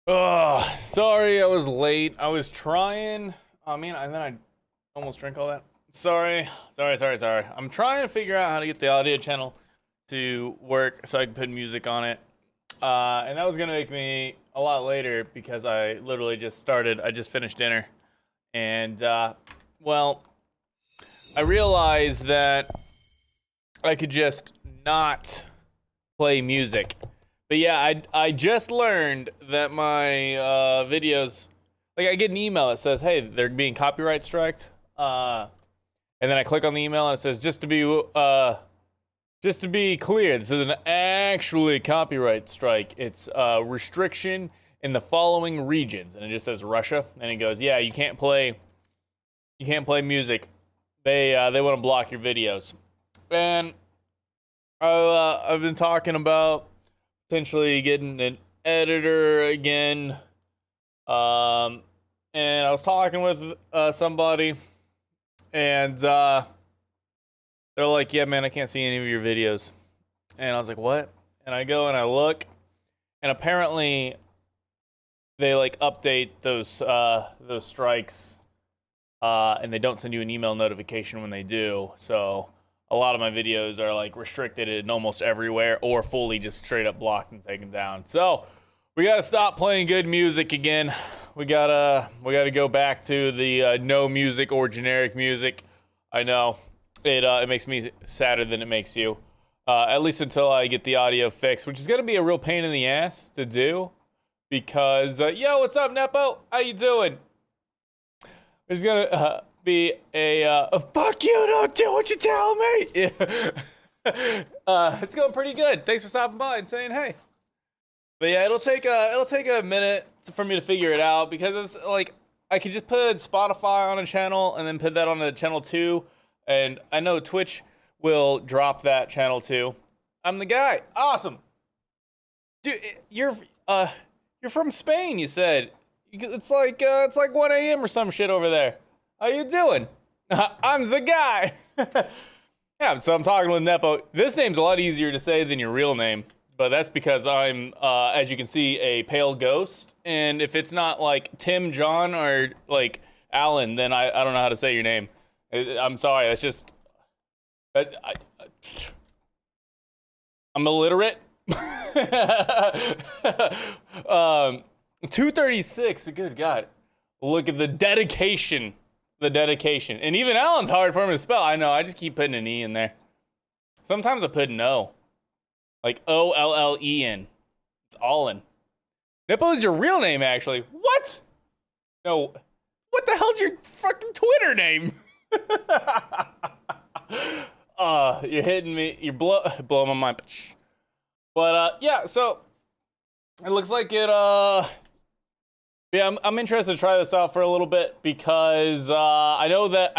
Sorry I was late. I was trying. Oh man, and then I almost drank all that. Sorry. I'm trying to figure out how to get the audio channel to work so I can put music on it. And that was gonna make me a lot later because I literally I just finished dinner. And, well, I realized that I could just not play music. But yeah, I just learned that my videos, like I get an email that says, hey, they're being copyright striked. And then I click on the email and it says, just to be clear, this isn't actually a copyright strike. It's a restriction in the following regions. And it just says Russia. And it goes, yeah, you can't play music. They want to block your videos. And I've been talking about potentially getting an editor again. And I was talking with somebody, and they're like, yeah, man, I can't see any of your videos. And I was like, what? And I go and I look, and apparently they like update those strikes, and they don't send you an email notification when they do. So a lot of my videos are like restricted in almost everywhere or fully just straight up blocked and taken down. So we gotta stop playing good music again. We gotta go back to the no music or generic music. I know it makes me sadder than it makes you. At least until I get the audio fixed, which is gonna be a real pain in the ass to do because yo, what's up, Nepo? How you doing? There's gonna be a fuck you, don't do what you tell me. Yeah. It's going pretty good. Thanks for stopping by and saying hey. But yeah, it'll take a minute for me to figure it out because it's like I could just put Spotify on a channel and then put that on the channel 2, and I know Twitch will drop that channel 2. I'm the guy. Awesome. Dude, you're from Spain, you said. It's like 1 a.m. or some shit over there. How you doing? I'm the guy. Yeah, so I'm talking with Nepo. This name's a lot easier to say than your real name, but that's because I'm, as you can see, a pale ghost. And if it's not like Tim, John, or like Alan, then I don't know how to say your name. I'm sorry. That's just I'm illiterate. 236. Good God. Look at the dedication. And even Alan's hard for him to spell. I know, I just keep putting an E in there. Sometimes I put an O. Like O-L-L-E-N. It's Allin. Nippo is your real name, actually. What? No. What the hell's your fucking Twitter name? You're hitting me. You're blowing my mind. But, yeah, so it looks like it, yeah, I'm interested to try this out for a little bit because I know that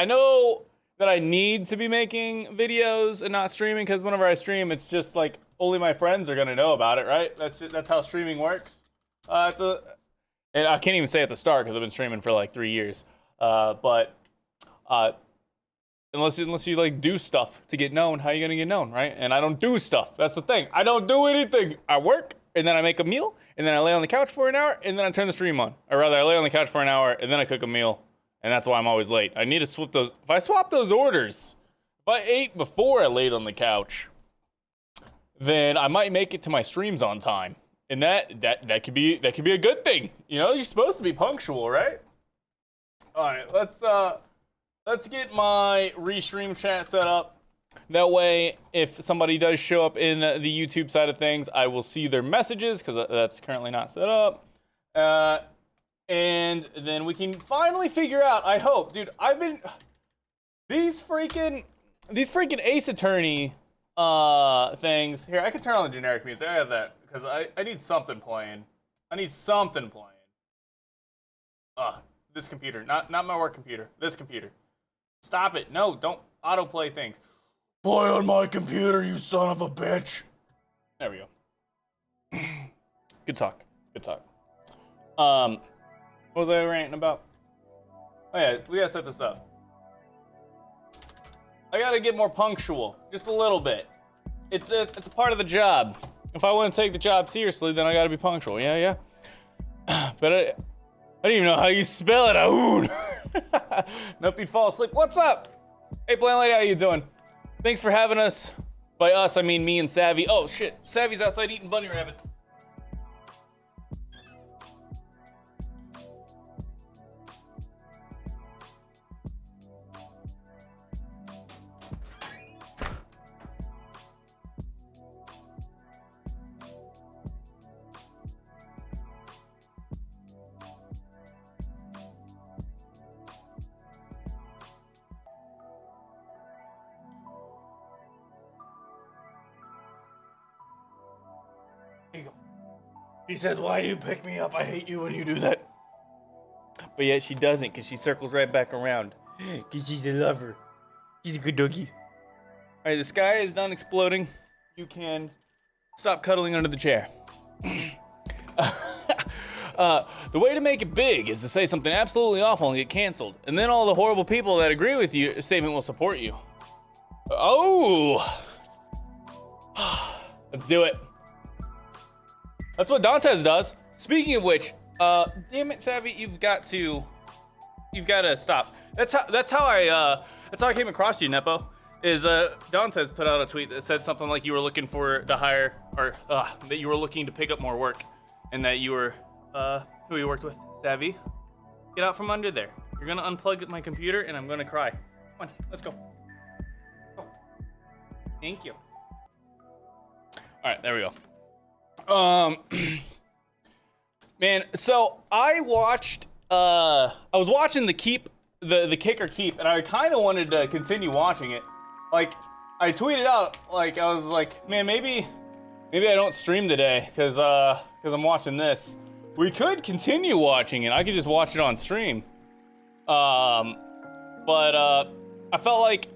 I need to be making videos and not streaming because whenever I stream, it's just like only my friends are gonna know about it, right? That's how streaming works. And I can't even say at the start because I've been streaming for like 3 years. But unless you like do stuff to get known, how are you gonna get known, right? And I don't do stuff. That's the thing. I don't do anything. I work and then I make a meal. And then I lay on the couch for an hour, and then I turn the stream on. Or rather, I lay on the couch for an hour, and then I cook a meal. And that's why I'm always late. I need to swap those. If I swap those orders, if I ate before I laid on the couch, then I might make it to my streams on time. And that could be a good thing. You know, you're supposed to be punctual, right? All right, let's get my restream chat set up. That way, if somebody does show up in the YouTube side of things, I will see their messages because that's currently not set up. And then we can finally figure out, I hope, dude, these freaking Ace Attorney things. Here, I can turn on the generic music. I have that because I need something playing. This computer, not my work computer, this computer. Stop it. No, don't autoplay things. Play on my computer, you son of a bitch. There we go. Good talk. What was I ranting about? Oh yeah, we gotta set this up. I gotta get more punctual, just a little bit. It's a part of the job. If I want to take the job seriously, then I gotta be punctual. Yeah. But I don't even know how you spell it. Ahoon. Nope, you'd fall asleep. What's up? Hey, Plant Lady, how you doing? Thanks for having us. By us, I mean me and Savvy. Oh shit, Savvy's outside eating bunny rabbits. She says, why do you pick me up? I hate you when you do that. But yet she doesn't, because she circles right back around. Because she's a lover. She's a good doggy. All right, the sky is done exploding. You can stop cuddling under the chair. The way to make it big is to say something absolutely awful and get canceled. And then all the horrible people that agree with you, statement will support you. Oh! Let's do it. That's what Dantes does. Speaking of which, damn it, Savvy, you've got to stop. That's how I came across you, Nepo. Is Dantes put out a tweet that said something like you were looking to hire, or that you were looking to pick up more work, and that you were who you worked with. Savvy, get out from under there. You're gonna unplug my computer, and I'm gonna cry. Come on, let's go. Thank you. All right, there we go. Man, so I watched, I was watching the kicker keep, and I kind of wanted to continue watching it. Like, I tweeted out, like, I was like, man, maybe I don't stream today, cause I'm watching this. We could continue watching it. I could just watch it on stream. But I felt like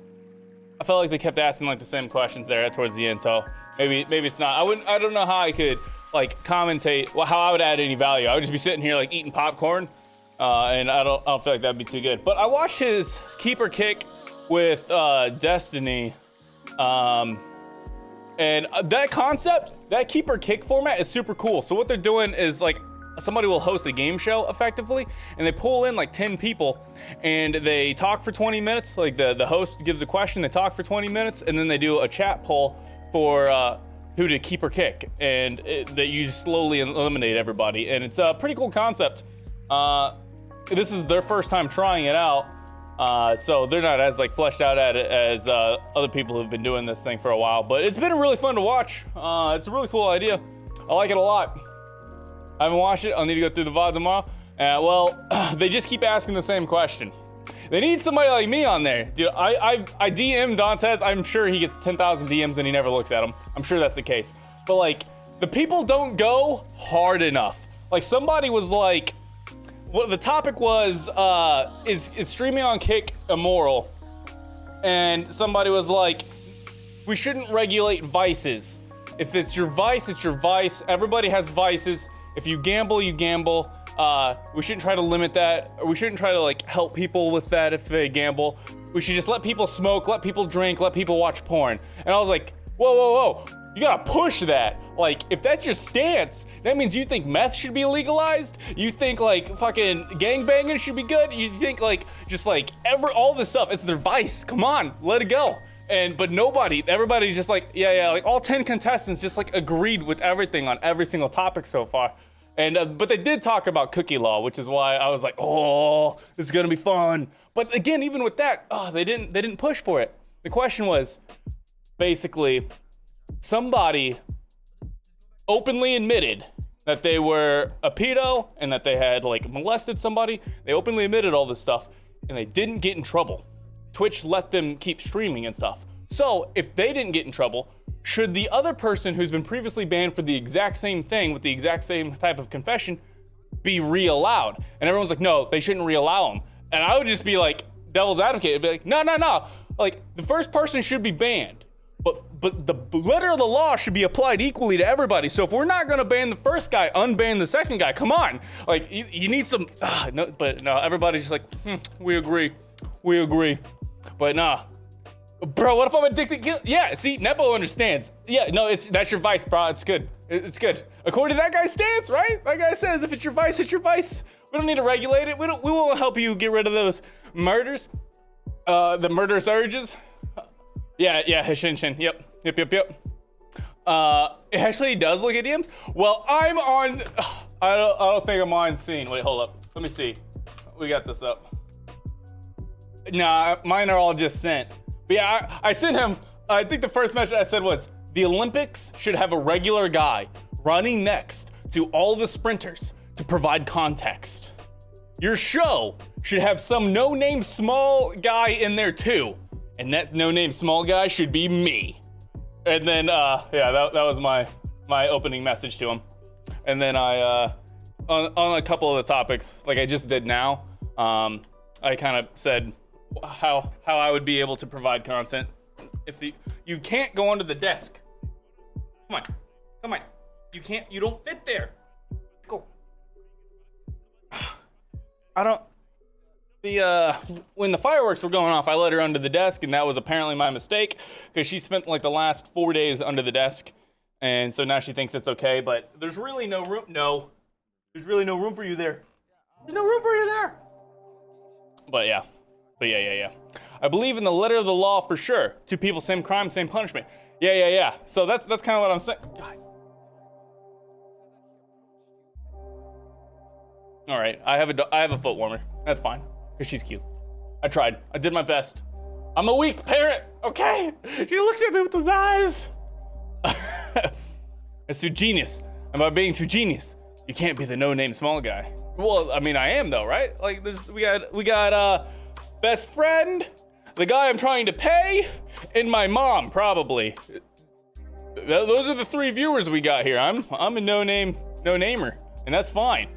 they kept asking like the same questions there towards the end, so maybe it's not. I don't know how I could like commentate, how I would add any value. I would just be sitting here like eating popcorn, and I don't feel like that'd be too good. But I watched his keeper kick with Destiny, and that concept, that keeper kick format is super cool. So what they're doing is like somebody will host a game show effectively, and they pull in like 10 people and they talk for 20 minutes. Like the host gives a question, they talk for 20 minutes, and then they do a chat poll for who to keep or kick, and that you just slowly eliminate everybody. And it's a pretty cool concept. This is their first time trying it out, so they're not as like fleshed out at it as other people who've been doing this thing for a while, but it's been really fun to watch. It's a really cool idea. I like it a lot. I haven't watched it. I'll need to go through the VOD tomorrow. Well, they just keep asking the same question. They need somebody like me on there. Dude, I DM Dantes. I'm sure he gets 10,000 DMs and he never looks at them. I'm sure that's the case. But like, the people don't go hard enough. Like somebody was like, what the topic was, is streaming on Kick immoral? And somebody was like, we shouldn't regulate vices. If it's your vice, it's your vice. Everybody has vices. If you gamble, you gamble. We shouldn't try to limit that. Or we shouldn't try to like help people with that if they gamble. We should just let people smoke, let people drink, let people watch porn. And I was like, whoa. You gotta push that. Like, if that's your stance, that means you think meth should be legalized? You think like fucking gangbanging should be good? You think like, just like all this stuff, it's their vice. Come on, let it go. But everybody's just like, yeah, like all 10 contestants just like agreed with everything on every single topic so far. And but they did talk about cookie law, which is why I was like, oh, this is gonna be fun. But again, even with that, they didn't push for it. The question was basically somebody openly admitted that they were a pedo and that they had like molested somebody. They openly admitted all this stuff and they didn't get in trouble. Twitch let them keep streaming and stuff. So if they didn't get in trouble, should the other person who's been previously banned for the exact same thing with the exact same type of confession be re-allowed? And everyone's like, no, they shouldn't re-allow them. And I would just be like, devil's advocate, and be like, no. Like, the first person should be banned, but the letter of the law should be applied equally to everybody. So if we're not gonna ban the first guy, unban the second guy. Come on, like you need some. No, everybody's just like, we agree. But nah, Bro, what if I'm addicted? Yeah, see, Nepo understands. Yeah, no, that's your vice, bro. It's good. It's good. According to that guy's stance, right? That guy says if it's your vice, it's your vice. We don't need to regulate it. We won't help you get rid of those murders. The murderous urges. Yeah, Hishinshin. Yep. It actually does look at DMs. Well, I'm on. I don't think I'm on scene. Wait, hold up. Let me see. We got this up. Nah, mine are all just sent. But yeah, I sent him. I think the first message I said was, the Olympics should have a regular guy running next to all the sprinters to provide context. Your show should have some no-name small guy in there too. And that no-name small guy should be me. And then, yeah, that was my opening message to him. And then I, on a couple of the topics, like I just did now, I kind of said how I would be able to provide content. You can't go under the desk. Come on. You don't fit there. Go. When the fireworks were going off, I let her under the desk, and that was apparently my mistake, because she spent like the last 4 days under the desk, and so now she thinks it's okay, but there's really no room. No, there's really no room for you there. There's no room for you there. But yeah. I believe in the letter of the law for sure. Two people, same crime, same punishment. Yeah. So that's kind of what I'm saying. God. All right, I have a foot warmer. That's fine, because she's cute. I tried. I did my best. I'm a weak parent, okay? She looks at me with those eyes. It's too genius. And by being too genius, you can't be the no-name small guy. Well, I mean, I am though, right? Like, we got best friend, the guy I'm trying to pay, and my mom, probably. Those are the 3 viewers we got here. I'm a no-namer, and that's fine.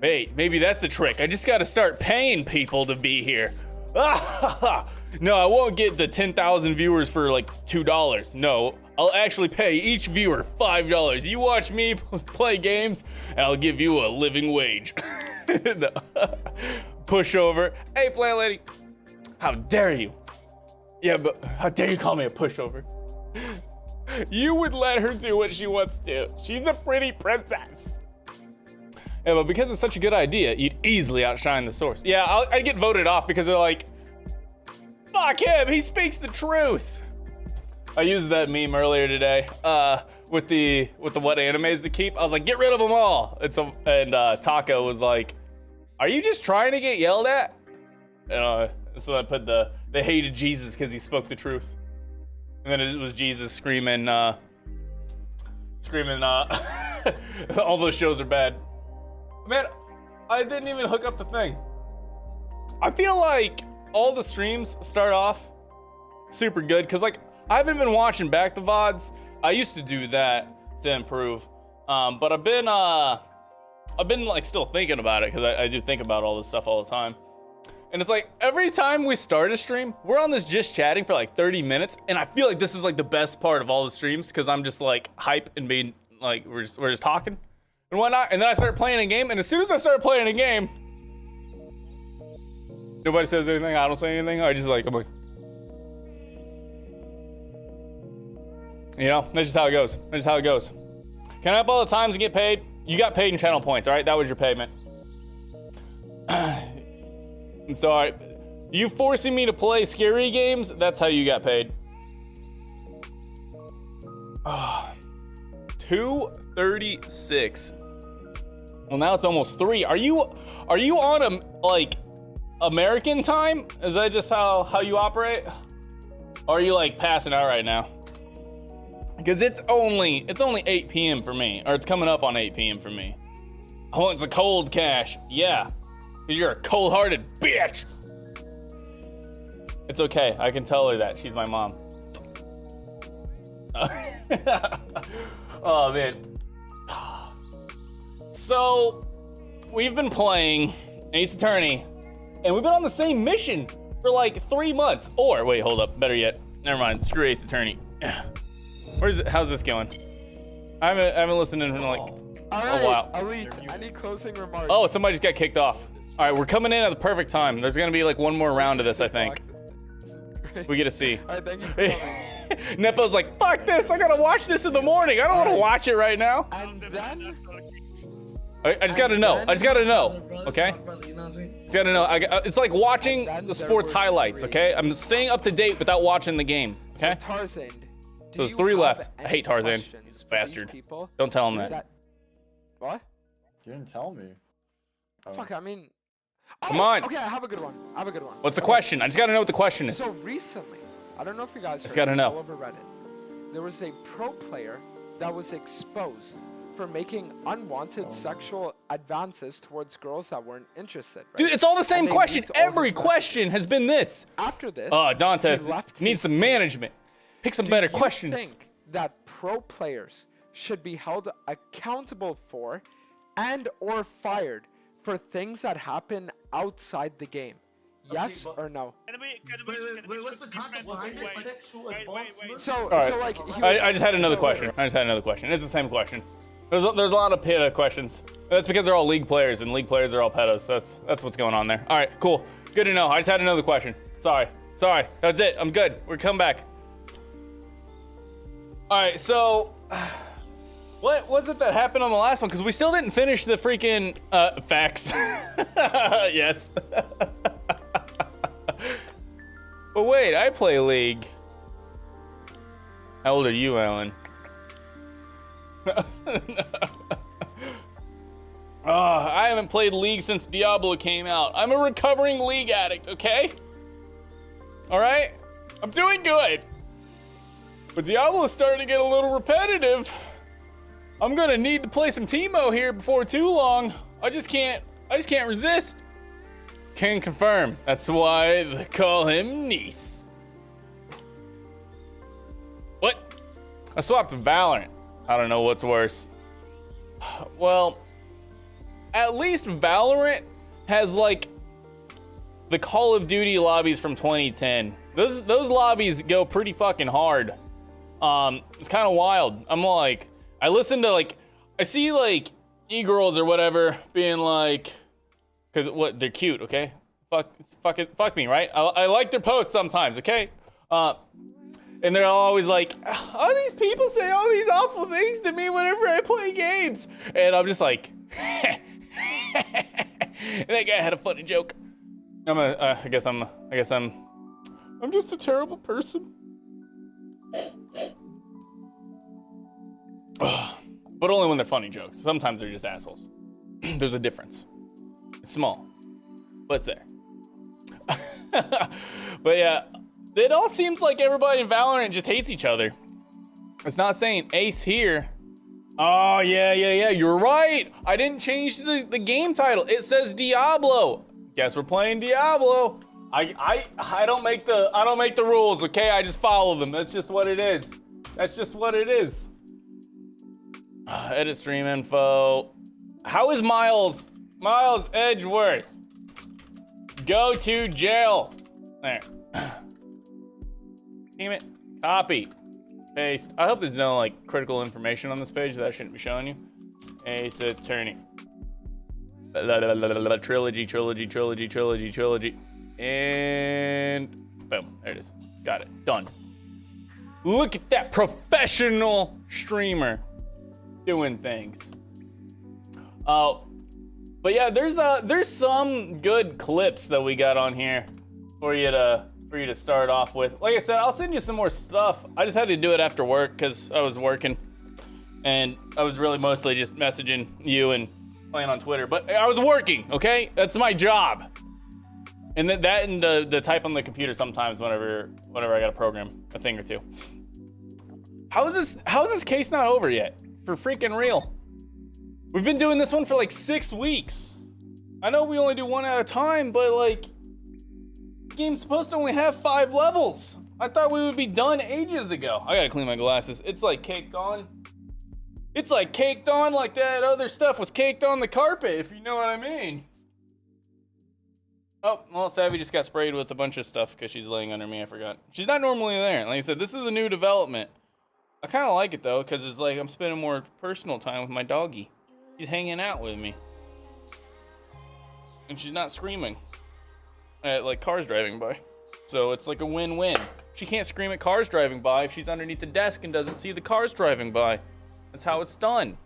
Hey, maybe that's the trick. I just gotta start paying people to be here. No, I won't get the 10,000 viewers for like $2. No, I'll actually pay each viewer $5. You watch me play games, and I'll give you a living wage. Pushover. Hey, plant lady. How dare you? Yeah, but how dare you call me a pushover? You would let her do what she wants to. She's a pretty princess. Yeah, but because it's such a good idea, you'd easily outshine the source. Yeah, I'd get voted off because they're like, fuck him, he speaks the truth. I used that meme earlier today with the what animes to keep. I was like, get rid of them all. And Taco was like, are you just trying to get yelled at? And so I put they hated Jesus because he spoke the truth. And then it was Jesus screaming, all those shows are bad. Man, I didn't even hook up the thing. I feel like all the streams start off super good, because like I haven't been watching back the VODs. I used to do that to improve, but I've been like still thinking about it, because I do think about all this stuff all the time. And it's like every time we start a stream, we're on this just chatting for like 30 minutes, and I feel like this is like the best part of all the streams, because I'm just like hype and being like we're just talking and whatnot, and then I start playing a game, and as soon as I start playing a game, nobody says anything, I don't say anything, I'm like, you know, that's just how it goes. Can I up all the times and get paid? You got paid in channel points, all right? That was your payment. I'm sorry. You forcing me to play scary games, that's how you got paid. 2:36. Well, now it's almost 3. Are you on like American time? Is that just how you operate? Or are you like passing out right now? Because it's only 8 p.m. for me, or it's coming up on 8 p.m. for me. Oh, it's a cold cash. Yeah, because you're a cold-hearted bitch. It's okay. I can tell her that. She's my mom. Oh, man. So, we've been playing Ace Attorney, and we've been on the same mission for like 3 months. Or, wait, hold up. Better yet. Never mind. Screw Ace Attorney. Where's it? How's this going? I haven't listened in like a while. Elite, I need closing remarks. Oh, somebody just got kicked off. All right, we're coming in at the perfect time. There's gonna be like one more round of this, I think. We get a C. All right, thank you for coming. Nepo's like, fuck this. I gotta watch this in the morning. I don't want to watch it right now. And then I just gotta know. I just gotta know. Okay? Just gotta know. It's like watching the sports highlights. Okay? I'm staying up to date without watching the game. Okay? So Tarzan. So there's 3 left. I hate Tarzan. Bastard. Don't tell him that. What? You didn't tell me. Fuck, I mean. Come on. Okay, I have a good one. What's the question? I just gotta know what the question is. So recently, I don't know if you guys heard gotta this know. all over Reddit. There was a pro player that was exposed for making unwanted sexual advances towards girls that weren't interested. Right? Dude, it's all the same And they question. leaked all Every these question messages. has been this. After this, Dantes he left needs his some team. management. Pick some Do better you questions. think that pro players should be held accountable for and or fired for things that happen outside the game? Yes or no? Wait, what's the context behind this sexual advancement? So, All right. so like, I just had another question. It's the same question. There's a lot of pedo questions. That's because they're all league players, and league players are all pedos. That's what's going on there. All right, cool. Good to know. I just had another question. Sorry. That's it. I'm good. We're coming back. All right, so what was it that happened on the last one? Because we still didn't finish the freaking facts. Yes. But wait, I play League. How old are you, Alan? I haven't played League since Diablo came out. I'm a recovering League addict, okay? All right? I'm doing good. But Diablo is starting to get a little repetitive. I'm gonna need to play some Teemo here before too long. I just can't resist. Can confirm. That's why they call him Nice. What? I swapped to Valorant. I don't know what's worse. Well, at least Valorant has like the Call of Duty lobbies from 2010. Those lobbies go pretty fucking hard. It's kind of wild. I'm like, I listen to like, I see like e-girls or whatever being like, cause what, they're cute, okay? Fuck me, right? I like their posts sometimes, okay? And they're always like, all these people say all these awful things to me whenever I play games. And I'm just like, that guy had a funny joke. I guess I'm just a terrible person. But only when they're funny jokes. Sometimes they're just assholes. There's a difference. It's small, but it's there. But yeah, it all seems like everybody in Valorant just hates each other. It's not saying Ace here. Oh, yeah. You're right. I didn't change the game title. It says Diablo. Guess we're playing Diablo. I don't make the rules, okay? I just follow them. That's just what it is. Edit stream info. How is Miles Edgeworth? Go to jail. There. Damn it. Copy. Paste. I hope there's no like critical information on this page that I shouldn't be showing you. Ace Attorney. Trilogy. And boom. There it is. Got it. Done. Look at that professional streamer doing things. But yeah, there's some good clips that we got on here for you to start off with. Like I said, I'll send you some more stuff. I just had to do it after work because I was working, and I was really mostly just messaging you and playing on Twitter. But I was working, okay? That's my job. And that and the type on the computer sometimes whenever I got to program a thing or two. How is this case not over yet? For freaking real. We've been doing this one for like 6 weeks. I know we only do one at a time, but like, the game's supposed to only have 5 levels. I thought we would be done ages ago. I gotta clean my glasses. It's like caked on. It's like caked on like that other stuff was caked on the carpet, if you know what I mean. Oh, well, Savvy just got sprayed with a bunch of stuff because she's laying under me, I forgot. She's not normally there. Like I said, this is a new development. I kind of like it though, because it's like I'm spending more personal time with my doggy. She's hanging out with me. And she's not screaming at like cars driving by. So it's like a win-win. She can't scream at cars driving by if she's underneath the desk and doesn't see the cars driving by. That's how it's done.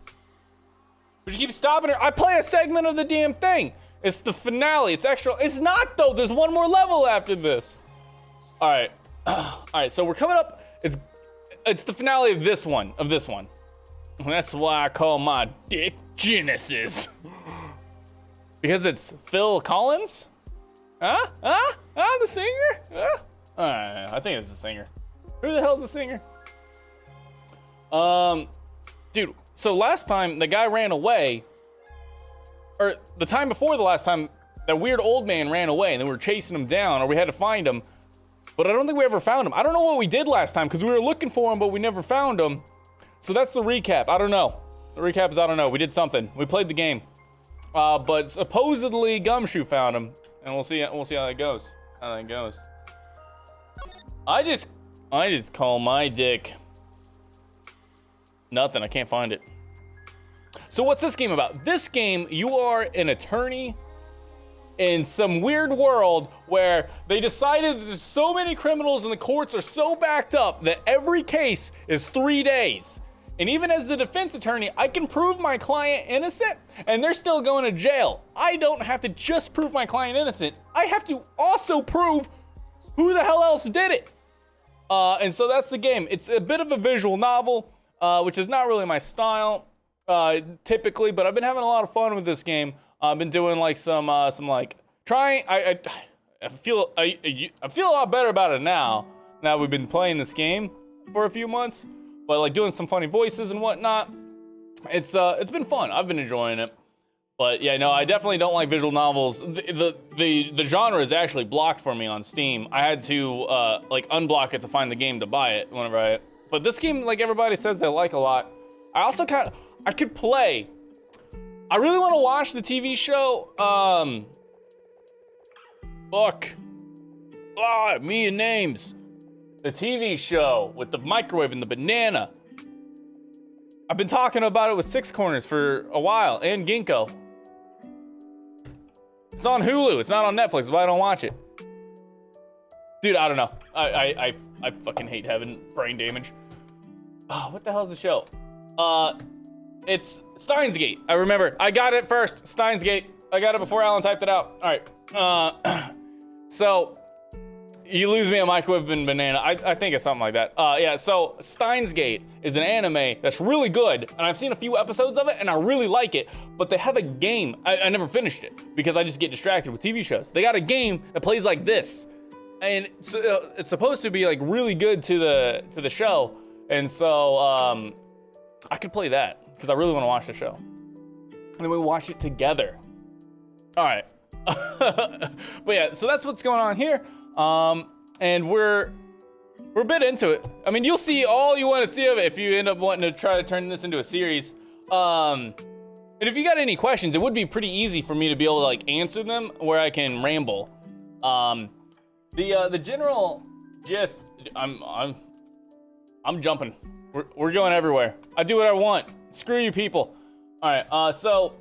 But you keep stopping her. I play a segment of the damn thing. It's the finale. It's extra. It's not, though. There's one more level after this. All right. All right, so we're coming up. It's the finale of this one. And that's why I call my dick Genesis. Because it's Phil Collins? Huh? The singer? Huh? I think it's the singer. Who the hell's the singer? Dude, so last time the guy ran away, or the time before the last time, that weird old man ran away and then we were chasing him down, or we had to find him. But I don't think we ever found him. I don't know what we did last time because we were looking for him, but we never found him. So that's the recap. I don't know. The recap is I don't know. We did something. We played the game. But supposedly Gumshoe found him, and we'll see how that goes. I just call my dick nothing. I can't find it. So what's this game about? This game, you are an attorney in some weird world where they decided that there's so many criminals and the courts are so backed up that every case is 3 days. And even as the defense attorney, I can prove my client innocent and they're still going to jail. I don't have to just prove my client innocent. I have to also prove who the hell else did it. And so that's the game. It's a bit of a visual novel, which is not really my style typically, but I've been having a lot of fun with this game. I've been doing like some like trying. I feel a lot better about it now. Now we've been playing this game for a few months, but like doing some funny voices and whatnot. It's been fun. I've been enjoying it. But yeah, no, I definitely don't like visual novels. The genre is actually blocked for me on Steam. I had to like unblock it to find the game to buy it whenever But this game, like everybody says they like a lot. I also I could play. I really want to watch the TV show. Me and names. The TV show with the microwave and the banana. I've been talking about it with Six Corners for a while, and Ginkgo. It's on Hulu. It's not on Netflix, but I don't watch it. Dude, I don't know. I fucking hate having brain damage. Oh, what the hell is the show? It's Steins Gate. I remember. I got it first. Steins Gate. I got it before Alan typed it out. All right. So you lose me a microwave and banana. I think it's something like that. Yeah. So Steins Gate is an anime that's really good, and I've seen a few episodes of it, and I really like it. But they have a game. I never finished it because I just get distracted with TV shows. They got a game that plays like this, and so, it's supposed to be like really good to the show, and so I could play that because I really want to watch the show, and then we watch it together. All right. But yeah, so that's what's going on here. And we're a bit into it. I mean, you'll see all you want to see of it if you end up wanting to try to turn this into a series. And if you got any questions, it would be pretty easy for me to be able to like answer them where I can ramble. The general gist, I'm jumping. We're going everywhere. I do what I want. Screw you people. All right. So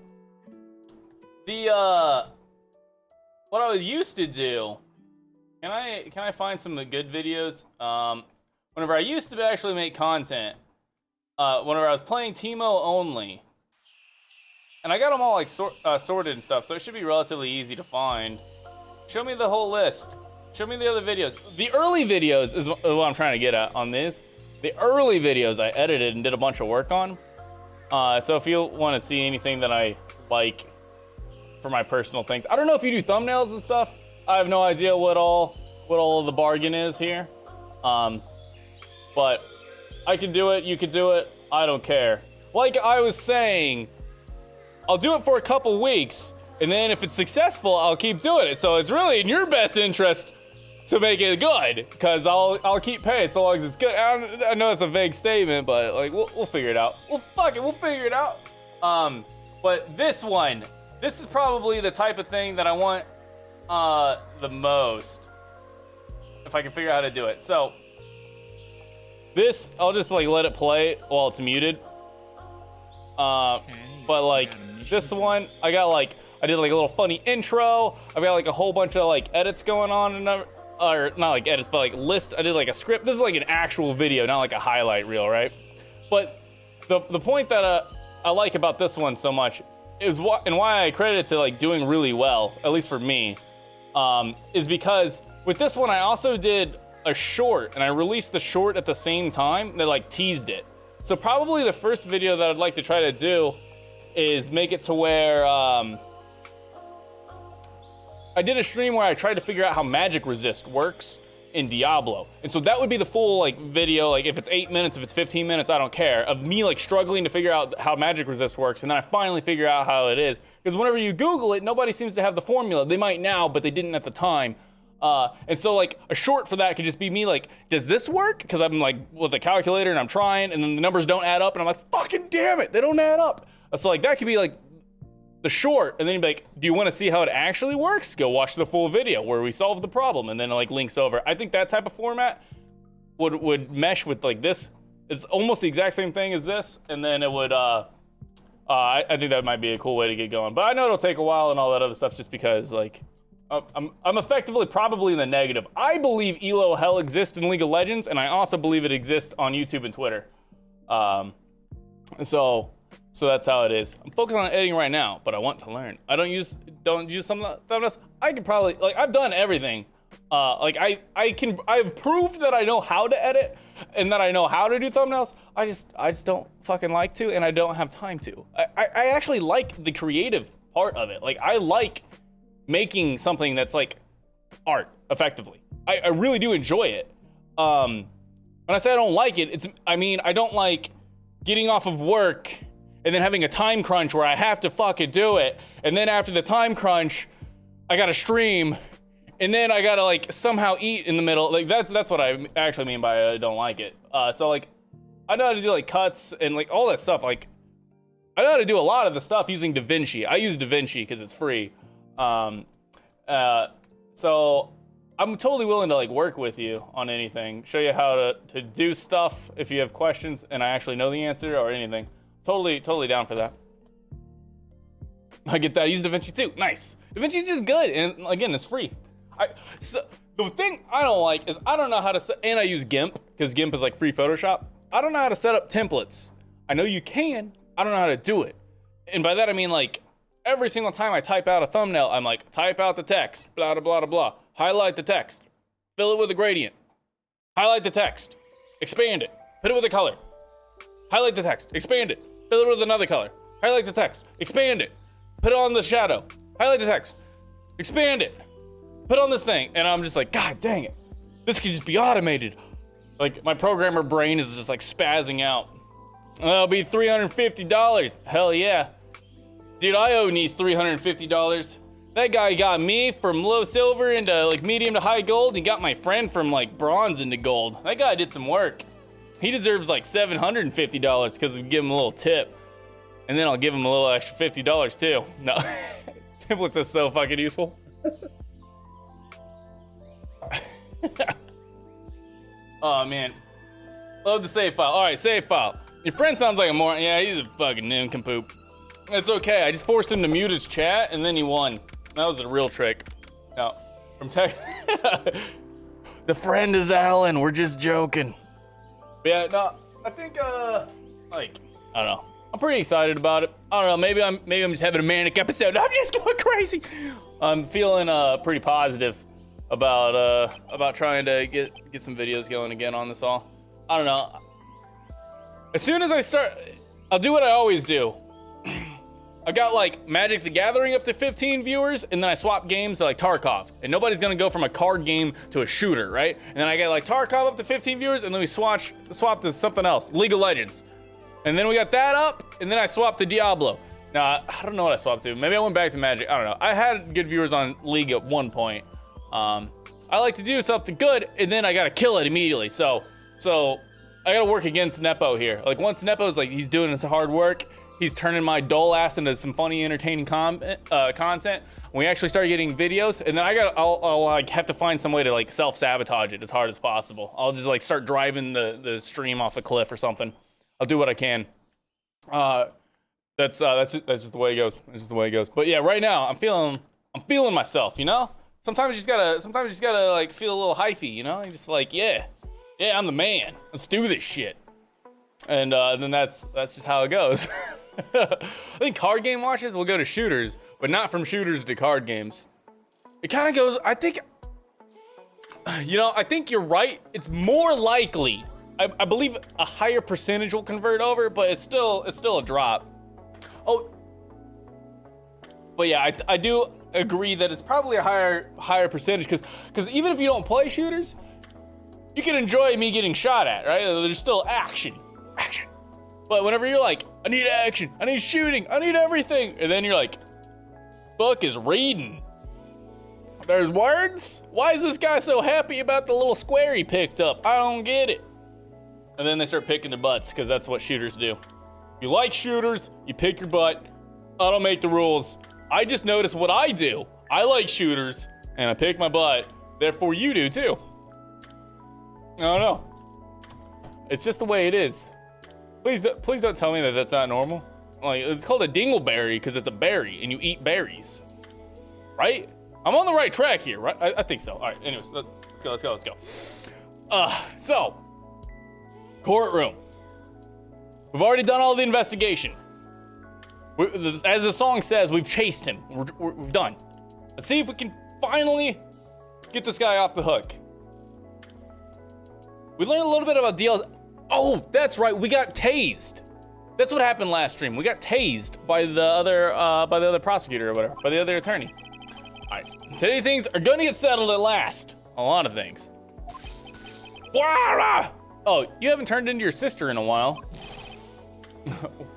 what I used to do. Can I find some of the good videos? Whenever I used to actually make content, whenever I was playing Teemo only, and I got them all like sorted and stuff, so it should be relatively easy to find. Show me the whole list. Show me the other videos. The early videos is what I'm trying to get at on this. The early videos I edited and did a bunch of work on. So if you want to see anything that I like for my personal things, I don't know if you do thumbnails and stuff. I have no idea what all of the bargain is here. But I can do it, you can do it, I don't care. Like I was saying, I'll do it for a couple weeks, and then if it's successful, I'll keep doing it. So it's really in your best interest to make it good, because I'll keep paying so long as it's good. I know it's a vague statement, but like we'll figure it out. Well, fuck it, we'll figure it out. But this is probably the type of thing that I want the most, if I can figure out how to do it. So this, I'll just like let it play while it's muted. But like this one, I did like a little funny intro. I've got like a whole bunch of like edits going on and or not like edits, but like list. I did like a script. This is like an actual video, not like a highlight reel, right? But the point that I like about this one so much is why I credit it to like doing really well, at least for me, is because with this one I also did a short, and I released the short at the same time that like teased it. So probably the first video that I'd like to try to do is make it to where I did a stream where I tried to figure out how magic resist works in Diablo. And so that would be the full like video, like if it's 8 minutes, if it's 15 minutes, I don't care, of me like struggling to figure out how magic resist works, and then I finally figure out how it is. Because whenever you Google it, nobody seems to have the formula. They might now, but they didn't at the time. And so like a short for that could just be me like, does this work? Because I'm like with a calculator and I'm trying, and then the numbers don't add up, and I'm like, fucking damn it, they don't add up. So like that could be like the short, and then you'd be like, do you want to see how it actually works? Go watch the full video where we solve the problem, and then it like links over. I think that type of format would mesh with like this. It's almost the exact same thing as this, and then it would I think that might be a cool way to get going. But I know it'll take a while and all that other stuff, just because like I'm effectively probably in the negative. I believe Elo Hell exists in League of Legends, and I also believe it exists on YouTube and Twitter. So that's how it is. I'm focused on editing right now, but I want to learn. I don't use some thumbnails. I could probably, like, I've done everything. Like I've proved that I know how to edit and that I know how to do thumbnails. I just don't fucking like to, and I don't have time to. I actually like the creative part of it. Like I like making something that's like art effectively. I really do enjoy it. When I say I don't like it, I don't like getting off of work and then having a time crunch where I have to fucking do it, and then after the time crunch, I gotta stream, and then I gotta like somehow eat in the middle. Like that's what I actually mean by I don't like it. So like, I know how to do like cuts and like all that stuff. Like, I know how to do a lot of the stuff using DaVinci. I use DaVinci because it's free. So I'm totally willing to like work with you on anything, show you how to do stuff if you have questions and I actually know the answer or anything. Totally down for that. I get that. I use DaVinci too. Nice. DaVinci's just good, and again, it's free. So the thing I don't like is I don't know how to set, and I use GIMP because GIMP is like free Photoshop. I don't know how to set up templates. I know you can. I don't know how to do it. And by that I mean like every single time I type out a thumbnail, I'm like, type out the text, blah blah blah blah. Highlight the text, fill it with a gradient. Highlight the text, expand it, put it with a color. Highlight the text, expand it. Fill it with another color. Highlight the text. Expand it. Put it on the shadow. Highlight the text. Expand it. Put on this thing. And I'm just like, God dang it. This could just be automated. Like, my programmer brain is just like spazzing out. That'll be $350. Hell yeah. Dude, I owe Nice $350. That guy got me from low silver into like medium to high gold. He got my friend from like bronze into gold. That guy did some work. He deserves like $750 because we give him a little tip. And then I'll give him a little extra $50 too. No, templates are so fucking useful. Oh man, love the save file. All right, save file. Your friend sounds like a moron. Yeah, he's a fucking nincompoop. It's okay, I just forced him to mute his chat and then he won. That was a real trick. No, from tech. The friend is Alan, we're just joking. But yeah, no, I think like, I don't know. I'm pretty excited about it. I don't know, maybe I'm just having a manic episode. I'm just going crazy. I'm feeling pretty positive about trying to get some videos going again on this all. I don't know. As soon as I start, I'll do what I always do. I got like Magic the Gathering up to 15 viewers, and then I swap games to like Tarkov. And nobody's gonna go from a card game to a shooter, right? And then I get like Tarkov up to 15 viewers, and then we swap to something else, League of Legends. And then we got that up, and then I swapped to Diablo. Now, I don't know what I swapped to. Maybe I went back to Magic, I don't know. I had good viewers on League at one point. I like to do something good, and then I gotta kill it immediately. So I gotta work against Nepo here. Like once Nepo's like, he's doing his hard work, he's turning my dull ass into some funny, entertaining content. We actually start getting videos, and then I'll like have to find some way to like self-sabotage it as hard as possible. I'll just like start driving the stream off a cliff or something. I'll do what I can. That's just the way it goes. That's just the way it goes. But yeah, right now I'm feeling myself, you know? Sometimes you just gotta like feel a little hyphy, you know? You're just like, yeah, I'm the man. Let's do this shit. And then that's just how it goes. I think card game watches will go to shooters, but not from shooters to card games. It kind of goes, I think you're right. It's more likely, I believe a higher percentage will convert over, but it's still a drop. Oh, but yeah, I do agree that it's probably a higher percentage because even if you don't play shooters, you can enjoy me getting shot at, right? There's still action. But whenever you're like, I need action, I need shooting, I need everything, and then you're like, book is reading. There's words? Why is this guy so happy about the little square he picked up? I don't get it. And then they start picking their butts because that's what shooters do. You like shooters, you pick your butt. I don't make the rules. I just notice what I do. I like shooters and I pick my butt. Therefore you do too. I don't know. It's just the way it is. Please don't tell me that that's not normal. Like, it's called a dingleberry because it's a berry and you eat berries, right? I'm on the right track here, right? I think so. All right, anyways, let's go. So, courtroom. We've already done all the investigation. As the song says, we've chased him. We've done. Let's see if we can finally get this guy off the hook. We learned a little bit about DLs. Oh, that's right. We got tased. That's what happened last stream. We got tased by the other prosecutor or whatever, by the other attorney. All right. Today things are going to get settled at last. A lot of things. Oh, you haven't turned into your sister in a while.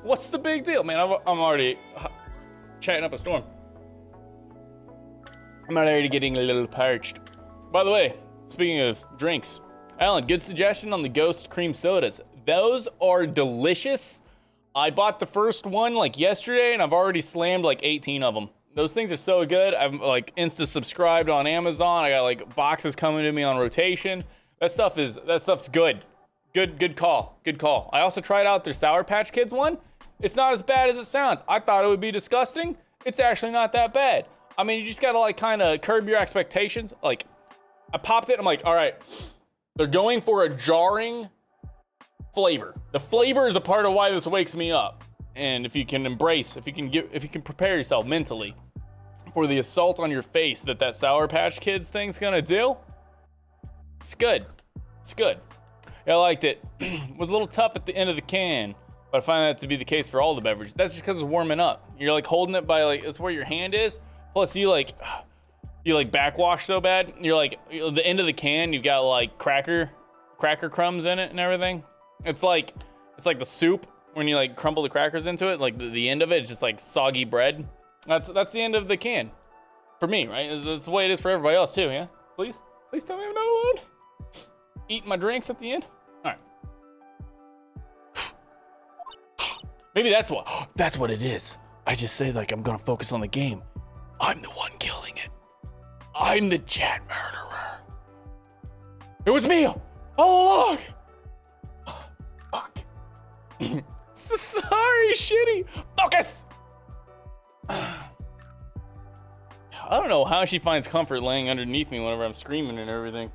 What's the big deal, man? I'm already chatting up a storm. I'm already getting a little parched. By the way, speaking of drinks, Alan, good suggestion on the Ghost cream sodas. Those are delicious. I bought the first one like yesterday and I've already slammed like 18 of them. Those things are so good. I'm like insta subscribed on Amazon. I got like boxes coming to me on rotation. That stuff's good. Good call. I also tried out their Sour Patch Kids one. It's not as bad as it sounds. I thought it would be disgusting. It's actually not that bad. I mean, you just gotta like kind of curb your expectations. Like, I popped it. I'm like, all right, they're going for a jarring flavor. The flavor is a part of why this wakes me up. And if you can prepare yourself mentally for the assault on your face that Sour Patch Kids thing's gonna do, it's good. Yeah, I liked it. It was a little tough at the end of the can, but I find that to be the case for all the beverages. That's just because it's warming up. You're like holding it by like, it's where your hand is. Plus you like backwash so bad. You're like, the end of the can, you've got like cracker crumbs in it and everything. It's like the soup when you like crumble the crackers into it. Like the end of it is just like soggy bread. That's the end of the can. For me, right? That's the way it is for everybody else too, yeah? Please tell me I'm not alone. Eating my drinks at the end. All right. Maybe that's what it is. I just say like I'm gonna focus on the game. I'm the one killing it. I'm the chat murderer. It was me all along. Fuck. Sorry, shitty. Focus. I don't know how she finds comfort laying underneath me whenever I'm screaming and everything.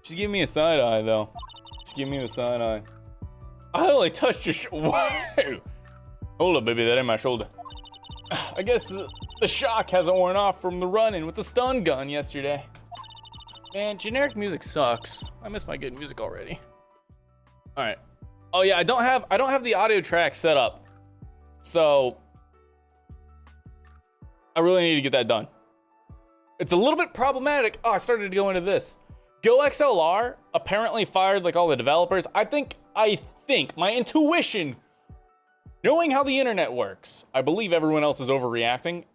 She's giving me a side eye, though. She's giving me the side eye. I only touched your Whoa! Hold up, baby, that ain't my shoulder. I guess the shock hasn't worn off from the run-in with the stun gun yesterday. Man, generic music sucks. I miss my good music already. All right. Oh yeah, I don't have the audio track set up, so I really need to get that done. It's a little bit problematic. Oh, I started to go into this. Go XLR apparently fired like all the developers. I think my intuition, knowing how the internet works, I believe everyone else is overreacting.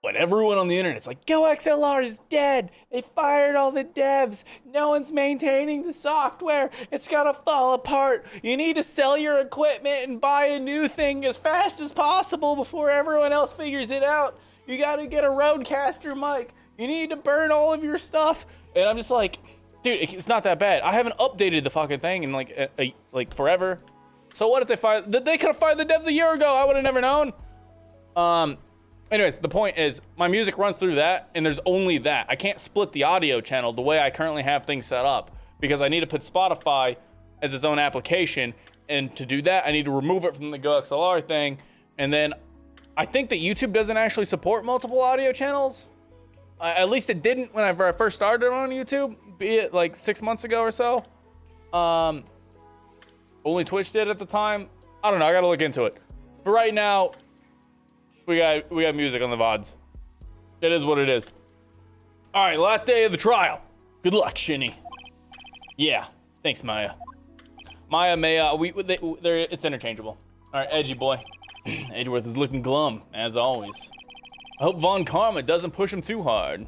But everyone on the internet's like, Go XLR is dead. They fired all the devs. No one's maintaining the software. It's gonna fall apart. You need to sell your equipment and buy a new thing as fast as possible before everyone else figures it out. You gotta get a Rodecaster mic. You need to burn all of your stuff. And I'm just like, dude, it's not that bad. I haven't updated the fucking thing in like forever. So what if they fired? They could have fired the devs a year ago. I would have never known. Anyways, the point is my music runs through that and there's only that. I can't split the audio channel the way I currently have things set up because I need to put Spotify as its own application. And to do that, I need to remove it from the Go XLR thing. And then I think that YouTube doesn't actually support multiple audio channels. At least it didn't whenever I first started on YouTube, be it like 6 months ago or so. Only Twitch did at the time. I don't know, I gotta look into it. But right now, we got music on the VODs. It is what it is. All right, last day of the trial. Good luck, Shinny. Yeah, thanks, Maya. Maya, it's interchangeable. All right, Edgy boy. Edgeworth is looking glum, as always. I hope Von Karma doesn't push him too hard.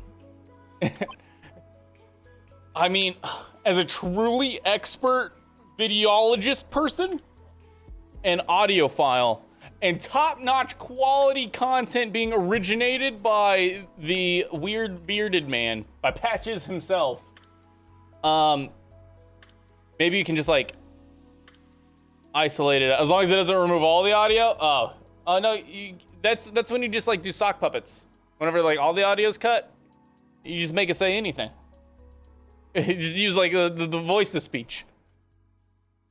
I mean, as a truly expert videologist person, an audiophile, and top-notch quality content being originated by the weird bearded man, by Patches himself. Maybe you can just like isolate it as long as it doesn't remove all the audio. Oh no, that's when you just like do sock puppets. Whenever like all the audio's cut, you just make it say anything. You just use like the voice to speech.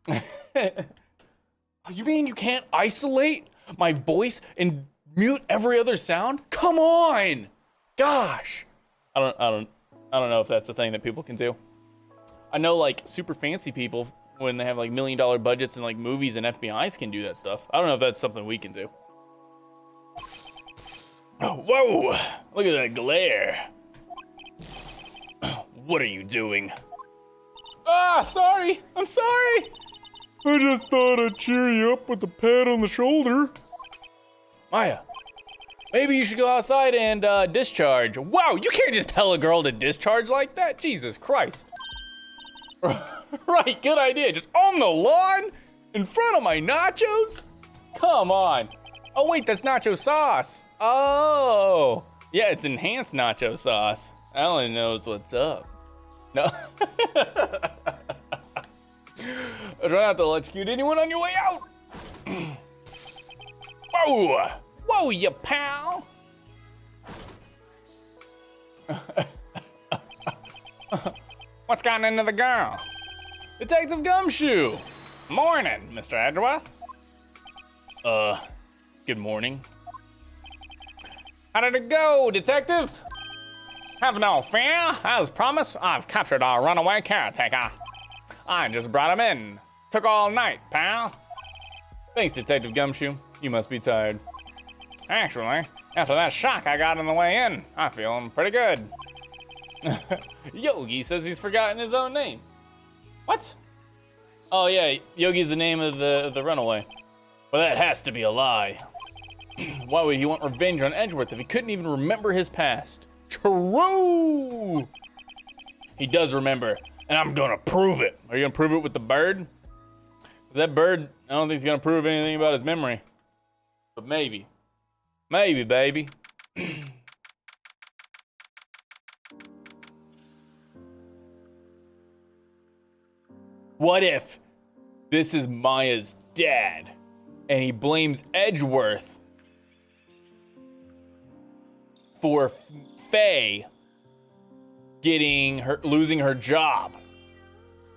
You mean you can't isolate my voice and mute every other sound? Come on, gosh. I don't know if that's a thing that people can do. I know like super fancy people when they have like $1 million budgets and like movies and FBIs can do that stuff. I don't know if that's something we can do. Oh, whoa! Look at that glare. What are you doing? Ah, sorry. I'm sorry. I just thought I'd cheer you up with a pat on the shoulder. Maya, maybe you should go outside and discharge. Wow, you can't just tell a girl to discharge like that. Jesus Christ. Right, good idea. Just on the lawn? In front of my nachos? Come on. Oh wait, that's nacho sauce. Oh. Yeah, it's enhanced nacho sauce. Alan knows what's up. No. Try not to electrocute anyone on your way out. Whoa. Whoa, you pal. What's gotten into the girl? Detective Gumshoe. Morning, Mr. Edgeworth. Good morning. How did it go, detective? Have no fear. As promised, I've captured our runaway caretaker. I just brought him in. Took all night, pal. Thanks, Detective Gumshoe. You must be tired. Actually, after that shock I got on the way in, I'm feeling pretty good. Yogi says he's forgotten his own name. What? Oh yeah, Yogi's the name of the runaway. Well, that has to be a lie. Why would he want revenge on Edgeworth if he couldn't even remember his past? True! He does remember, and I'm gonna prove it. Are you gonna prove it with the bird? That bird, I don't think he's gonna prove anything about his memory. But maybe. Maybe, baby. What if this is Maya's dad and he blames Edgeworth for Faye losing her job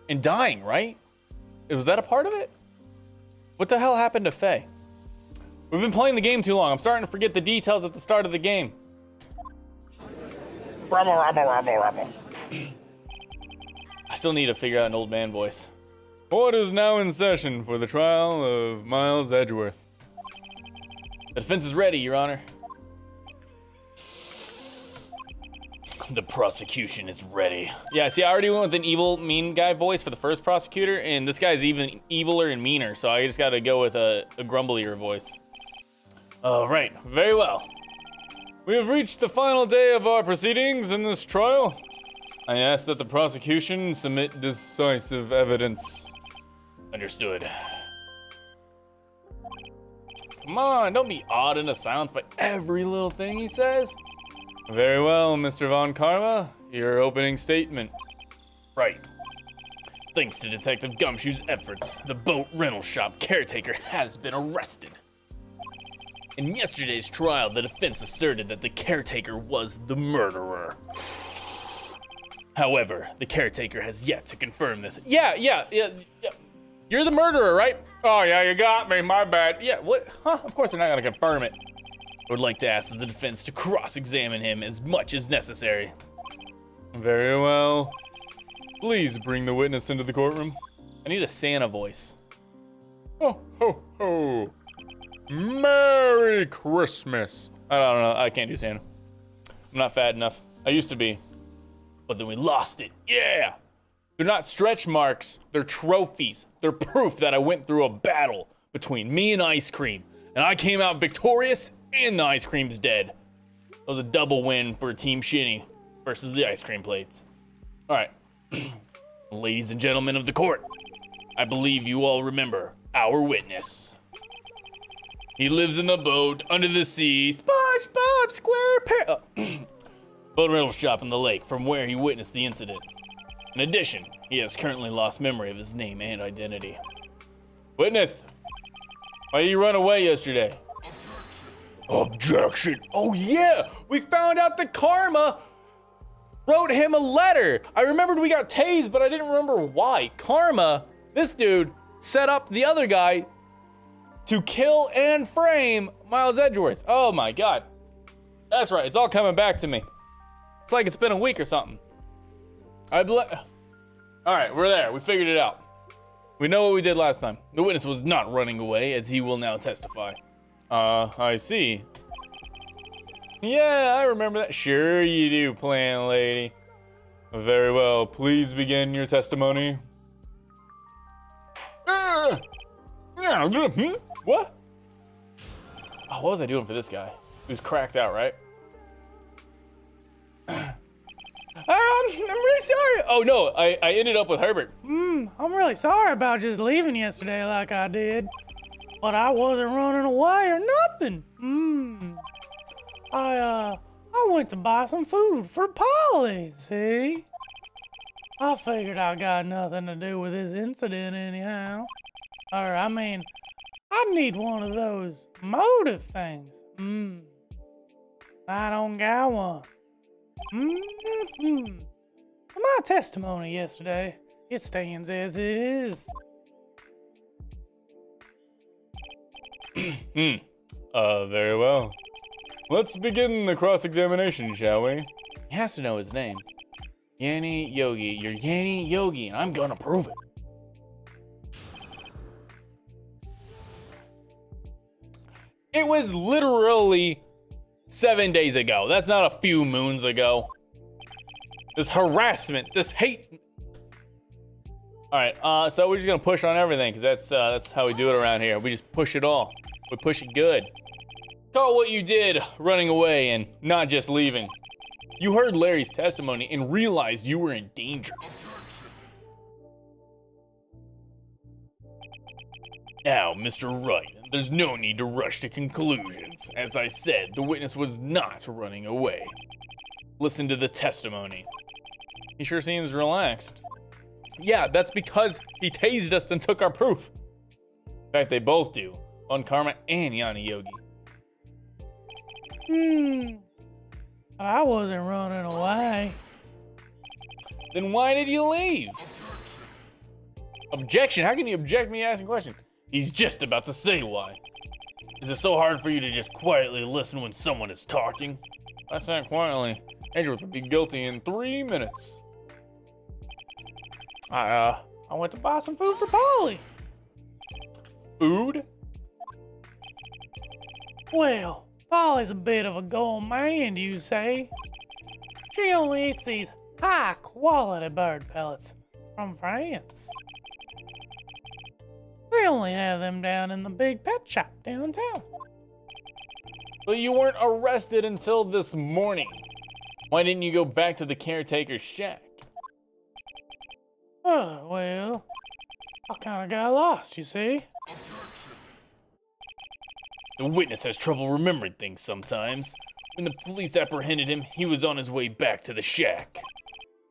and dying, right? Was that a part of it? What the hell happened to Faye? We've been playing the game too long. I'm starting to forget the details at the start of the game. Rumble, rumble, rumble, rumble. I still need to figure out an old man voice. Court is now in session for the trial of Miles Edgeworth. The defense is ready, Your Honor. The prosecution is ready. Yeah, see, I already went with an evil, mean guy voice for the first prosecutor, and this guy's even eviler and meaner, so I just gotta go with a grumblier voice. All right, very well. We have reached the final day of our proceedings in this trial. I ask that the prosecution submit decisive evidence. Understood. Come on, don't be awed into silence by every little thing he says. Very well, Mr. Von Karma, your opening statement. Right. Thanks to Detective Gumshoe's efforts, the boat rental shop caretaker has been arrested. In yesterday's trial, the defense asserted that the caretaker was the murderer. However, the caretaker has yet to confirm this. Yeah. You're the murderer, right? Oh, yeah, you got me. My bad. Yeah, what? Huh? Of course they're not going to confirm it. I would like to ask the defense to cross-examine him as much as necessary. Very well. Please bring the witness into the courtroom. I need a Santa voice. Ho, ho, ho. Merry Christmas. I don't know. I can't do Santa. I'm not fat enough. I used to be. But then we lost it. Yeah. They're not stretch marks. They're trophies. They're proof that I went through a battle between me and ice cream. And I came out victorious and the ice cream's dead. It was a double win for Team Shinny versus the ice cream plates. All right. Ladies and gentlemen of the court, I believe you all remember our witness. He lives in the boat under the sea, SpongeBob SquarePants. Boat rental shop in the lake from where he witnessed the incident. In addition, he has currently lost memory of his name and identity. Witness, why did you run away yesterday? Objection. Oh yeah, we found out that Karma wrote him a letter. I remembered we got tased, but I didn't remember why. Karma, this dude, set up the other guy to kill and frame Miles Edgeworth. Oh my God. That's right, it's all coming back to me. It's like it's been a week or something. All right, we're there. We figured it out. We know what we did last time. The witness was not running away, as he will now testify. I see. Yeah, I remember that. Sure you do, plan lady. Very well. Please begin your testimony. What? Oh, what was I doing for this guy? He was cracked out, right? I'm really sorry. Oh no, I ended up with Herbert. I'm really sorry about just leaving yesterday like I did. But I wasn't running away or nothing. I went to buy some food for Polly, see? I figured I got nothing to do with this incident anyhow. Or, I mean, I need one of those motive things. I don't got one. My testimony yesterday, it stands as it is. Very well. Let's begin the cross-examination, shall we? He has to know his name. Yanni Yogi. You're Yanni Yogi, and I'm gonna prove it. It was literally 7 days ago. That's not a few moons ago. This harassment, this hate. All right, so we're just gonna push on everything, because that's how we do it around here. We just push it all. We push it good. Call what you did, running away and not just leaving. You heard Larry's testimony and realized you were in danger. Now, Mr. Wright, there's no need to rush to conclusions. As I said, the witness was not running away. Listen to the testimony. He sure seems relaxed. Yeah, that's because he tased us and took our proof. In fact, they both do. On Karma and Yanni Yogi. I wasn't running away. Then why did you leave? Objection? How can you object me asking a question? He's just about to say why. Is it so hard for you to just quietly listen when someone is talking? That's not quietly. Edgeworth would be guilty in 3 minutes. I went to buy some food for Polly. Food? Well, Polly's a bit of a gourmand, you say. She only eats these high-quality bird pellets from France. They only have them down in the big pet shop downtown. But you weren't arrested until this morning. Why didn't you go back to the caretaker's shack? Oh, well, I kinda got lost, you see. The witness has trouble remembering things sometimes. When the police apprehended him, he was on his way back to the shack.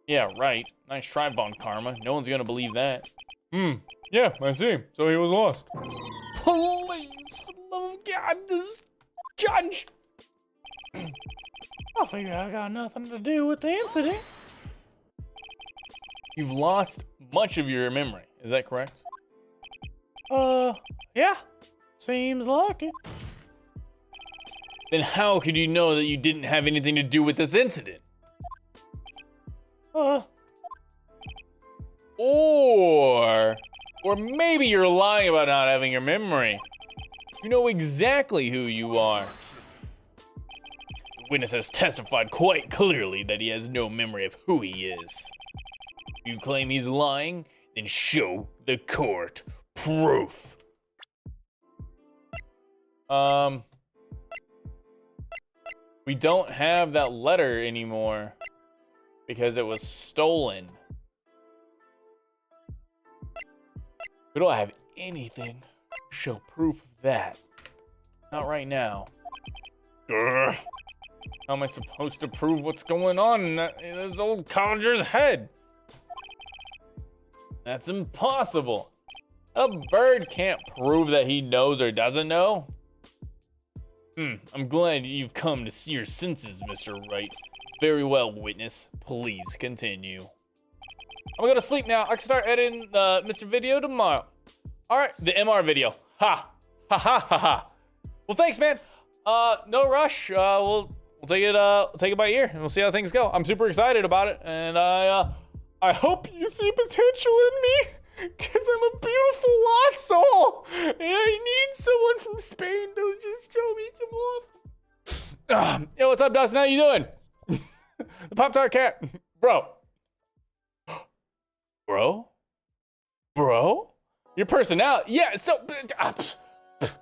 Yeah, right. Nice try, Bon Karma. No one's gonna believe that. Yeah, I see. So he was lost. Please, for the love of God, this Judge! I figure I got nothing to do with the incident. You've lost much of your memory. Is that correct? Yeah. Seems like it. Then how could you know that you didn't have anything to do with this incident? Or maybe you're lying about not having your memory. You know exactly who you are. The witness has testified quite clearly that he has no memory of who he is. If you claim he's lying, then show the court proof. We don't have that letter anymore because it was stolen. We don't have anything to show proof of that. Not right now. How am I supposed to prove what's going on in this old codger's head? That's impossible. A bird can't prove that he knows or doesn't know. I'm glad you've come to see your senses, Mr. Wright. Very well, witness. Please continue. I'm gonna go to sleep now. I can start editing the Mr. Video tomorrow. All right, the MR video. Ha ha ha. Well, thanks, man. No rush. We'll take it by ear, and we'll see how things go. I'm super excited about it, and I hope you see potential in me. Cause I'm a beautiful lost soul, and I need someone from Spain to just show me some love. Yo, what's up, Dustin? How you doing? The Pop-Tart cat, bro. Your personality, yeah. So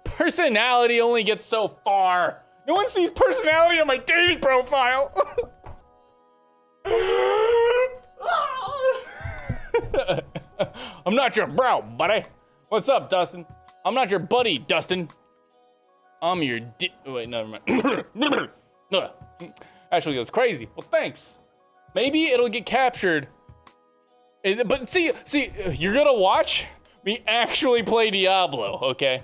personality only gets so far. No one sees personality on my dating profile. I'm not your bro, buddy. What's up, Dustin? I'm not your buddy, Dustin. I'm your wait, never mind. Actually goes crazy. Well, thanks. Maybe it'll get captured. But see, you're gonna watch me actually play Diablo, okay?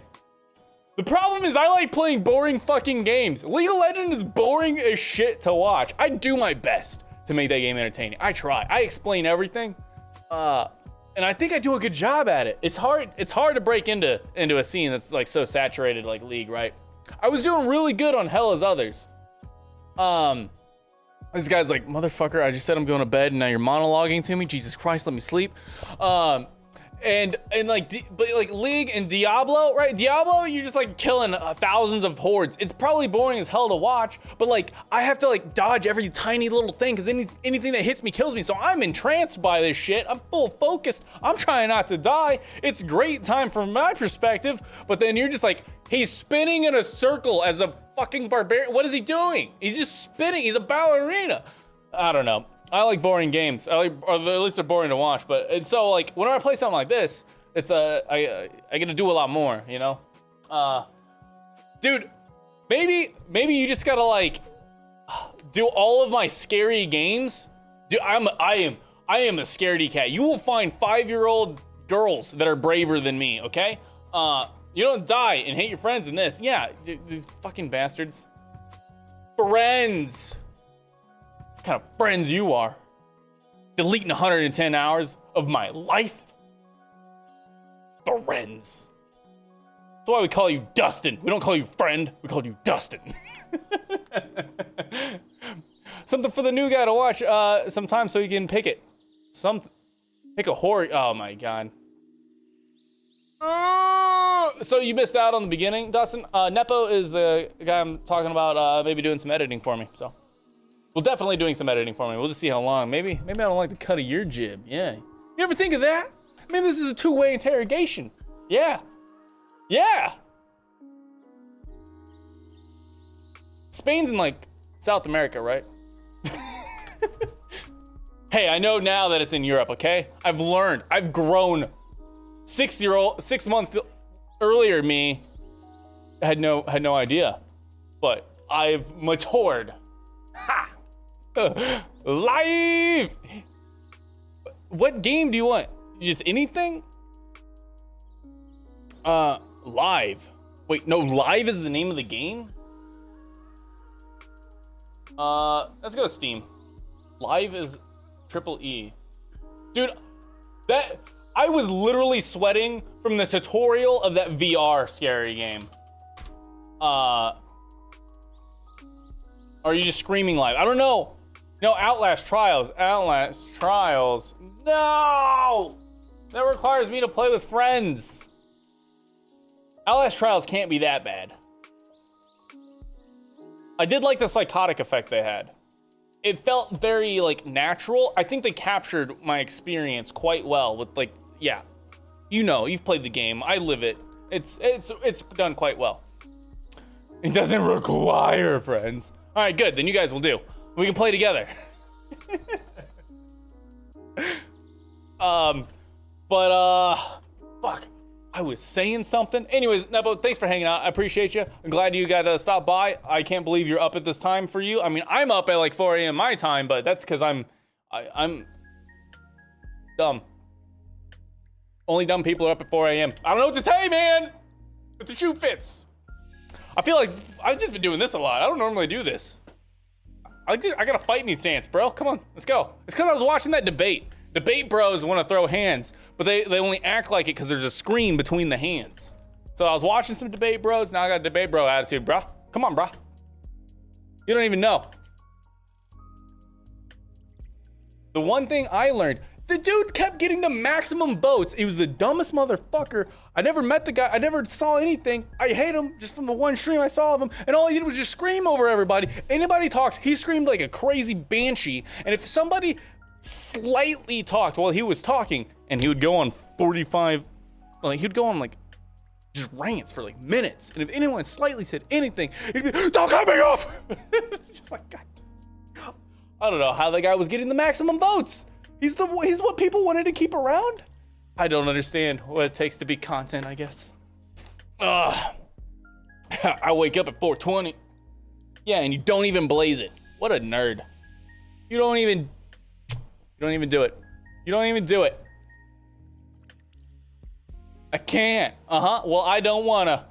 The problem is I like playing boring fucking games. League of Legends is boring as shit to watch. I do my best to make that game entertaining. I try. I explain everything. And I think I do a good job at it. It's hard to break into a scene that's like so saturated like League, right? I was doing really good on Hell as Others. This guy's like, motherfucker, I just said I'm going to bed and now you're monologuing to me. Jesus Christ, let me sleep. And like League and Diablo, right? Diablo, you're just like killing thousands of hordes. It's probably boring as hell to watch, but like I have to like dodge every tiny little thing because anything that hits me kills me. So I'm entranced by this shit. I'm full focused. I'm trying not to die. It's great time from my perspective, but then you're just like, he's spinning in a circle as a fucking barbarian. What is he doing? He's just spinning. He's a ballerina. I don't know. I like boring games. Or at least they're boring to watch. And so like whenever I play something like this, it's I get to do a lot more, you know. Dude, maybe you just gotta like do all of my scary games. Dude, I am a scaredy cat. You will find 5-year-old girls that are braver than me. Okay. You don't die and hate your friends in this. Yeah, dude, these fucking bastards. Friends. What kind of friends you are. Deleting 110 hours of my life. Friends. That's why we call you Dustin. We don't call you friend. We call you Dustin. Something for the new guy to watch sometime so he can pick it. Pick a horror. Oh my god. So you missed out on the beginning, Dustin. Nepo is the guy I'm talking about maybe doing some editing for me. So, well, definitely doing some editing for me. We'll just see how long. Maybe I don't like the cut of your jib. Yeah. You ever think of that? Maybe this is a two-way interrogation. Yeah. Yeah. Spain's in like South America, right? Hey, I know now that it's in Europe, okay? I've learned. I've grown. 6 months earlier me had no idea, but I've matured. Ha! Live. What game do you want? Just anything? Live. Wait, no, Live is the name of the game? Let's go to Steam. Live is triple E. Dude, I was literally sweating from the tutorial of that VR scary game. Are you just screaming live? I don't know. No, Outlast Trials. Outlast Trials. No! That requires me to play with friends. Outlast Trials can't be that bad. I did like the psychotic effect they had. It felt very, like, natural. I think they captured my experience quite well with, like, yeah. You know, you've played the game. I live it. It's done quite well. It doesn't require friends. All right, good. Then you guys will do. We can play together. Fuck. I was saying something. Anyways, Nebo, thanks for hanging out. I appreciate you. I'm glad you got to stop by. I can't believe you're up at this time for you. I mean, I'm up at like 4 a.m. my time, but that's because I'm dumb. Only dumb people are up at 4 a.m. I don't know what to tell you, man. But the shoe fits. I feel like I've just been doing this a lot. I don't normally do this. I got a fight me stance, bro. Come on, let's go. It's because I was watching that debate. Debate bros want to throw hands, but they only act like it because there's a screen between the hands. So I was watching some debate bros. Now I got a debate bro attitude, bro. Come on, bro. You don't even know. The one thing I learned, the dude kept getting the maximum votes. He was the dumbest motherfucker. I never met the guy. I never saw anything. I hate him just from the one stream I saw of him. And all he did was just scream over everybody. Anybody talks, he screamed like a crazy banshee. And if somebody slightly talked while he was talking, and he would go on 45, like he'd go on like just rants for like minutes. And if anyone slightly said anything, he'd be, don't cut me off. Just like, God. I don't know how that guy was getting the maximum votes. He's what people wanted to keep around. I don't understand what it takes to be content, I guess. I wake up at 4:20. Yeah, and you don't even blaze it. What a nerd. You don't even do it. You don't even do it. I can't. Well, I don't wanna.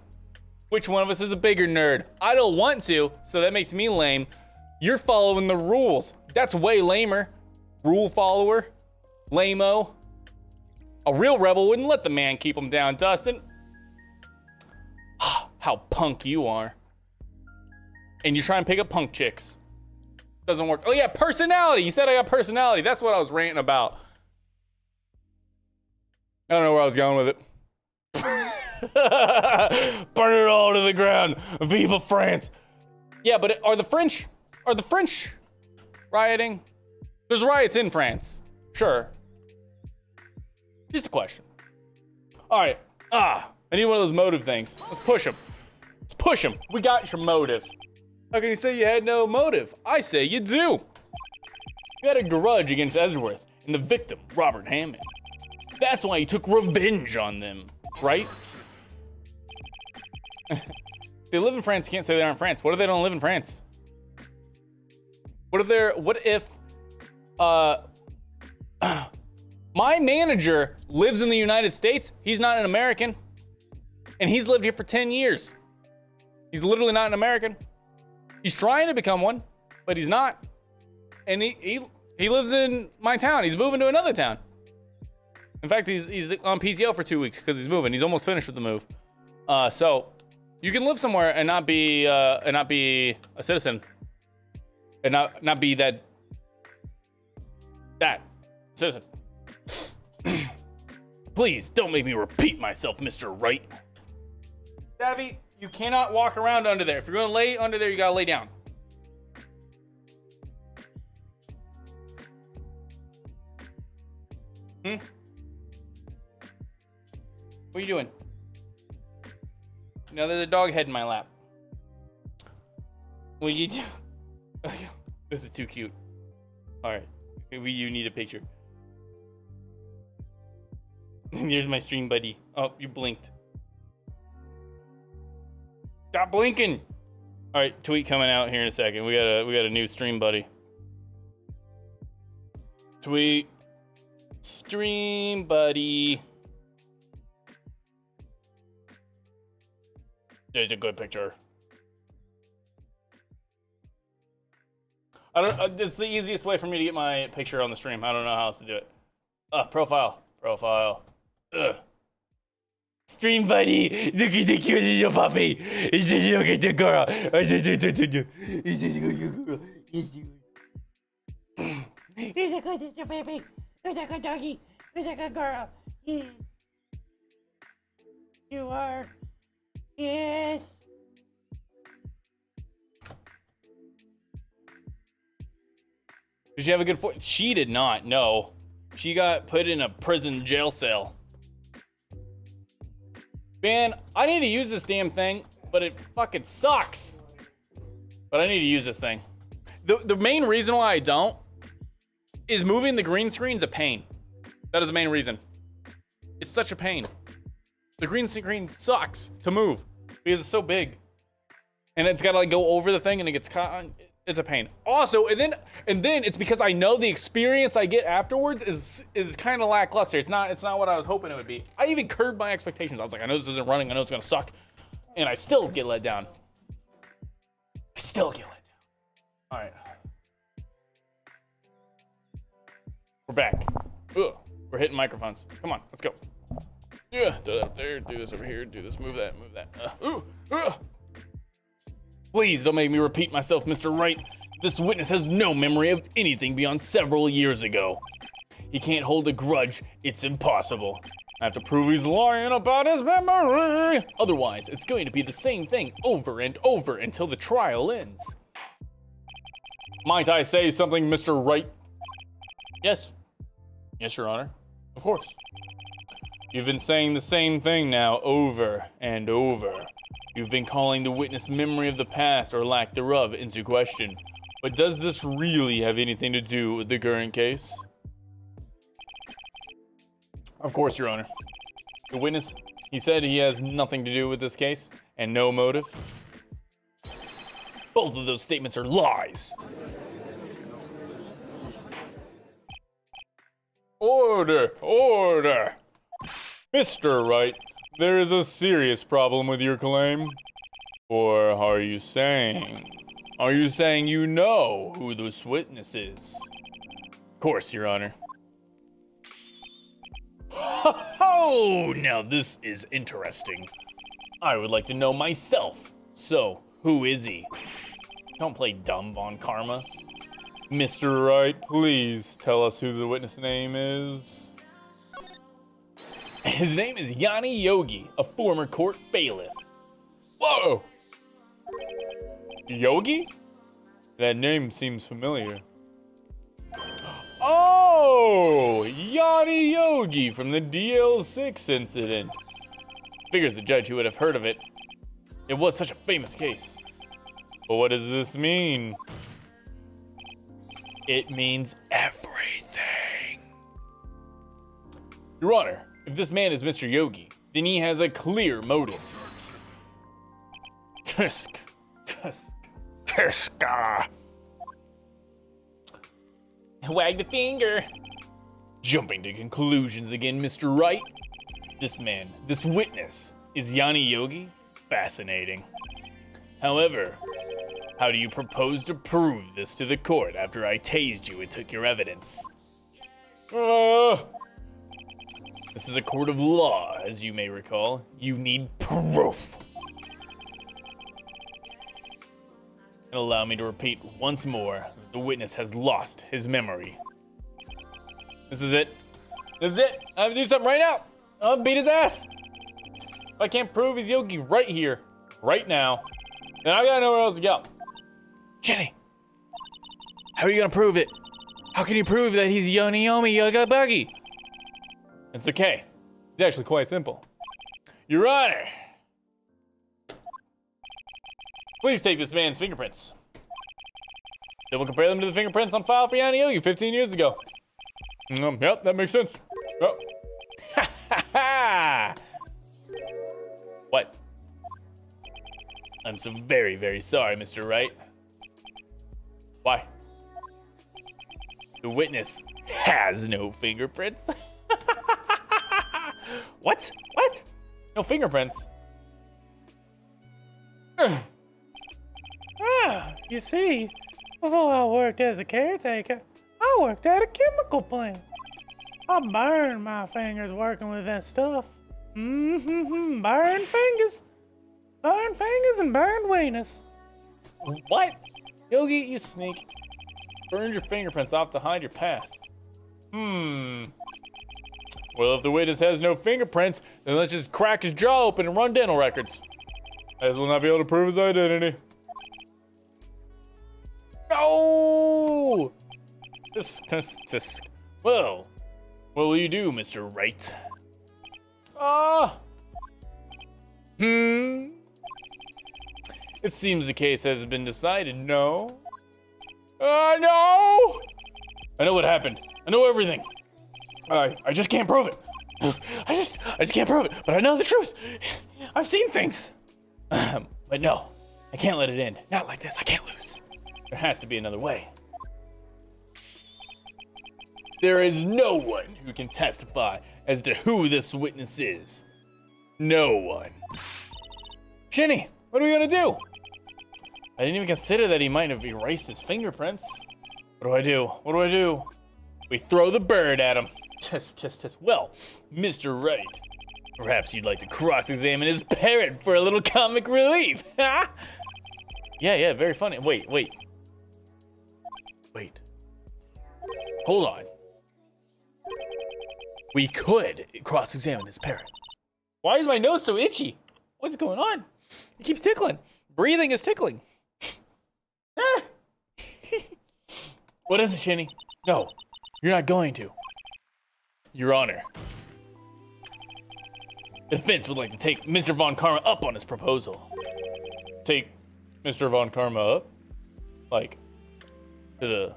Which one of us is a bigger nerd? I don't want to, so that makes me lame. You're following the rules. That's way lamer. Rule follower. Lame-o. A real rebel wouldn't let the man keep him down, Dustin. How punk you are. And you try and pick up punk chicks. Doesn't work. Oh yeah, personality. You said I got personality. That's what I was ranting about. I don't know where I was going with it. Burn it all to the ground. Viva France. Yeah, but are the French rioting? There's riots in France. Sure. Just a question. All right. I need one of those motive things. Let's push him. Let's push him. We got your motive. How can you say you had no motive? I say you do. You had a grudge against Edgeworth and the victim, Robert Hammond. That's why you took revenge on them, right? They live in France, you can't say they're in France. What if they don't live in France? What if my manager lives in the United States, he's not an American, and he's lived here for 10 years. He's literally not an American. He's trying to become one, but he's not. And he lives in my town. He's moving to another town. In fact, he's on PTO for 2 weeks because he's moving. He's almost finished with the move. So you can live somewhere and not be a citizen, and not be that citizen. Please don't make me repeat myself, Mr. Wright. Davy, you cannot walk around under there. If you're gonna lay under there, you gotta lay down. What are you doing? No, there's a dog head in my lap. What you do? This is too cute. All right, maybe you need a picture. Here's my stream buddy. Oh, you blinked. Stop blinking. All right, tweet coming out here in a second. We got a new stream buddy. Tweet. Stream buddy. There's a good picture. I don't. It's the easiest way for me to get my picture on the stream. I don't know how else to do it. Profile. Ugh. Stream buddy, look at the cute little puppy. Look at the girl. He's a good little baby. He's a good doggy. He's a good girl. Yes. You are. Yes. Did she have a good She did not, no. She got put in a prison jail cell. Man, I need to use this damn thing, but it fucking sucks. But I need to use this thing. The main reason why I don't is moving the green screen's a pain. That is the main reason. It's such a pain. The green screen sucks to move because it's so big. And it's gotta like go over the thing and it gets caught. It's a pain. Also, and then it's because I know the experience I get afterwards is kind of lackluster. It's not what I was hoping it would be. I even curbed my expectations. I was like, I know this isn't running. I know it's gonna suck, and I still get let down. All right, we're back. Ugh. We're hitting microphones. Come on, let's go. Yeah, do that there. Do this over here. Do this. Move that. Please don't make me repeat myself, Mr. Wright. This witness has no memory of anything beyond several years ago. He can't hold a grudge. It's impossible. I have to prove he's lying about his memory. Otherwise, it's going to be the same thing over and over until the trial ends. Might I say something, Mr. Wright? Yes. Yes, Your Honor. Of course. You've been saying the same thing now over and over. You've been calling the witness' memory of the past or lack thereof into question. But does this really have anything to do with the current case? Of course, Your Honor. The witness, he said he has nothing to do with this case and no motive. Both of those statements are lies. Order. Mr. Wright, there is a serious problem with your claim. Or are you saying you know who this witness is? Of course, Your Honor. Oh, now this is interesting. I would like to know myself. So, who is he? Don't play dumb, Von Karma. Mr. Wright, please tell us who the witness name is. His name is Yanni Yogi, a former court bailiff. Whoa! Yogi? That name seems familiar. Oh! Yanni Yogi from the DL6 incident. Figures the judge who would have heard of it. It was such a famous case. But what does this mean? It means everything. Your Honor, if this man is Mr. Yogi, then he has a clear motive. Tisk. Wag the finger. Jumping to conclusions again, Mr. Wright. This witness, is Yanni Yogi? Fascinating. However, how do you propose to prove this to the court after I tased you and took your evidence? This is a court of law, as you may recall. You need proof. And allow me to repeat once more, the witness has lost his memory. This is it. This is it. I have to do something right now. I'll beat his ass. If I can't prove he's Yogi right here, right now, then I gotta know where else to go. Jenny, how are you gonna prove it? How can you prove that he's Yoni Yomi Yoga Buggy? It's okay. It's actually quite simple. Your Honor, please take this man's fingerprints. Then we'll compare them to the fingerprints on file for Yanni Yogi 15 years ago. Yep, that makes sense. Yep. What? I'm so very, very sorry, Mr. Wright. Why? The witness has no fingerprints. What? What? No fingerprints? You see, Before I worked as a caretaker, I worked at a chemical plant. I burned my fingers working with that stuff. Burned fingers. Burned fingers and burned wieners. What? Yogi, you sneak. Burned your fingerprints off to hide your past. Well, if the witness has no fingerprints, then let's just crack his jaw open and run dental records. As we'll not be able to prove his identity. No! Well, what will you do, Mr. Wright? It seems the case has been decided, no? No! I know what happened. I know everything. I just can't prove it. I just can't prove it, but I know the truth. I've seen things. But no, I can't let it end. Not like this, I can't lose. There has to be another way. There is no one who can testify as to who this witness is. No one. Shinny, what are we gonna do? I didn't even consider that he might have erased his fingerprints. What do I do? What do I do? We throw the bird at him. Test. Well, Mr. Wright, perhaps you'd like to cross-examine his parrot for a little comic relief. Yeah, very funny. Wait. Hold on. We could cross-examine his parrot. Why is my nose so itchy? What's going on? It keeps tickling. Breathing is tickling. What is it, Shinny? No, you're not going to. Your Honor. The defense would like to take Mr. Von Karma up on his proposal. Take Mr. Von Karma up? Like, to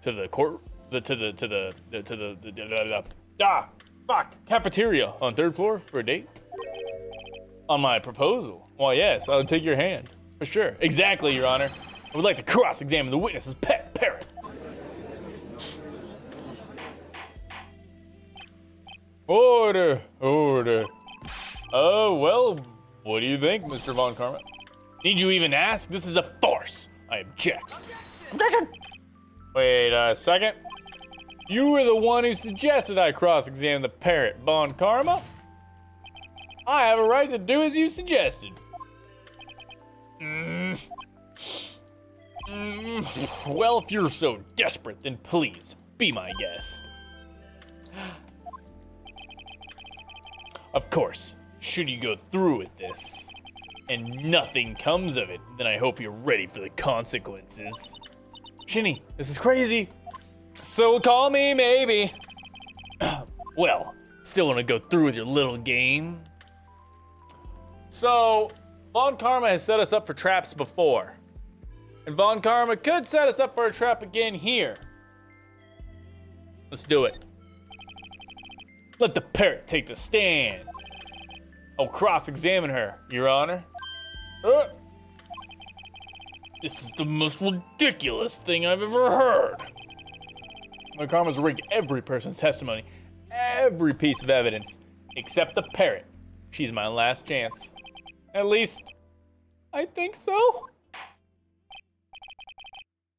the court? Cafeteria on 3rd floor for a date? On my proposal? Why, yes, I'll take your hand. For sure. Exactly, Your Honor. I would like to cross-examine the witness's pet parrot. Order. Oh, well, what do you think, Mr. Von Karma? Need you even ask? This is a farce. I object. Objection! Wait a second. You were the one who suggested I cross-examine the parrot, Von Karma. I have a right to do as you suggested. Well, if you're so desperate, then please be my guest. Of course, should you go through with this and nothing comes of it, then I hope you're ready for the consequences. Shinny, this is crazy. So call me maybe. Well, still want to go through with your little game? So, Von Karma has set us up for traps before. And Von Karma could set us up for a trap again here. Let's do it. Let the parrot take the stand. I'll cross-examine her, Your Honor. This is the most ridiculous thing I've ever heard. Von Karma's rigged every person's testimony, every piece of evidence, except the parrot. She's my last chance. At least, I think so.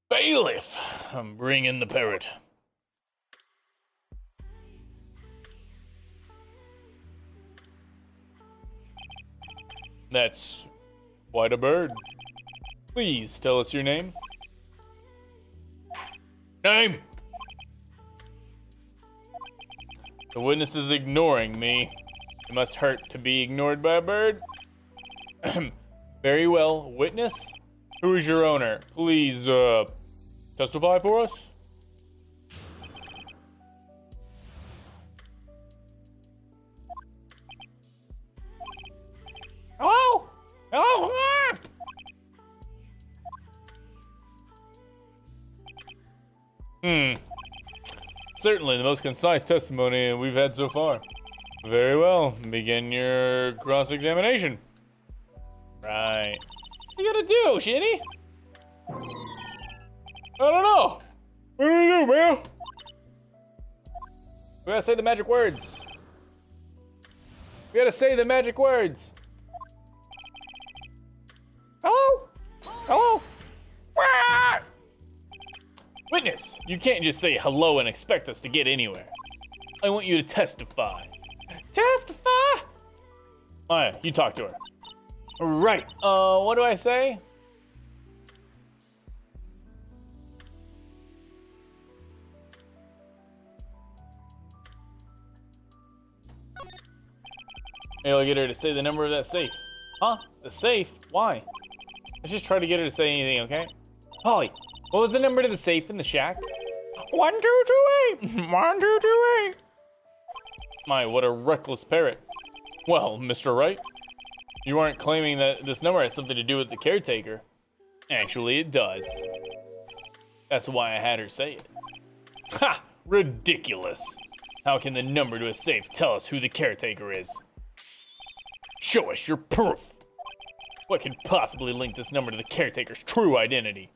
Bailiff, I'm bringing the parrot. That's quite a bird. Please tell us your name. Name! The witness is ignoring me. It must hurt to be ignored by a bird. Very well, witness. Who is your owner? Please, testify for us. Hello? Hello? Certainly the most concise testimony we've had so far. Very well. Begin your cross-examination. Right. What you gotta do, Shinny? I don't know. What do we do, man? We gotta say the magic words. We gotta say the magic words. Hello? Hello? Witness, you can't just say hello and expect us to get anywhere. I want you to testify. Testify! Oh yeah, you talk to her. Right, what do I say? Maybe I'll get her to say the number of that safe. Huh? The safe? Why? Let's just try to get her to say anything, okay? Polly, what was the number to the safe in the shack? 1228! 1228! My, what a reckless parrot. Well, Mr. Wright, you aren't claiming that this number has something to do with the caretaker. Actually, it does. That's why I had her say it. Ha! Ridiculous. How can the number to a safe tell us who the caretaker is? Show us your proof. What could possibly link this number to the caretaker's true identity?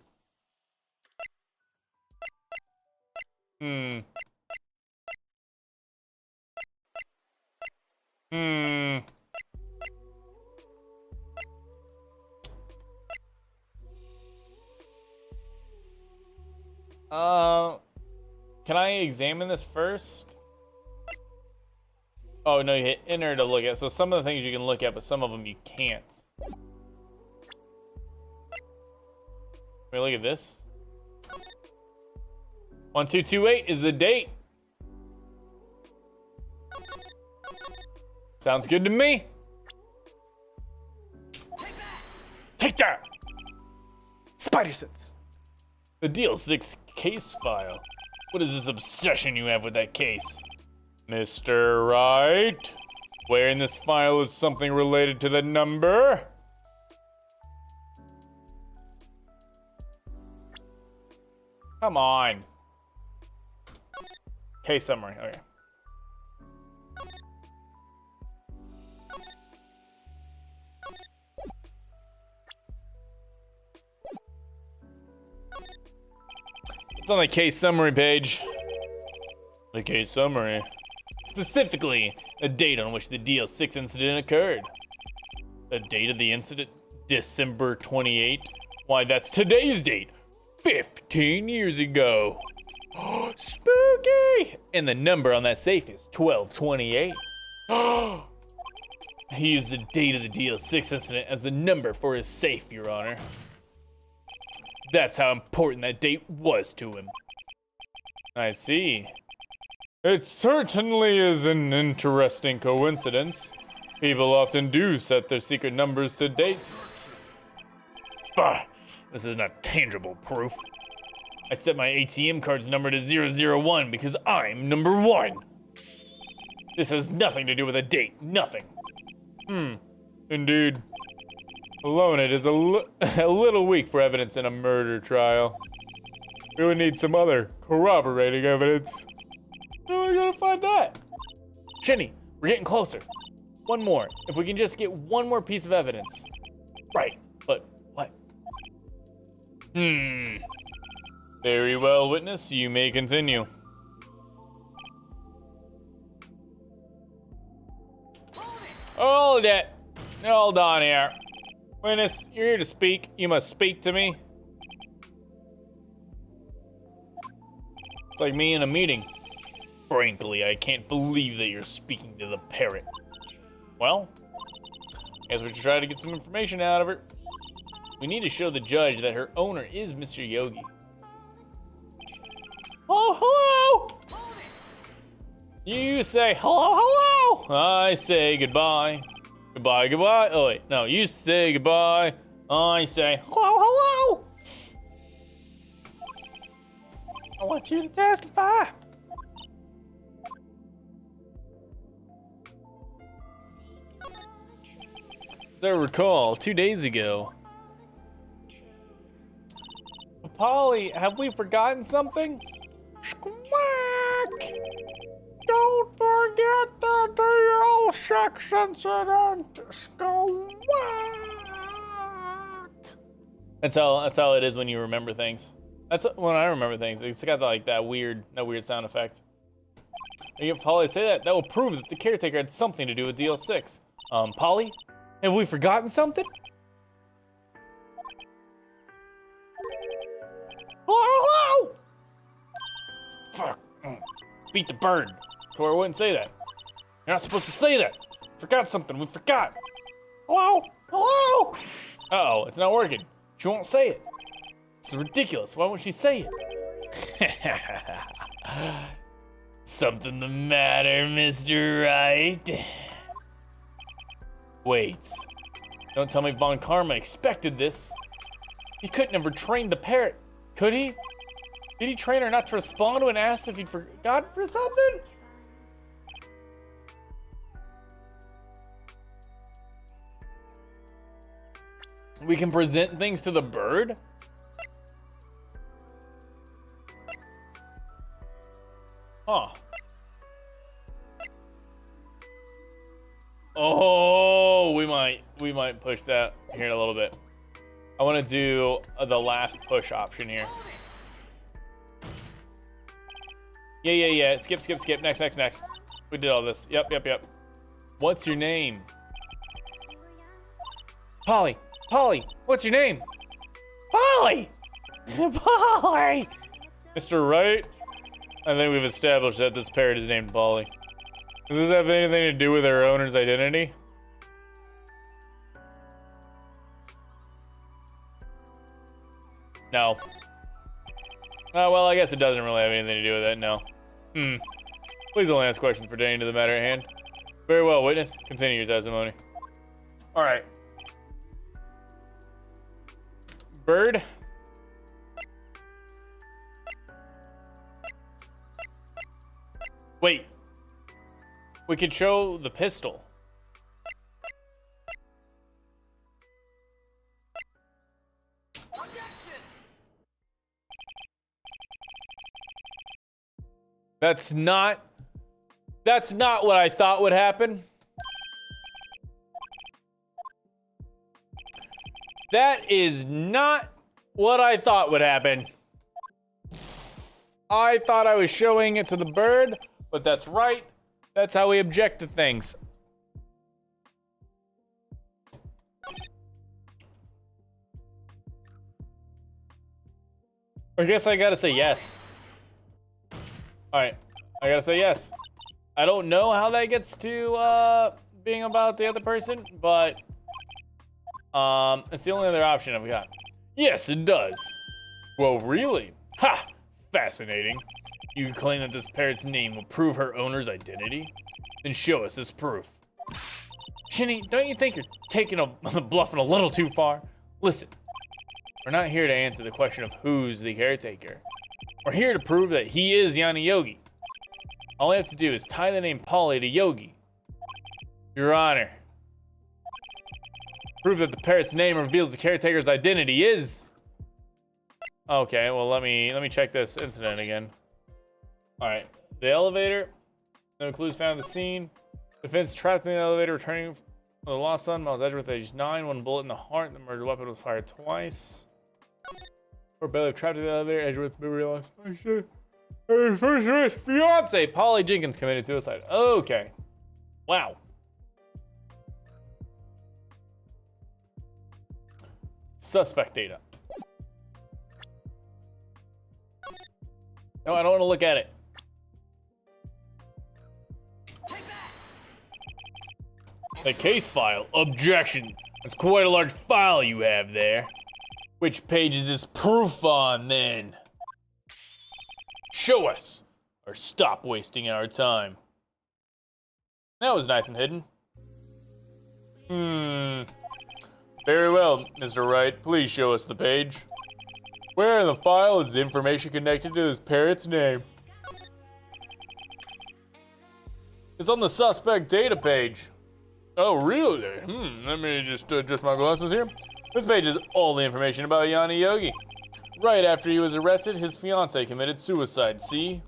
Can I examine this first? Oh, no, you hit enter to look at. So some of the things you can look at, but some of them you can't. Can we look at this? 1228 is the date. Sounds good to me. Take that! Spider sense. The Deal 6 case file. What is this obsession you have with that case? Mr. Wright, where in this file is something related to the number? Come on. Case summary, okay. It's on the case summary page. The case summary. Specifically, the date on which the DL6 incident occurred. The date of the incident? December 28. Why, that's today's date. 15 years ago. Spooky! And the number on that safe is 1228. He used the date of the DL6 incident as the number for his safe, Your Honor. That's how important that date was to him. I see. It certainly is an interesting coincidence. People often do set their secret numbers to dates. Bah, this is not tangible proof. I set my ATM card's number to 001 because I'm number 1. This has nothing to do with a date, nothing. Indeed. Alone, it is a little weak for evidence in a murder trial. We would need some other corroborating evidence. How are we gonna find that? Shinny, we're getting closer. One more. If we can just get one more piece of evidence. Right, but what? Very well, witness. You may continue. Hold it. Hold on here. Witness, you're here to speak. You must speak to me. It's like me in a meeting. Frankly, I can't believe that you're speaking to the parrot. Well, guess we should try to get some information out of her. We need to show the judge that her owner is Mr. Yogi. Oh, hello! You say hello, hello! I say goodbye. Goodbye, goodbye. Oh, wait. No, you say goodbye. I say hello, hello! I want you to testify. As I recall, 2 days ago. Polly, have we forgotten something? Squawk! Don't forget the DL6 incident. Squawk! That's how it is when you remember things. That's when I remember things. It's got like that weird sound effect. And if Polly say that, that will prove that the caretaker had something to do with DL6. Polly, have we forgotten something? Hello, hello! Fuck. Beat the bird. Tora wouldn't say that. You're not supposed to say that. Forgot something. We forgot. Hello? Hello? Uh-oh, it's not working. She won't say it. It's ridiculous. Why won't she say it? Something the matter, Mr. Wright? Wait. Don't tell me Von Karma expected this. He couldn't have retrained the parrot, could he? Did he train her not to respond when asked if he'd forgotten for something? We can present things to the bird? Huh. Oh, we might push that here in a little bit. I want to do the last push option here. Yeah. Skip. Next. We did all this. Yep. What's your name? Polly, what's your name? Polly! Polly! Mr. Wright? I think we've established that this parrot is named Polly. Does this have anything to do with our owner's identity? No. Oh, well, I guess it doesn't really have anything to do with that, no. Please only ask questions pertaining to the matter at hand. Very well, witness. Continue your testimony. All right. Bird. Wait. We could show the pistol. That's not what I thought would happen. That is not what I thought would happen. I thought I was showing it to the bird, but that's right. That's how we object to things. I guess I gotta say yes. Alright, I gotta say yes. I don't know how that gets to being about the other person, but it's the only other option I've got. Yes, it does. Well, really? Ha! Fascinating. You claim that this parrot's name will prove her owner's identity? Then show us this proof. Shinny, don't you think you're taking the bluffing a little too far? Listen, we're not here to answer the question of who's the caretaker. We're here to prove that he is Yanni Yogi. All we have to do is tie the name Polly to Yogi. Your Honor. Prove that the parrot's name reveals the caretaker's identity is... Okay, well let me check this incident again. Alright, the elevator. No clues found at the scene. Defense trapped in the elevator, returning from the lost son. Miles Edgeworth, age 9, 1 bullet in the heart. The murder weapon was fired twice. Or Bailey trapped in the elevator. Edgeworth's memory lost. Oh shit. First fiance, Polly Jenkins, committed suicide. Okay. Wow. Suspect data. No, I don't want to look at it. The case file. Objection. That's quite a large file you have there. Which page is this proof on, then? Show us, or stop wasting our time. That was nice and hidden. Very well, Mr. Wright. Please show us the page. Where in the file is the information connected to this parrot's name? It's on the suspect data page. Oh, really? Let me just adjust my glasses here. This page is all the information about Yanni Yogi. Right after he was arrested, his fiancée committed suicide, see?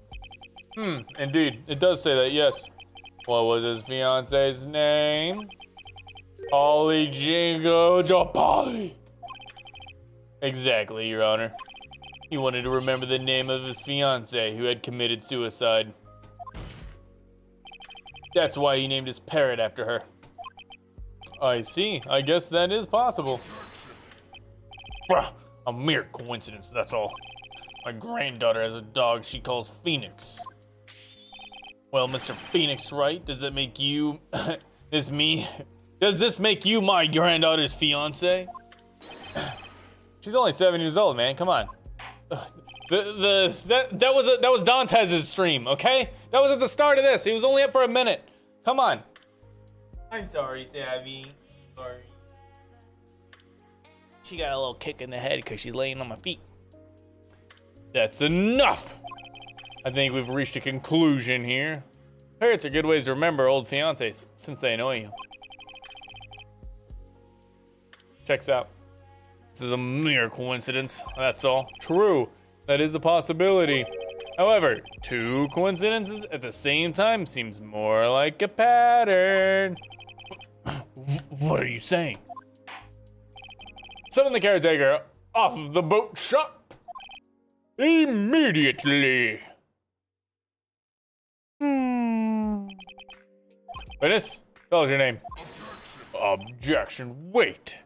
Indeed. It does say that, yes. What was his fiancée's name? Polly Jingo Polly. Exactly, Your Honor. He wanted to remember the name of his fiancée who had committed suicide. That's why he named his parrot after her. I see. I guess that is possible. Bruh, a mere coincidence, that's all. My granddaughter has a dog she calls Phoenix. Well, Mr. Phoenix Wright, does that make you... Does this make you my granddaughter's fiance? She's only 7 years old, man. Come on. That was Dantes' stream, okay? That was at the start of this. He was only up for a minute. Come on. I'm sorry, Savvy. Sorry. She got a little kick in the head because she's laying on my feet. That's enough. I think we've reached a conclusion here. Parrots are good ways to remember old fiancés since they annoy you. Checks out. This is a mere coincidence, that's all. True, that is a possibility. However, 2 coincidences at the same time seems more like a pattern. What are you saying? Summon the caretaker off of the boat shop immediately. Witness, tell us your name. Objection, wait.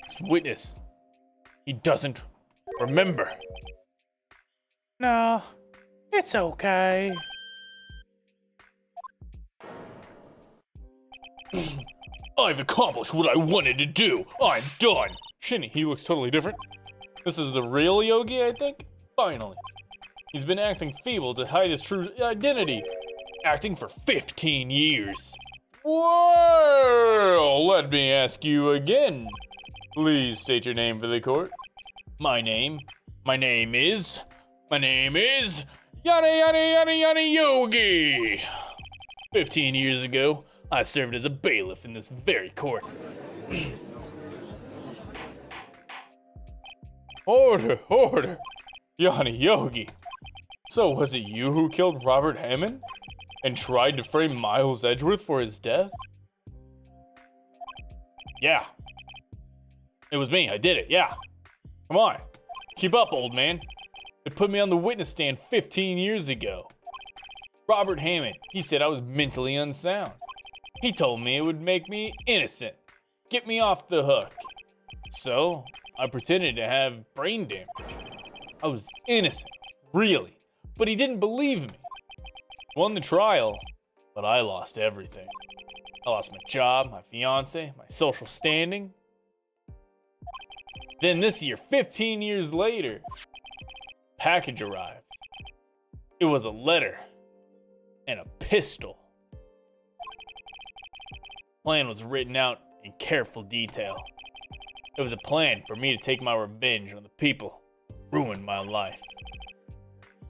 This witness, he doesn't remember. No, it's okay. I've accomplished what I wanted to do. I'm done. Shinny, he looks totally different. This is the real Yogi, I think? Finally. He's been acting feeble to hide his true identity. Acting for 15 years. Well, let me ask you again. Please state your name for the court. My name is Yada Yogi. 15 years ago, I served as a bailiff in this very court. Order. Yanni Yogi. So was it you who killed Robert Hammond? And tried to frame Miles Edgeworth for his death? Yeah. It was me, I did it, yeah. Come on, keep up, old man. They put me on the witness stand 15 years ago. Robert Hammond, he said I was mentally unsound. He told me it would make me innocent, get me off the hook. So, I pretended to have brain damage. I was innocent, really, but he didn't believe me. Won the trial, but I lost everything. I lost my job, my fiance, my social standing. Then this year, 15 years later, package arrived. It was a letter and a pistol. Plan was written out in careful detail. It was a plan for me to take my revenge on the people who ruined my life.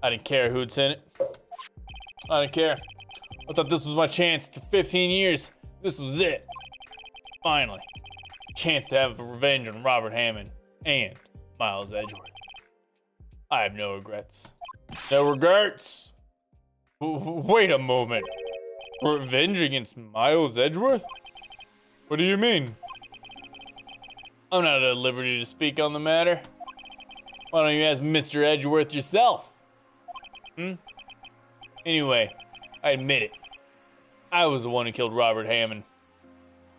I didn't care who'd sent it. I didn't care. I thought this was my chance for 15 years. This was it. Finally, a chance to have revenge on Robert Hammond and Miles Edgeworth. I have no regrets. No regrets. Wait a moment. Revenge against Miles Edgeworth? What do you mean? I'm not at liberty to speak on the matter. Why don't you ask Mr. Edgeworth yourself? Anyway, I admit it. I was the one who killed Robert Hammond.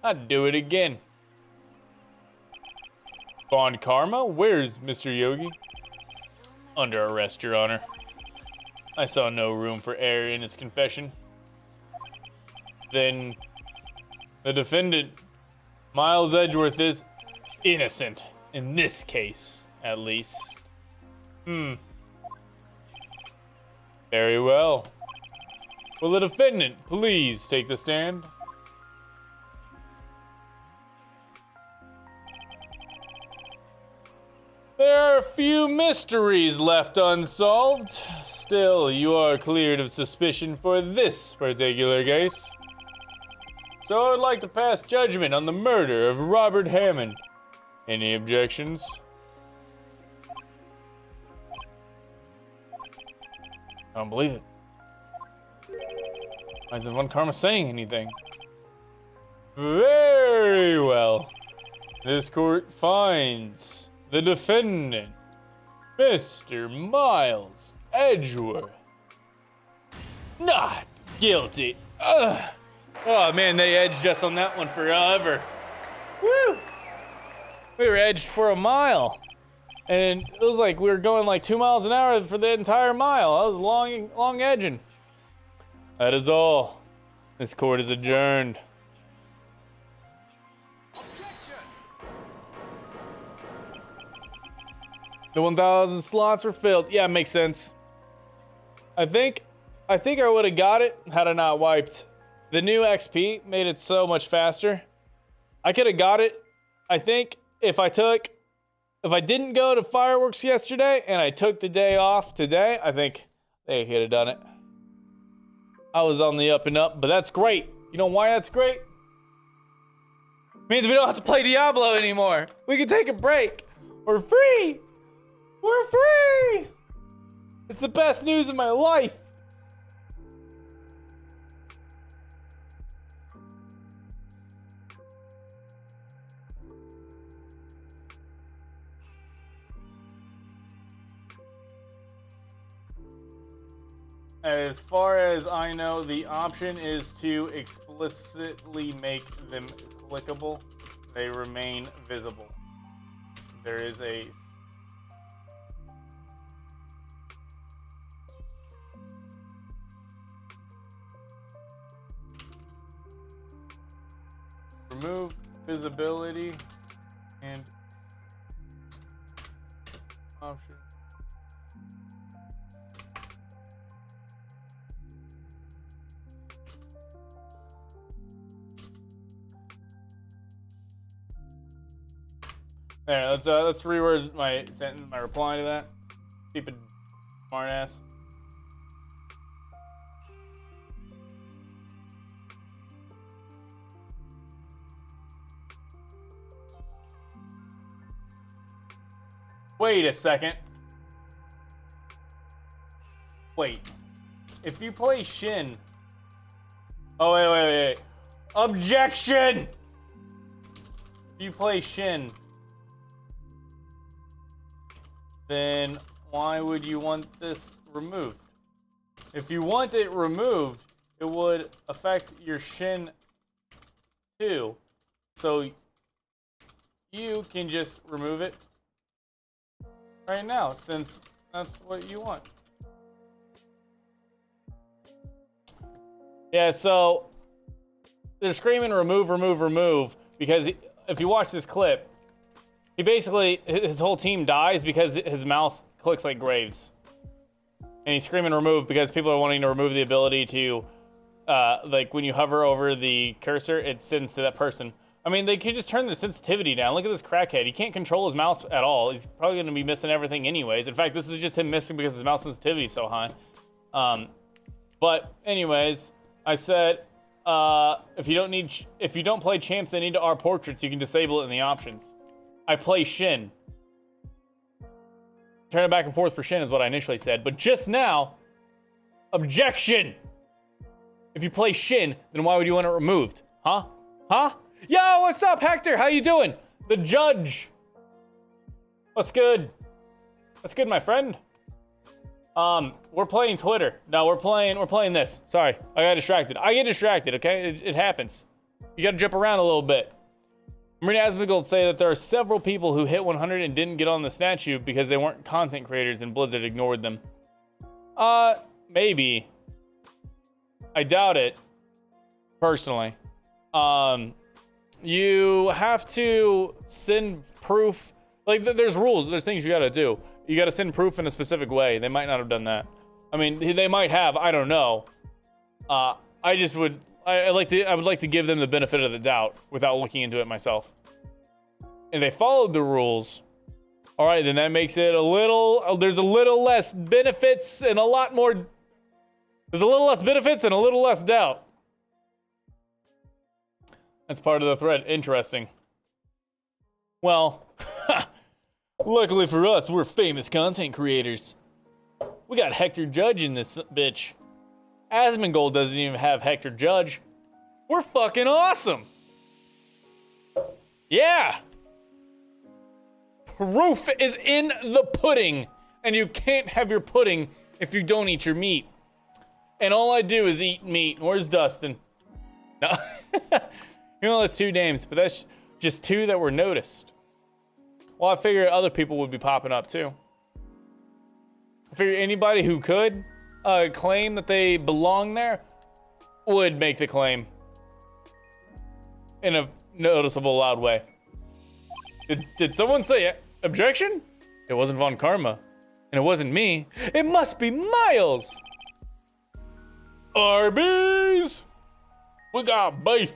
I'd do it again. Bond Karma? Where's Mr. Yogi? Under arrest, Your Honor. I saw no room for error in his confession. Then, the defendant, Miles Edgeworth, is innocent. In this case, at least. Very well. Will the defendant please take the stand? There are a few mysteries left unsolved. Still, you are cleared of suspicion for this particular case. So I would like to pass judgment on the murder of Robert Hammond. Any objections? I don't believe it. Why isn't Von Karma saying anything? Very well. This court finds the defendant, Mr. Miles Edgeworth, not guilty. Ugh. Oh man, they edged us on that one forever. Woo! We were edged for a mile. And it was like we were going like 2 miles an hour for the entire mile. I was long edging. That is all. This court is adjourned. The 1,000 slots were filled. Yeah, makes sense. I think I would have got it had I not wiped. The new XP made it so much faster. I could have got it. I think if I didn't go to fireworks yesterday and I took the day off today, I think they could have done it. I was on the up and up, but that's great. You know why that's great? Means we don't have to play Diablo anymore. We can take a break. We're free. We're free. It's the best news of my life. As far as I know, the option is to explicitly make them clickable. They remain visible. There is a remove visibility and option. There, let's reword my sentence, my reply to that. Stupid smartass. Wait a second. Wait. If you play Shin. Oh, wait. Objection! If you play Shin, then why would you want this removed? If you want it removed, it would affect your Shin too. So you can just remove it right now, since that's what you want. Yeah, so they're screaming remove, because if you watch this clip, he basically, his whole team dies because his mouse clicks like Graves. And he's screaming remove because people are wanting to remove the ability to, like when you hover over the cursor, it sends to that person. I mean, they could just turn the sensitivity down. Look at this crackhead. He can't control his mouse at all. He's probably gonna be missing everything anyways. In fact, this is just him missing because his mouse sensitivity is so high. But anyways, I said, if you don't play champs that need to R portraits, you can disable it in the options. I play Shin. Turn it back and forth for Shin is what I initially said, but just now, objection! If you play Shin, then why would you want it removed? Huh? Yo, what's up, Hector? How you doing? The judge. What's good? What's good, my friend? We're playing Twitter. No, we're playing this. Sorry, I got distracted. I get distracted, okay? It happens. You gotta jump around a little bit. Marina Asmongold say that there are several people who hit 100 and didn't get on the statue because they weren't content creators and Blizzard ignored them. Maybe. I doubt it, personally. You have to send proof. Like, there's rules. There's things you gotta do. You gotta send proof in a specific way. They might not have done that. I mean, they might have. I don't know. I would like to give them the benefit of the doubt without looking into it myself. And they followed the rules. All right, then that makes it there's a little less benefits and a lot more. There's a little less benefits and a little less doubt. That's part of the thread. Interesting. Well, luckily for us, we're famous content creators. We got Hector Judge in this bitch. Asmongold doesn't even have Hector Judge. We're fucking awesome. Yeah. Proof is in the pudding. And you can't have your pudding if you don't eat your meat. And all I do is eat meat. Where's Dustin? No. He only has 2 names, but that's just 2 that were noticed. Well, I figured other people would be popping up too. I figured anybody who could claim that they belong there would make the claim in a noticeable, loud way. Did someone say objection? It wasn't Von Karma, and it wasn't me. It must be Miles. Arby's, we got beef.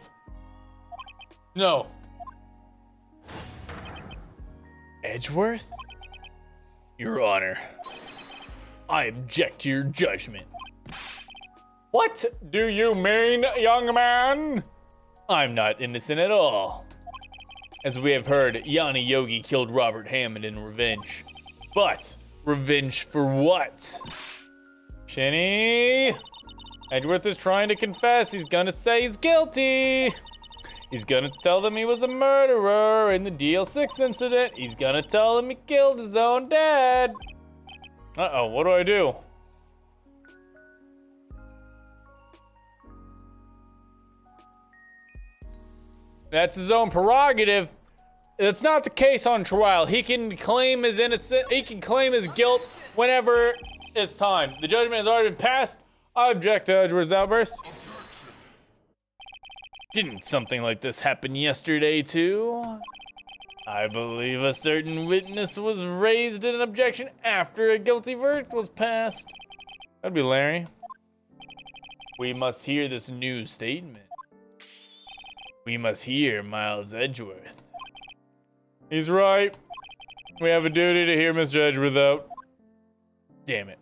No. Edgeworth? Your Honor, I object to your judgment. What do you mean, young man? I'm not innocent at all. As we have heard, Yanni Yogi killed Robert Hammond in revenge. But, revenge for what? Shinny? Edgeworth is trying to confess. He's gonna say he's guilty. He's gonna tell them he was a murderer in the DL6 incident. He's gonna tell them he killed his own dad. Uh-oh, what do I do? That's his own prerogative. It's not the case on trial. He can claim his innocence. He can claim his guilt whenever it's time. The judgment has already been passed. I object to Edgeworth's outburst. Didn't something like this happen yesterday too? I believe a certain witness was raised in an objection after a guilty verdict was passed. That'd be Larry. We must hear this new statement. We must hear Miles Edgeworth. He's right. We have a duty to hear Mr. Edgeworth out. Damn it.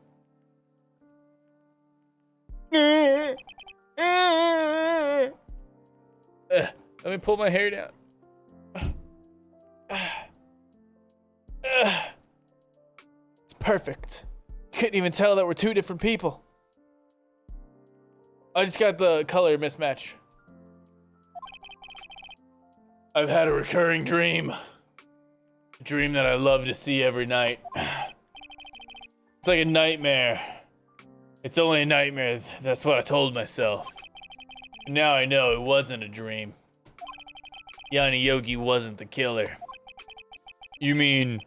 Let me pull my hair down. It's perfect. Couldn't even tell that we're two different people. I just got the color mismatch. I've had a recurring dream. A dream that I love to see every night. It's like a nightmare. It's only a nightmare, that's what I told myself. And now I know it wasn't a dream. Yanni Yogi wasn't the killer. You mean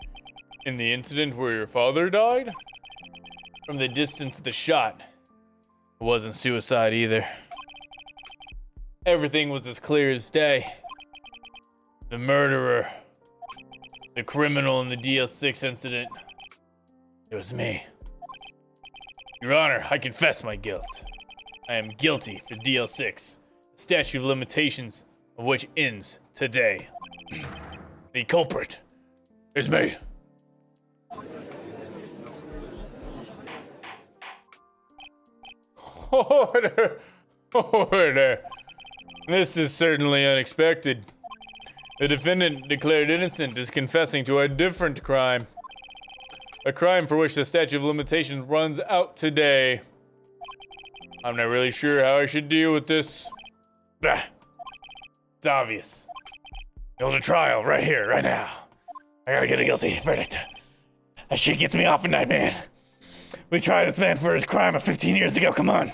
in the incident where your father died? From the distance of the shot, it wasn't suicide either. Everything was as clear as day. The murderer, the criminal in the DL6 incident, it was me. Your Honor, I confess my guilt. I am guilty for DL6, the statute of limitations of which ends today. The culprit is me. Order! Order! This is certainly unexpected. The defendant declared innocent is confessing to a different crime. A crime for which the statute of limitations runs out today. I'm not really sure how I should deal with this. Bah. It's obvious. Go to trial right here, right now. I gotta get a guilty verdict. That shit gets me off at night, man. We tried this man for his crime of 15 years ago, come on.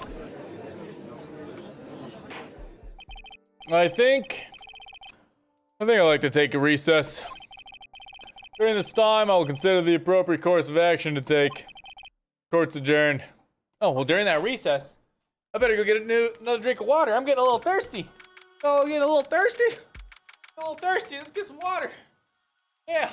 I think I'd like to take a recess. During this time, I will consider the appropriate course of action to take. Court's adjourned. Oh, well, during that recess, I better go get another drink of water. I'm getting a little thirsty. Oh, getting a little thirsty? A little thirsty. Let's get some water. Yeah.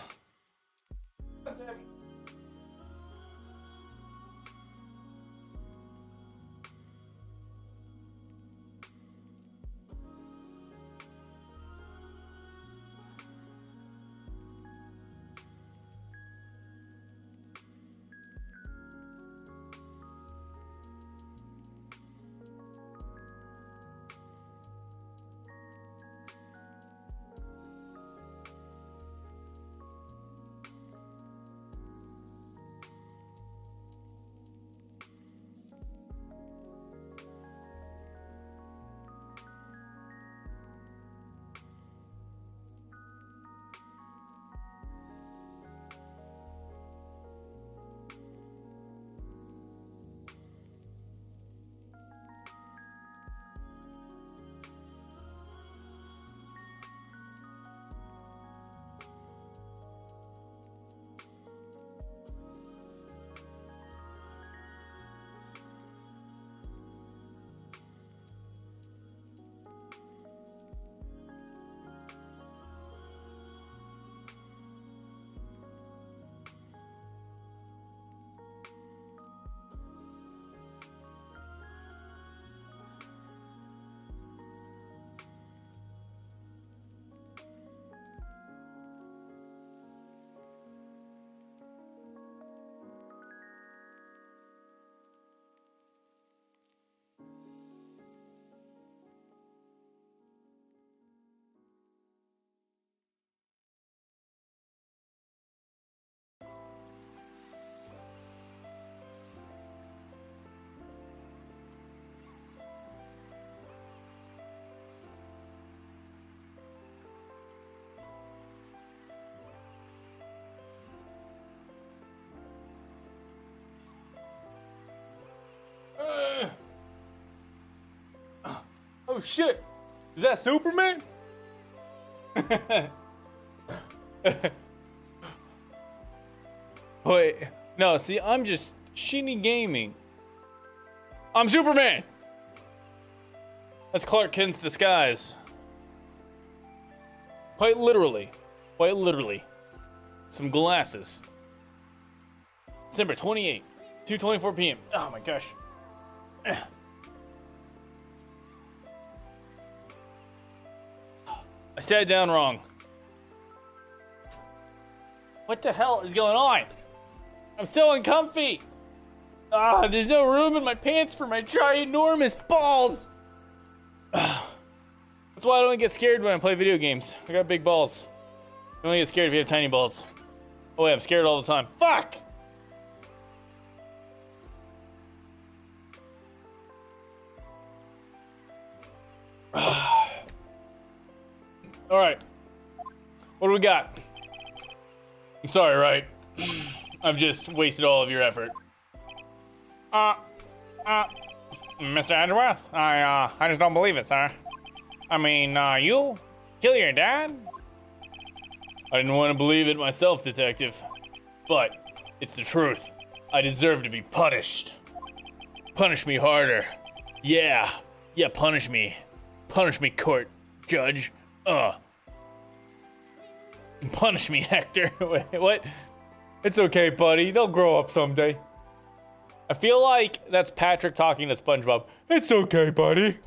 Oh shit! Is that Superman? Wait, no, see, I'm just Shinny Gaming. I'm Superman! That's Clark Kent's disguise. Quite literally. Quite literally. Some glasses. December 28th, 2:24 p.m. Oh my gosh. I sat down wrong. What the hell is going on? I'm so uncomfy. There's no room in my pants for my ginormous balls. That's why I don't get scared when I play video games. I got big balls. You only get scared if you have tiny balls. Oh wait, I'm scared all the time. Fuck! Alright. What do we got? I'm sorry, Wright. I've just wasted all of your effort. Mr. Edgeworth, I just don't believe it, sir. I mean, you kill your dad? I didn't want to believe it myself, detective. But it's the truth. I deserve to be punished. Punish me harder. Yeah. Yeah, punish me. Punish me, court judge. Punish me, Hector. Wait, what? It's okay, buddy. They'll grow up someday. I feel like that's Patrick talking to SpongeBob. It's okay, buddy.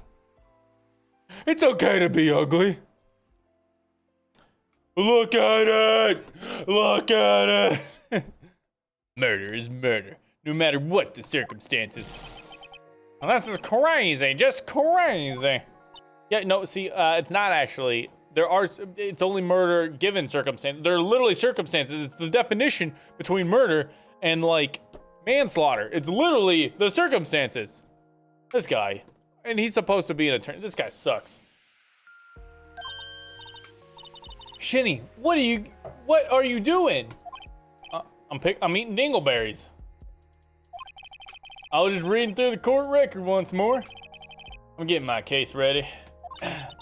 It's okay to be ugly. Look at it! Look at it! Murder is murder, no matter what the circumstances. Well, this is crazy, just crazy. Yeah, no, see, it's not actually. It's only murder given circumstance. There are literally circumstances. It's the definition between murder and, like, manslaughter. It's literally the circumstances. This guy. And he's supposed to be an attorney. This guy sucks. Shinny, what are you doing? I'm eating dingleberries. I was just reading through the court record once more. I'm getting my case ready.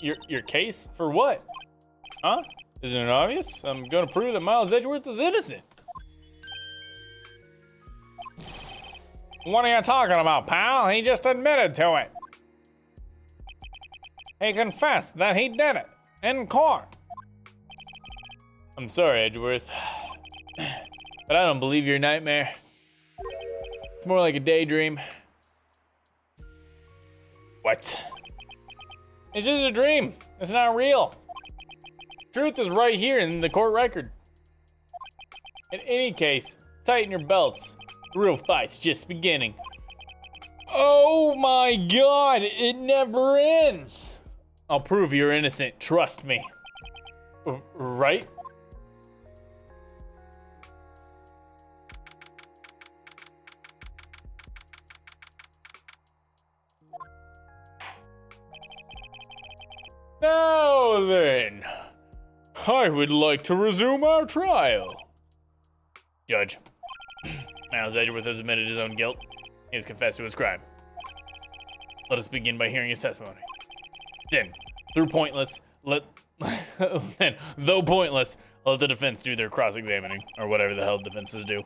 Your case? For what? Huh? Isn't it obvious? I'm gonna prove that Miles Edgeworth is innocent. What are you talking about, pal? He just admitted to it. He confessed that he did it in court. I'm sorry, Edgeworth, but I don't believe your nightmare. It's more like a daydream. What? It's just a dream. It's not real. Truth is right here in the court record. In any case, tighten your belts. The real fight's just beginning. Oh my God, it never ends. I'll prove you're innocent, trust me. Right? Now then, I would like to resume our trial. Judge, Miles Edgeworth has admitted his own guilt. He has confessed to his crime. Let us begin by hearing his testimony. Then, though pointless, let the defense do their cross-examining, or whatever the hell defenses do.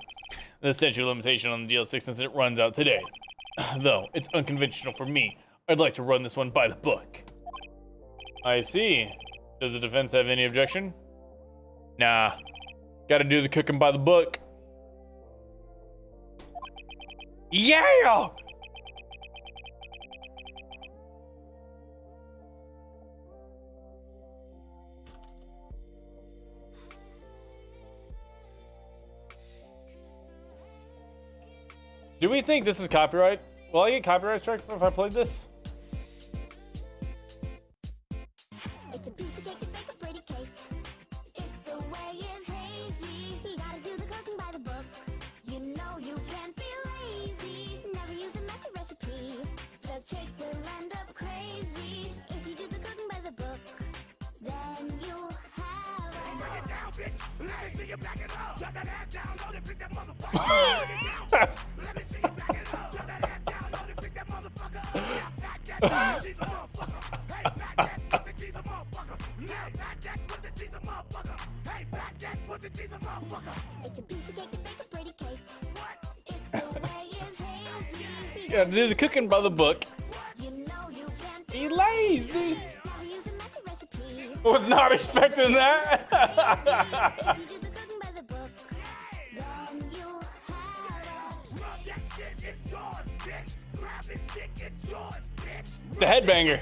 The statute of limitation on the DL6 incident runs out today. Though it's unconventional for me, I'd like to run this one by the book. I see. Does the defense have any objection? Nah. Gotta do the cooking by the book. Yeah! Do we think this is copyright? Will I get copyright strike if I played this? It's a piece of cake to bake a pretty cake. If the way is hazy, you gotta do the cooking by the book. You know you can't be lazy. Never use a messy recipe. The cake will end up crazy. If you do the cooking by the book, then you'll have a break it down, bitch. Let me see you back it up. Drop that ass down, load it, pick that motherfucker. Break it down. Let me see you back it up. Drop that ass down, load it, pick that motherfucker up. Back that down, she's a motherfucker. It's a piece of cake to bake a pretty cake. If the way is hazy, you Gotta do the cooking by the book. know you can't Be lazy. never use a messy recipe. Was not expecting that. If you do the cooking by the book, then you'll have The headbanger.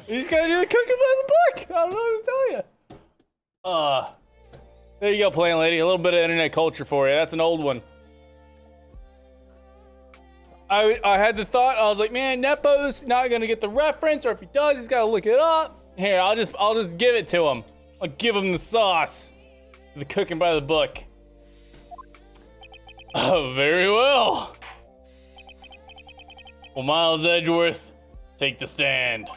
You just gotta do the cooking by the book. I don't know what to tell you. There you go, playing lady. A little bit of internet culture for you. That's an old one. I had the thought. I was like, man, Nepo's not gonna get the reference, or if he does, he's gotta look it up. Here, I'll just give it to him. I'll give him the sauce. The cooking by the book. Oh, very well. Well, Miles Edgeworth, take the stand.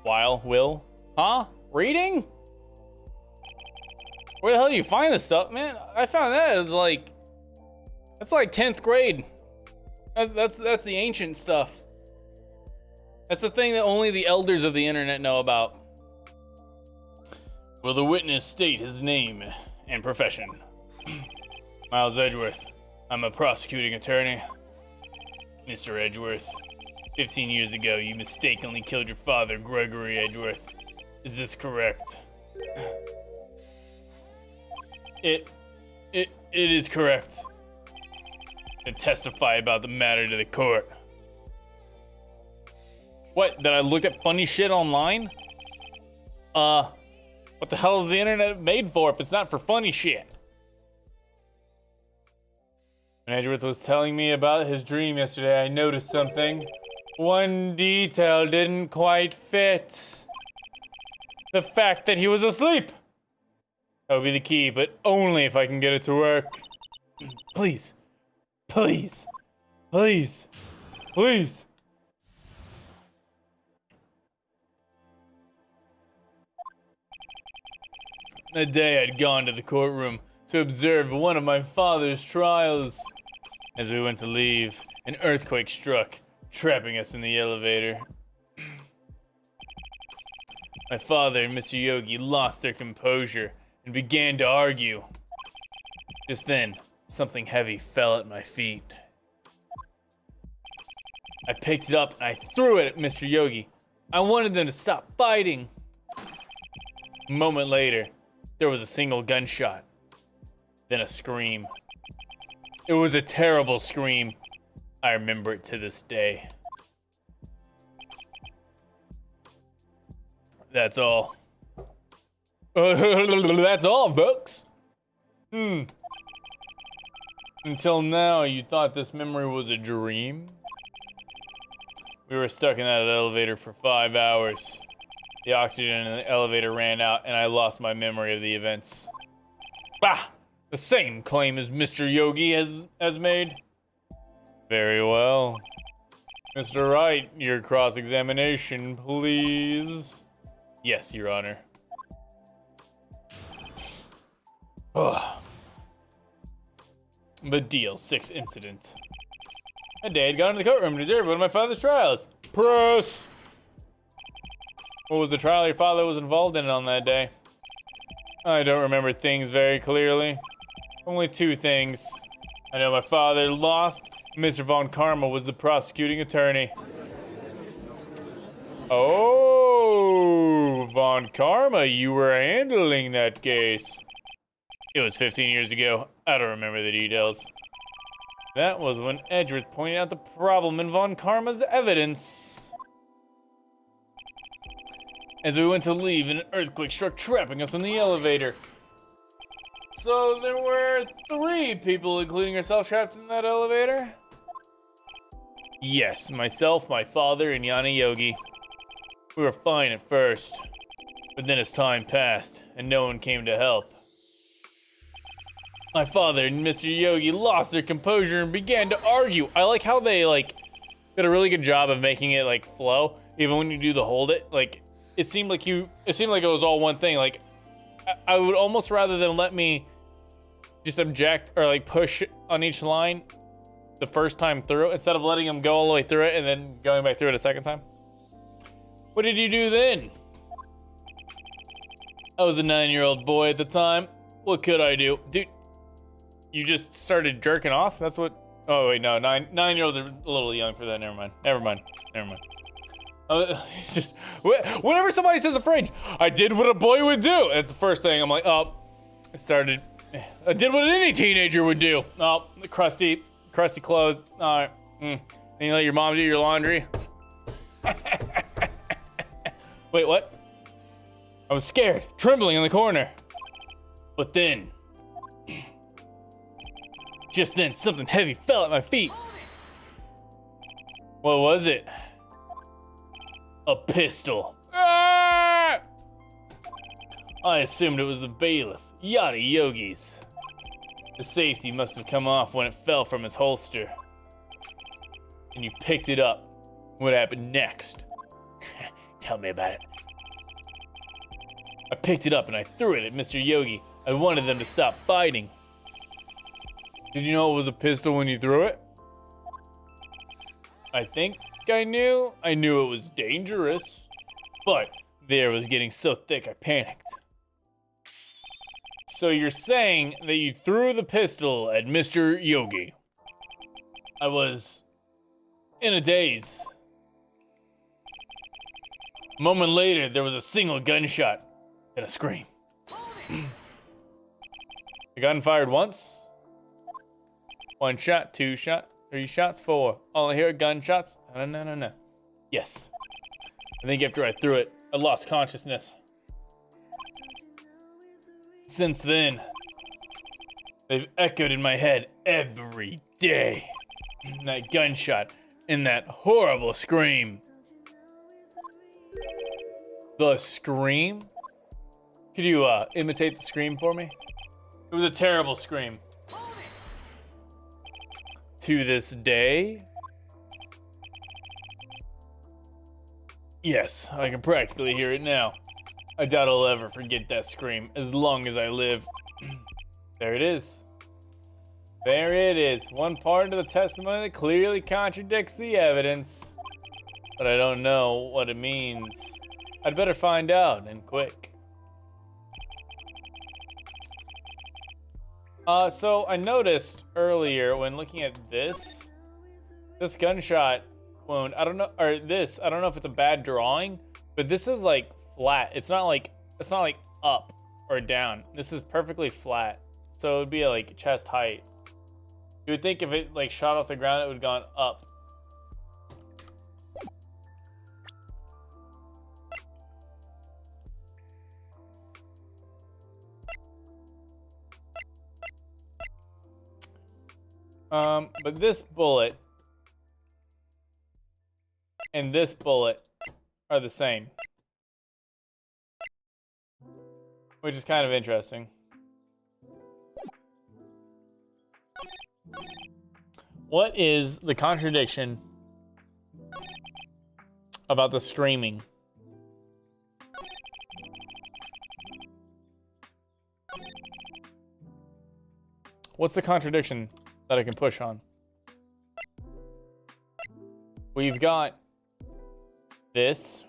Will? Huh? Reading? Where the hell do you find this stuff, man? I found that as like, that's like 10th grade. That's the ancient stuff. That's the thing that only the elders of the internet know about. Will the witness state his name and profession? Miles Edgeworth. I'm a prosecuting attorney. Mr. Edgeworth, 15 years ago, you mistakenly killed your father, Gregory Edgeworth. Is this correct? It is correct. And testify about the matter to the court. What? That I looked at funny shit online? What the hell is the internet made for if it's not for funny shit? When Edgeworth was telling me about his dream yesterday, I noticed something. One detail didn't quite fit. The fact that he was asleep. That would be the key, but only if I can get it to work. Please. Please. Please. Please. That day I'd gone to the courtroom to observe one of my father's trials. As we went to leave, an earthquake struck, trapping us in the elevator. My father and Mr. Yogi lost their composure and began to argue. Just then, something heavy fell at my feet. I picked it up and I threw it at Mr. Yogi. I wanted them to stop fighting. A moment later, there was a single gunshot, then a scream. It was a terrible scream. I remember it to this day. That's all. That's all, folks. Until now, you thought this memory was a dream? We were stuck in that elevator for 5 hours. The oxygen in the elevator ran out, and I lost my memory of the events. Bah! The same claim as Mr. Yogi has made. Very well. Mr. Wright, your cross-examination, please. Yes, Your Honor. The Deal 6 incident. That day I'd gone to the courtroom to observe one of my father's trials. Press! What was the trial your father was involved in on that day? I don't remember things very clearly. Only 2 things. I know my father lost. Mr. Von Karma was the prosecuting attorney. Oh, Von Karma, you were handling that case. It was 15 years ago. I don't remember the details. That was when Edgeworth pointed out the problem in Von Karma's evidence. As we went to leave, an earthquake struck, trapping us in the elevator. So there were 3 people, including yourself, trapped in that elevator? Yes, myself, my father, and Yana Yogi. We were fine at first, but then as time passed, and no one came to help. My father and Mr. Yogi lost their composure and began to argue. I like how they, did a really good job of making it, flow, even when you do the hold it. It seemed like it was all one thing. I would almost rather them let me just object or like push on each line the first time through instead of letting him go all the way through it and then going back through it a second time? What did you do then? I was a 9-year-old boy at the time. What could I do? Dude, you just started jerking off? That's what... Oh, wait, no. 9-year-olds are a little young for that. Never mind. It's just... Whenever somebody says a phrase, I did what a boy would do. That's the first thing. I'm like, oh, I did what any teenager would do. Oh, crusty clothes. All right. And you let your mom do your laundry. Wait, what? I was scared, trembling in the corner. But then, just then, something heavy fell at my feet. What was it? A pistol. Ah! I assumed it was the bailiff, Yada Yogi's. The safety must have come off when it fell from his holster. And you picked it up. What happened next? Tell me about it. I picked it up and I threw it at Mr. Yogi. I wanted them to stop fighting. Did you know it was a pistol when you threw it? I think I knew. I knew it was dangerous. But the air was getting so thick I panicked. So you're saying that you threw the pistol at Mr. Yogi. I was in a daze. A moment later, there was a single gunshot and a scream. The gun fired once. 1 shot, 2 shot, 3 shots, 4. All I hear are gunshots. No. Yes. I think after I threw it, I lost consciousness. Since then, they've echoed in my head every day. That gunshot and that horrible scream. The scream? Could you imitate the scream for me? It was a terrible scream. To this day? Yes, I can practically hear it now. I doubt I'll ever forget that scream as long as I live. There it is. There it is. One part of the testimony that clearly contradicts the evidence. But I don't know what it means. I'd better find out, and quick. So I noticed earlier when looking at this gunshot wound, I don't know if it's a bad drawing, but this is like flat. It's not like up or down. This is perfectly flat. So it would be like chest height. You would think if it like shot off the ground, it would have gone up. But this bullet and this bullet are the same, which is kind of interesting. What is the contradiction about the screaming? What's the contradiction that I can push on? We've got this.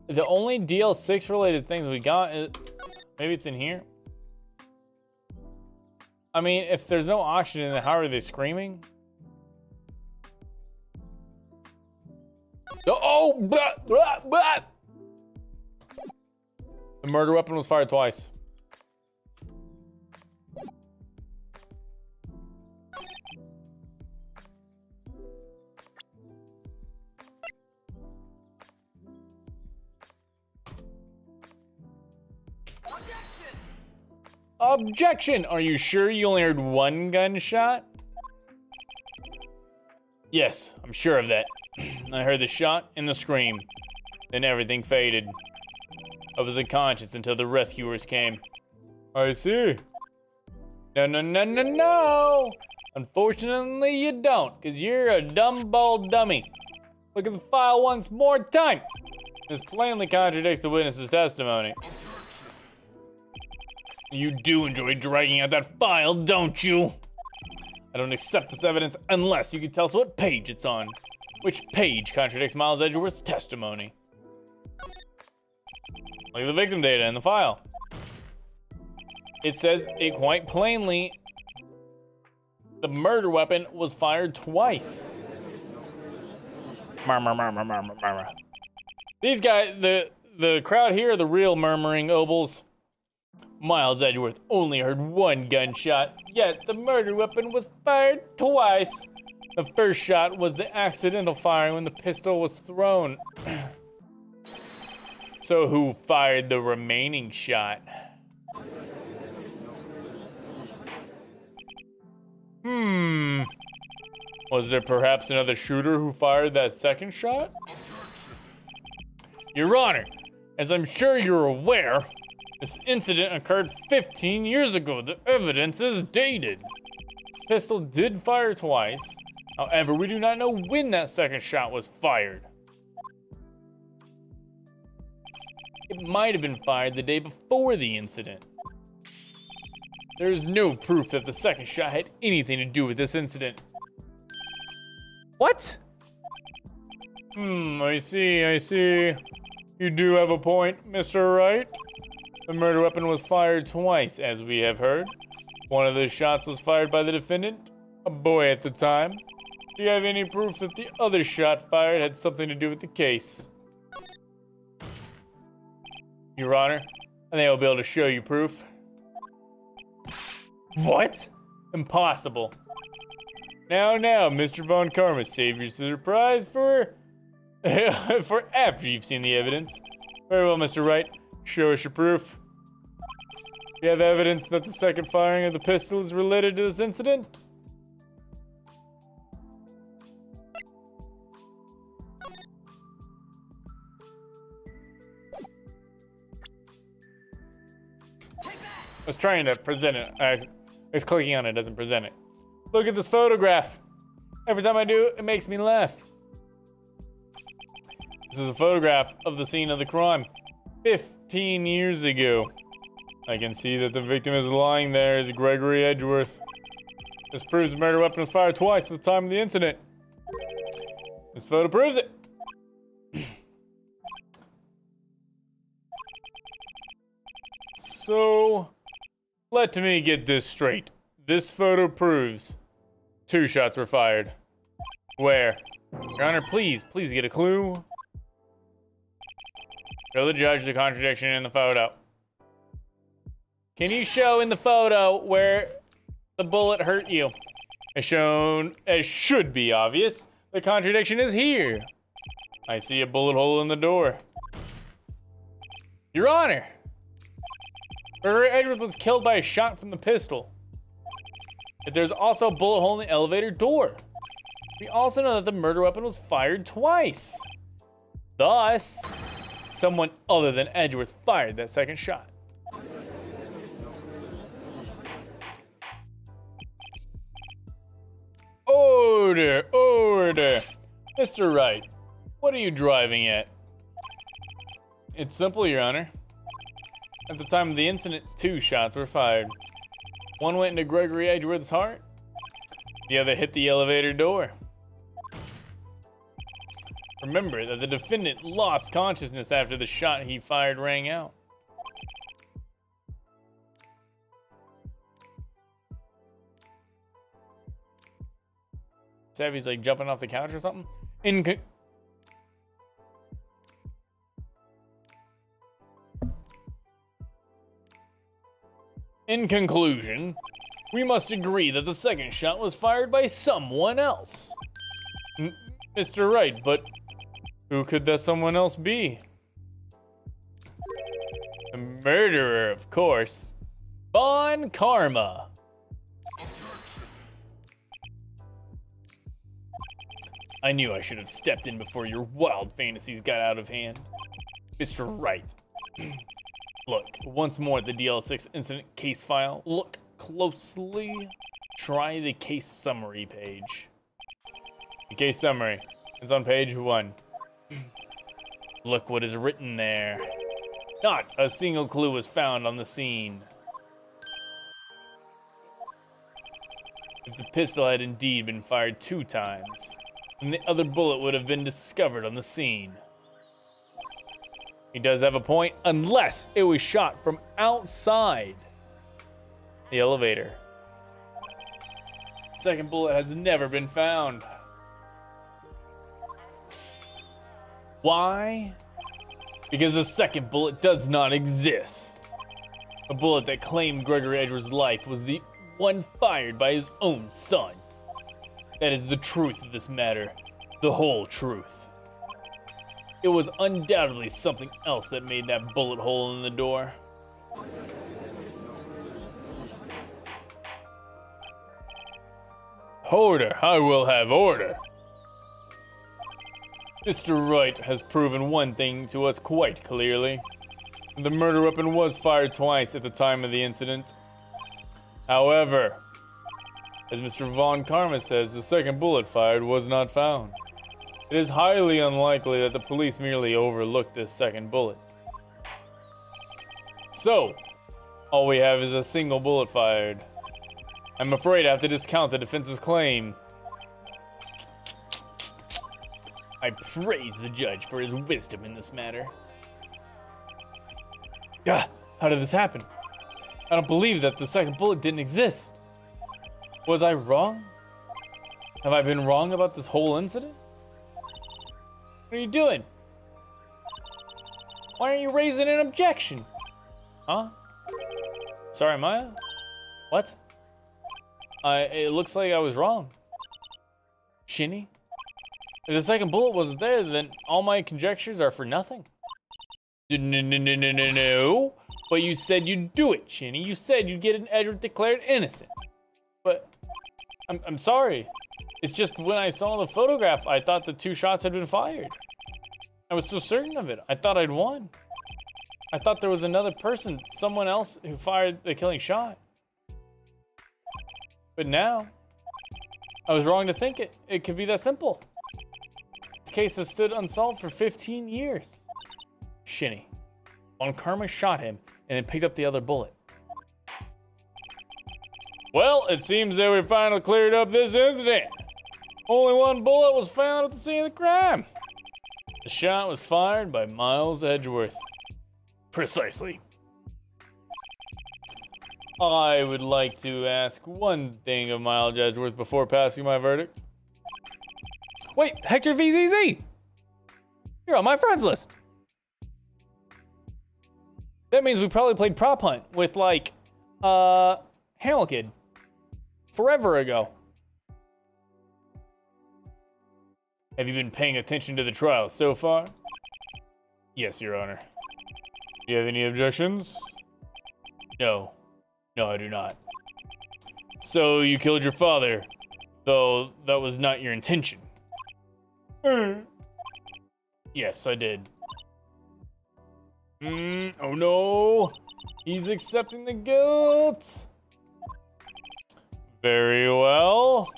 The only DL6 related things we got is, maybe it's in here. I mean, if there's no oxygen, then how are they screaming? Oh, blah, blah, blah. The murder weapon was fired twice. Objection! Are you sure you only heard 1 gunshot? Yes, I'm sure of that. I heard the shot and the scream. Then everything faded. I was unconscious until the rescuers came. I see. No. Unfortunately, you don't, because you're a dumb, bald dummy. Look at the file once more time. This plainly contradicts the witness's testimony. You do enjoy dragging out that file, don't you? I don't accept this evidence unless you can tell us what page it's on. Which page contradicts Miles Edgeworth's testimony? Look at the victim data in the file. It says it quite plainly, the murder weapon was fired twice. Murmur. These guys, the crowd here are the real murmuring obols. Miles Edgeworth only heard one gunshot, yet the murder weapon was fired twice. The first shot was the accidental firing when the pistol was thrown. So who fired the remaining shot? Was there perhaps another shooter who fired that second shot? Your Honor, as I'm sure you're aware, this incident occurred 15 years ago. The evidence is dated. Pistol did fire twice. However, we do not know when that second shot was fired. It might have been fired the day before the incident. There is no proof that the second shot had anything to do with this incident. What? I see. You do have a point, Mr. Wright. The murder weapon was fired twice, as we have heard. One of the shots was fired by the defendant, a boy at the time. Do you have any proof that the other shot fired had something to do with the case? Your Honor, I think I'll be able to show you proof. What? Impossible. Now, Mr. Von Karma, save your surprise for after you've seen the evidence. Very well, Mr. Wright. Show us your proof. You have evidence that the second firing of the pistol is related to this incident? I was trying to present it. I was clicking on it, doesn't present it. Look at this photograph. Every time I do, it makes me laugh. This is a photograph of the scene of the crime 15 years ago. I can see that the victim is lying there as Gregory Edgeworth. This proves the murder weapon was fired twice at the time of the incident. This photo proves it. So, let me get this straight. This photo proves 2 shots were fired. Where? Your Honor, please get a clue. Show the judge the contradiction in the photo. Can you show in the photo where the bullet hurt you? As shown, as should be obvious, the contradiction is here. I see a bullet hole in the door. Your Honor! Edgeworth was killed by a shot from the pistol. But there's also a bullet hole in the elevator door. We also know that the murder weapon was fired twice. Thus, someone other than Edgeworth fired that second shot. Order. Mr. Wright, what are you driving at? It's simple, Your Honor. At the time of the incident, 2 shots were fired. One went into Gregory Edgeworth's heart. The other hit the elevator door. Remember that the defendant lost consciousness after the shot he fired rang out. Savvy's like jumping off the couch or something. In conclusion, we must agree that the second shot was fired by someone else. Mr. Wright, but who could that someone else be? The murderer, of course. Von Karma. I knew I should have stepped in before your wild fantasies got out of hand. Mr. Wright. Look, once more at the DL6 incident case file. Look closely. Try the case summary page. The case summary is on page 1. Look what is written there. Not a single clue was found on the scene. If the pistol had indeed been fired 2 times, then the other bullet would have been discovered on the scene. He does have a point, unless it was shot from outside the elevator. Second bullet has never been found. Why? Because the second bullet does not exist. A bullet that claimed Gregory Edgeworth's life was the one fired by his own son. That is the truth of this matter, the whole truth. It was undoubtedly something else that made that bullet hole in the door. Order, I will have order. Mr. Wright has proven one thing to us quite clearly. The murder weapon was fired twice at the time of the incident. However, as Mr. Von Karma says, the second bullet fired was not found. It is highly unlikely that the police merely overlooked this second bullet. So, all we have is a single bullet fired. I'm afraid I have to discount the defense's claim. I praise the judge for his wisdom in this matter. How did this happen? I don't believe that the second bullet didn't exist. Was I wrong? Have I been wrong about this whole incident? What are you doing? Why aren't you raising an objection? Huh? Sorry, Maya? What? It looks like I was wrong. Shinny? If the second bullet wasn't there, then all my conjectures are for nothing. No. But you said you'd do it, Shinny. You said you'd get Edgeworth declared innocent. But I'm sorry. It's just when I saw the photograph, I thought the 2 shots had been fired. I was so certain of it. I thought I'd won. I thought there was another person, someone else, who fired the killing shot. But now, I was wrong to think it could be that simple. This case has stood unsolved for 15 years. Shinny. Von Karma shot him and then picked up the other bullet. Well, it seems that we finally cleared up this incident. Only 1 bullet was found at the scene of the crime. The shot was fired by Miles Edgeworth. Precisely. I would like to ask one thing of Miles Edgeworth before passing my verdict. Wait, Hector VZZ! You're on my friends list. That means we probably played prop hunt with, like, Hamilkid. Forever ago. Have you been paying attention to the trial so far? Yes, Your Honor. Do you have any objections? No. No, I do not. So you killed your father, though that was not your intention. Yes, I did. Oh no! He's accepting the guilt! Very well.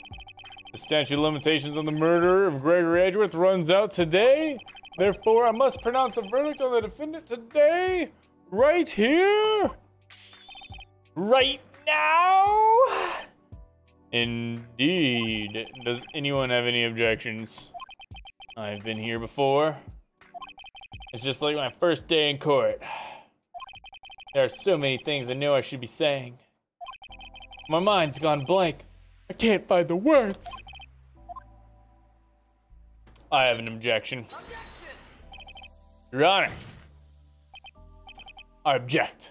The statute of limitations on the murder of Gregory Edgeworth runs out today. Therefore, I must pronounce a verdict on the defendant today, right here, right now. Indeed. Does anyone have any objections? I've been here before. It's just like my first day in court. There are so many things I know I should be saying. My mind's gone blank. I can't find the words. I have an objection. Your Honor, I object.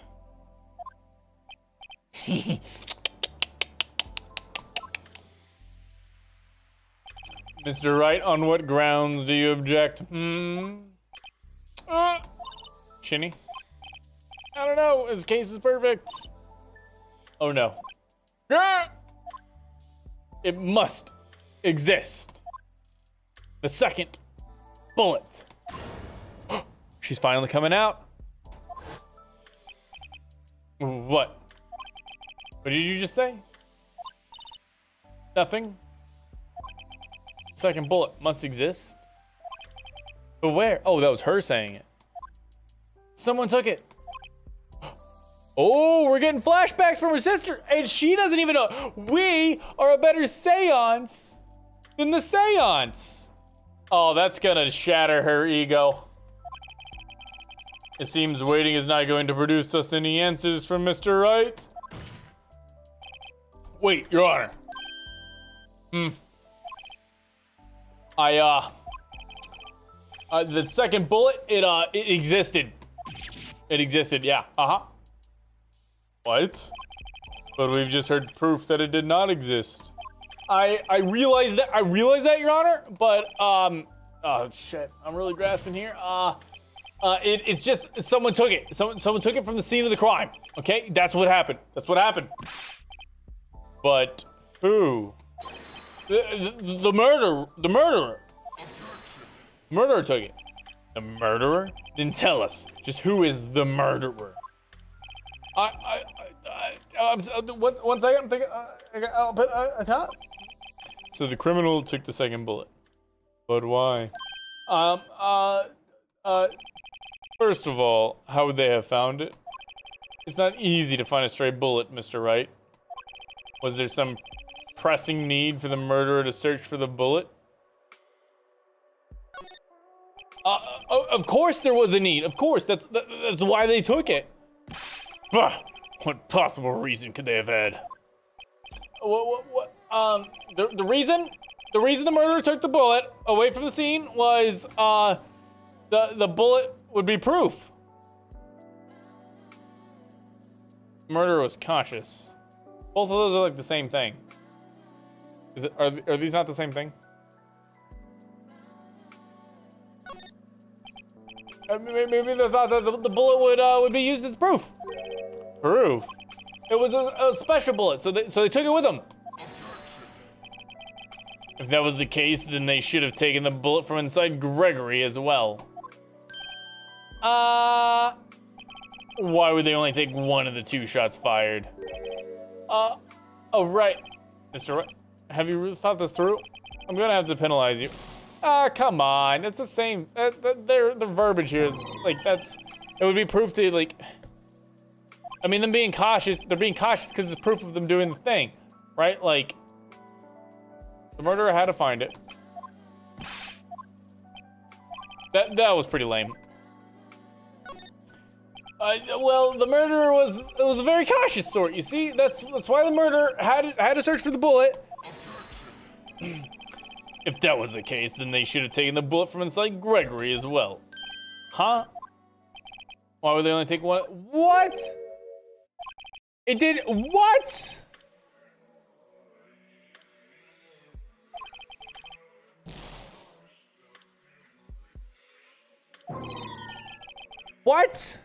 Mr. Wright, on what grounds do you object? Shinny? I don't know. His case is perfect. Oh no. It must exist. The second bullet. She's finally coming out. What? What did you just say? Nothing. Second bullet must exist. But where? Oh, that was her saying it. Someone took it. Oh, we're getting flashbacks from her sister, and she doesn't even know. We are a better seance than the seance. Oh, that's gonna shatter her ego. It seems waiting is not going to produce us any answers from Mr. Wright. Wait, Your Honor. The second bullet, it existed. It existed, yeah, What? But we've just heard proof that it did not exist. I realize that, Your Honor, but, oh shit, I'm really grasping here. It's just, someone took it. Someone took it from the scene of the crime, okay? That's what happened. But who? The murderer. Murderer took it. The murderer? Then tell us, just who is the murderer? One second, I'm thinking, I'll put a top. So the criminal took the second bullet. But why? First of all, how would they have found it? It's not easy to find a stray bullet, Mr. Wright. Was there some pressing need for the murderer to search for the bullet? Of course there was a need. Of course, that's why they took it. Bah, what possible reason could they have had? The reason the murderer took the bullet away from the scene was the bullet would be proof. Murderer was cautious. Both of those are like the same thing. Are these not the same thing? Maybe they thought that the bullet would be used as proof. Proof? It was a special bullet, so they took it with them. If that was the case, then they should have taken the bullet from inside Gregory as well. Why would they only take one of the two shots fired? Oh, right. Mr. Wright, have you really thought this through? I'm gonna have to penalize you. Come on, it's the same. The verbiage here is like it would be proof to like. I mean, them being cautious. They're being cautious because it's proof of them doing the thing, right? Like, the murderer had to find it. That was pretty lame. Well, the murderer was a very cautious sort. You see, that's why the murderer had to search for the bullet. If that was the case, then they should have taken the bullet from inside Gregory as well. Huh? Why would they only take one? What? It did what? What?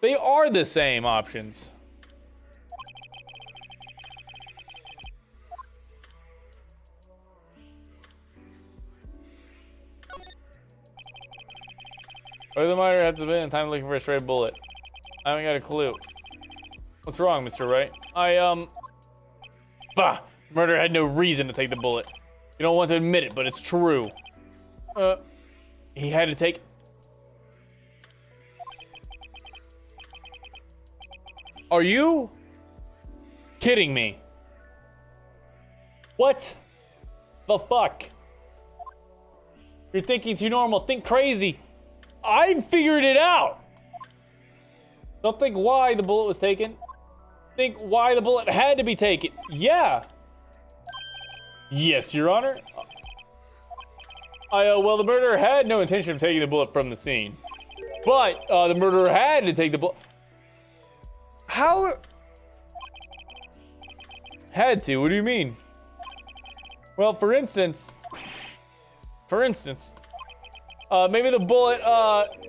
They are the same options. Or the murderer had to been in time looking for a stray bullet. I haven't got a clue. What's wrong, Mr. Wright? Murderer had no reason to take the bullet. You don't want to admit it, but it's true. He had to take... Are you kidding me? What the fuck? You're thinking too normal. Think crazy. I figured it out. Don't think why the bullet was taken. Think why the bullet had to be taken. Yeah. Yes, Your Honor. Well, the murderer had no intention of taking the bullet from the scene. But the murderer had to take the bullet. How? Had to? What do you mean? Well, for instance, maybe the bullet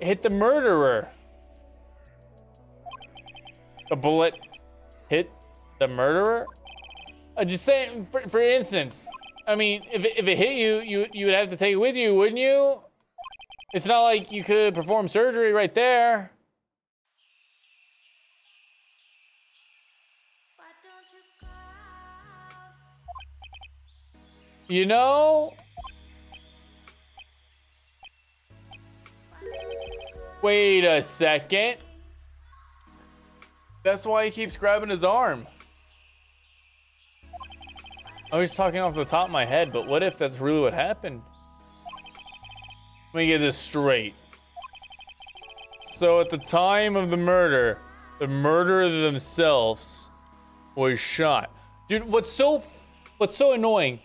hit the murderer. The bullet hit the murderer? Just saying, for instance, I mean, if it hit you, you would have to take it with you, wouldn't you? It's not like you could perform surgery right there. You know? Wait a second. That's why he keeps grabbing his arm. I was talking off the top of my head, but what if that's really what happened? Let me get this straight. So at the time of the murder, the murderer themselves was shot. Dude, what's so annoying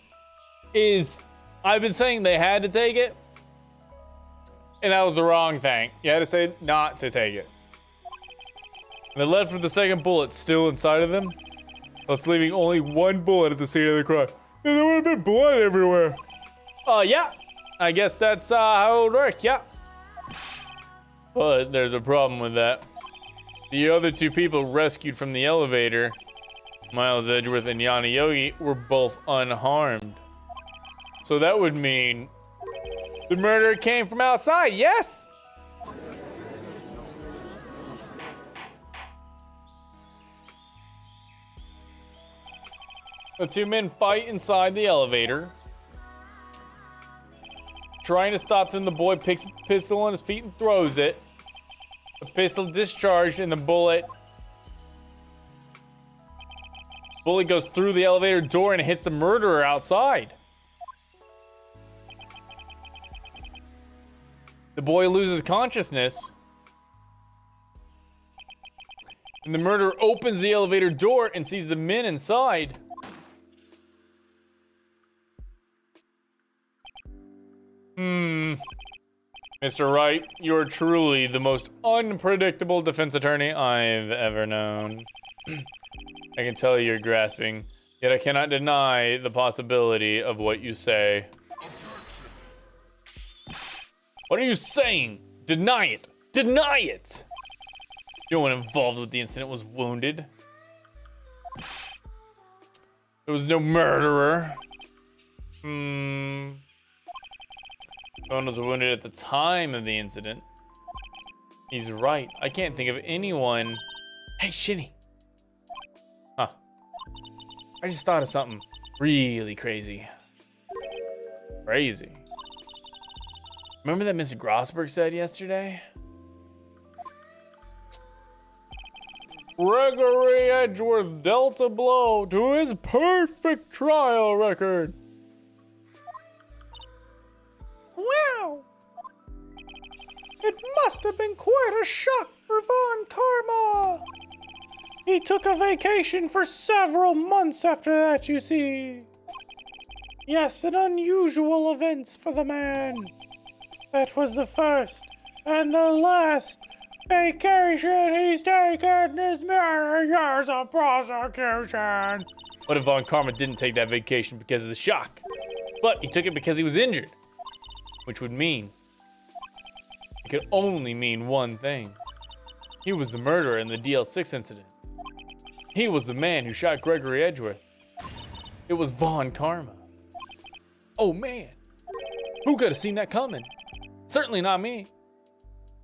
is I've been saying they had to take it, and that was the wrong thing. You had to say not to take it. And they left with the second bullet still inside of them, thus leaving only one bullet at the scene of the crime. And there would have been blood everywhere. Yeah. I guess that's how it would work, yeah. But there's a problem with that. The other two people rescued from the elevator, Miles Edgeworth and Yana Yogi, were both unharmed. So that would mean the murderer came from outside, yes? The two men fight inside the elevator. Trying to stop them, the boy picks a pistol on his feet and throws it. The pistol discharged and the bullet goes through the elevator door and hits the murderer outside. The boy loses consciousness. And the murderer opens the elevator door and sees the men inside. Mr. Wright, you are truly the most unpredictable defense attorney I've ever known. I can tell you're grasping, yet I cannot deny the possibility of what you say. What are you saying? Deny it! Deny it! No one involved with the incident was wounded. There was no murderer. No one was wounded at the time of the incident. He's right. I can't think of anyone. Hey, Shinny. Huh. I just thought of something really crazy. Crazy. Remember that Mr. Grossberg said yesterday? Gregory Edgeworth dealt a blow to his perfect trial record. Wow! It must have been quite a shock for Von Karma. He took a vacation for several months after that, you see. Yes, an unusual events for the man. That was the first and the last vacation he's taken this many years of prosecution. What if Von Karma didn't take that vacation because of the shock? But he took it because he was injured. Which would mean, it could only mean one thing. He was the murderer in the DL6 incident. He was the man who shot Gregory Edgeworth. It was Von Karma. Oh man, who could have seen that coming? Certainly not me.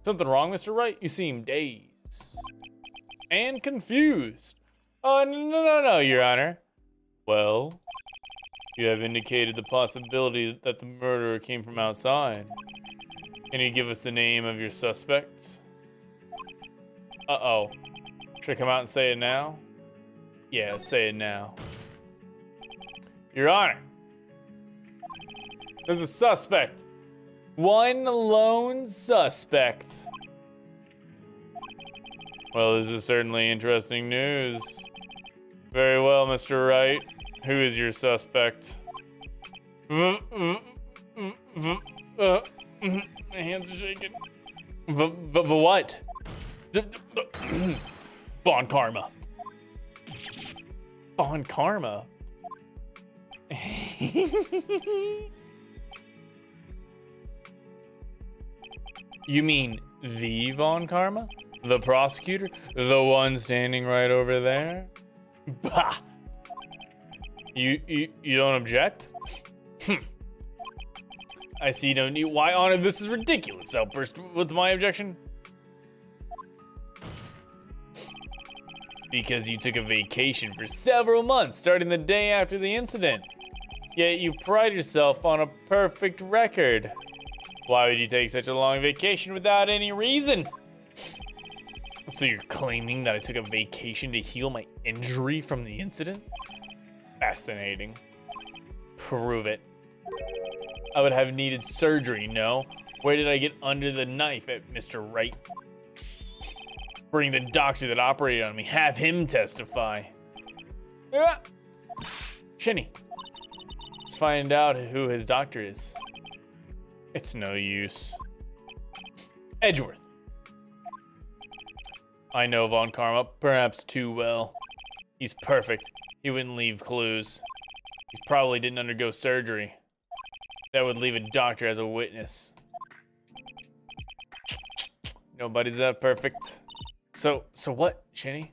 Something wrong, Mr. Wright? You seem dazed and confused. Oh, no, Your Honor. Well, you have indicated the possibility that the murderer came from outside. Can you give us the name of your suspect? Uh-oh. Should I come out and say it now? Yeah, let's say it now. Your Honor, there's a suspect. One lone suspect. Well, this is certainly interesting news. Very well, Mr. Wright. Who is your suspect? My hands are shaking. What? Von Karma. Von Karma? You mean the Von Karma? The prosecutor? The one standing right over there? Bah! You don't object? I see no need. Why, Honor? This is ridiculous. Outburst with my objection. Because you took a vacation for several months, starting the day after the incident. Yet you pride yourself on a perfect record. Why would you take such a long vacation without any reason? So you're claiming that I took a vacation to heal my injury from the incident? Fascinating. Prove it. I would have needed surgery, no? Where did I get under the knife at Mr. Wright? Bring the doctor that operated on me. Have him testify. Yeah. Shinny. Let's find out who his doctor is. It's no use. Edgeworth. I know Von Karma, perhaps too well. He's perfect. He wouldn't leave clues. He probably didn't undergo surgery. That would leave a doctor as a witness. Nobody's that perfect. So what, Shinny?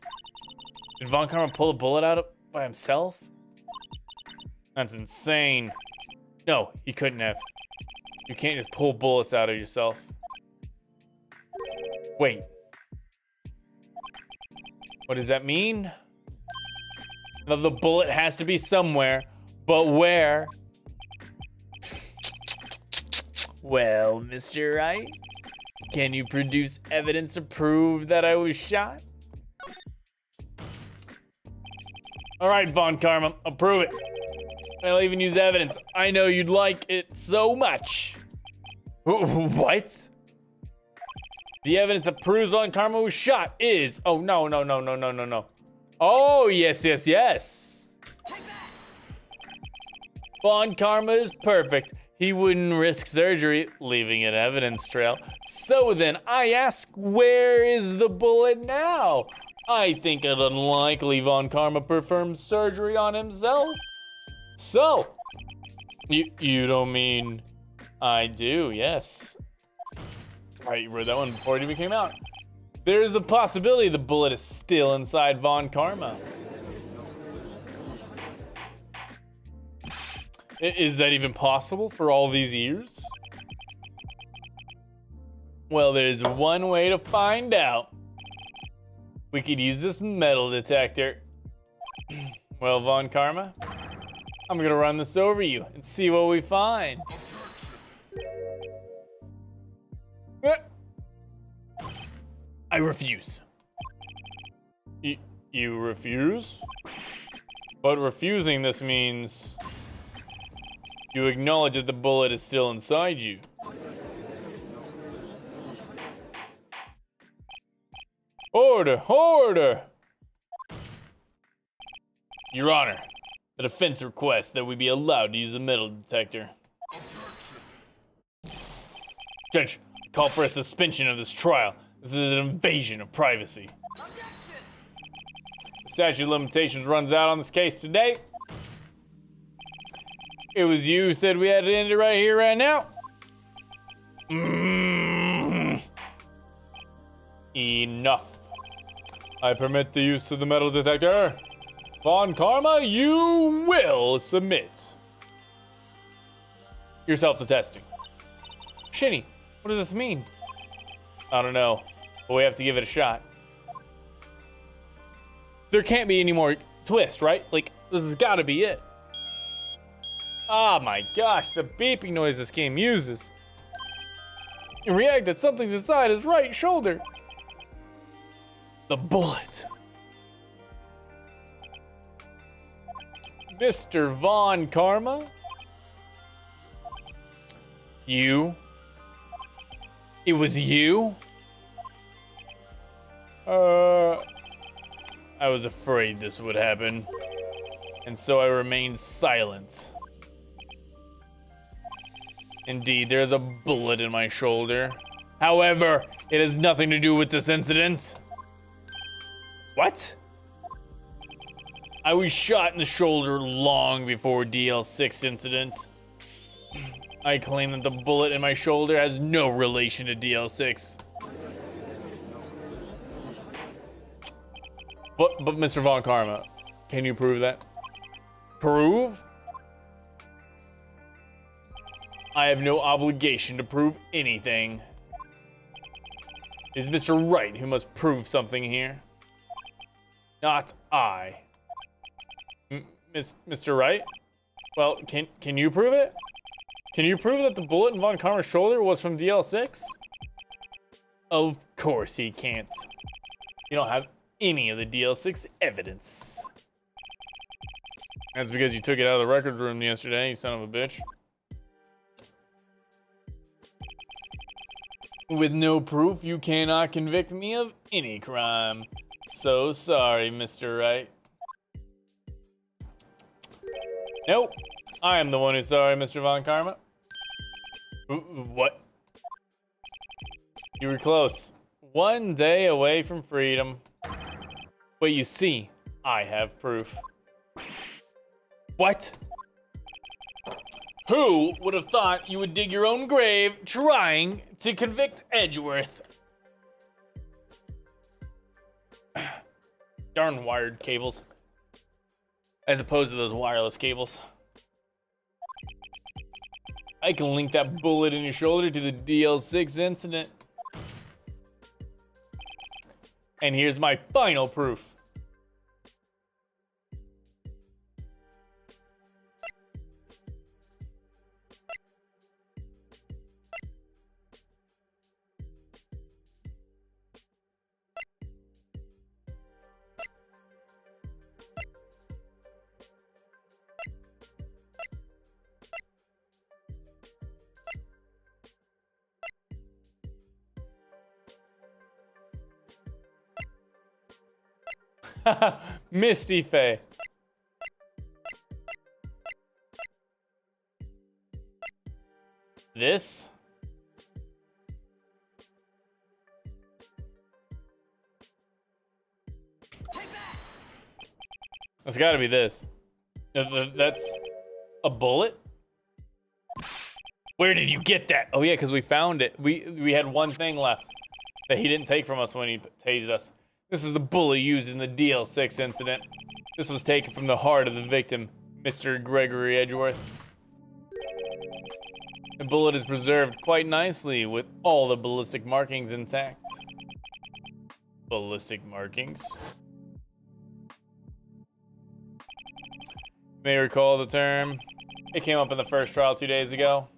Did Von Karma pull a bullet out by himself? That's insane. No, he couldn't have. You can't just pull bullets out of yourself. Wait. What does that mean? Well, the bullet has to be somewhere, but where? Well, Mr. Wright, can you produce evidence to prove that I was shot? All right, Von Karma, I'll prove it. I'll even use evidence. I know you'd like it so much. What? The evidence that proves Von Karma was shot is... Oh, no. Oh, yes. Von Karma is perfect. He wouldn't risk surgery, leaving an evidence trail. So then, I ask, where is the bullet now? I think it unlikely Von Karma performed surgery on himself. So, you don't mean... I do, yes. I read that one before it even came out. There's the possibility the bullet is still inside Von Karma. Is that even possible for all these years? Well, there's one way to find out. We could use this metal detector. Well, Von Karma, I'm gonna run this over you and see what we find. I refuse. You refuse? But refusing this means you acknowledge that the bullet is still inside you. Order! Your Honor, the defense requests that we be allowed to use the metal detector. Judge, call for a suspension of this trial. This is an invasion of privacy. The statute of limitations runs out on this case today. It was you who said we had to end it right here, right now. Enough. I permit the use of the metal detector. Von Karma, you will submit yourself to testing. Shinny, what does this mean? I don't know, but we have to give it a shot. There can't be any more twist, right? Like, this has got to be it. Oh my gosh, the beeping noise this game uses. You react that something's inside his right shoulder. The bullet. Mr. Von Karma? You? It was you? I was afraid this would happen, and so I remained silent. Indeed, there's a bullet in my shoulder. However, it has nothing to do with this incident. What? I was shot in the shoulder long before DL6 incident. I claim that the bullet in my shoulder has no relation to DL6. But Mr. Von Karma, can you prove that? Prove? I have no obligation to prove anything. It is Mr. Wright who must prove something here. Not I. Mr. Wright? Well, can you prove it? Can you prove that the bullet in Von Karma's shoulder was from DL6? Of course he can't. You don't have any of the DL6 evidence. That's because you took it out of the records room yesterday, you son of a bitch. With no proof, you cannot convict me of any crime. So sorry, Mr. Wright. Nope. I am the one who's sorry, Mr. Von Karma. What? You were close. 1 day away from freedom. But you see, I have proof. What? Who would have thought you would dig your own grave trying to convict Edgeworth? Darn wired cables. As opposed to those wireless cables. I can link that bullet in your shoulder to the DL6 incident. And here's my final proof. Misty Faye. This? It's gotta be this. That's a bullet? Where did you get that? Oh yeah, because we found it. We had one thing left that he didn't take from us when he tased us. This is the bullet used in the DL6 incident. This was taken from the heart of the victim, Mr. Gregory Edgeworth. The bullet is preserved quite nicely with all the ballistic markings intact. Ballistic markings? You may recall the term. It came up in the first trial 2 days ago.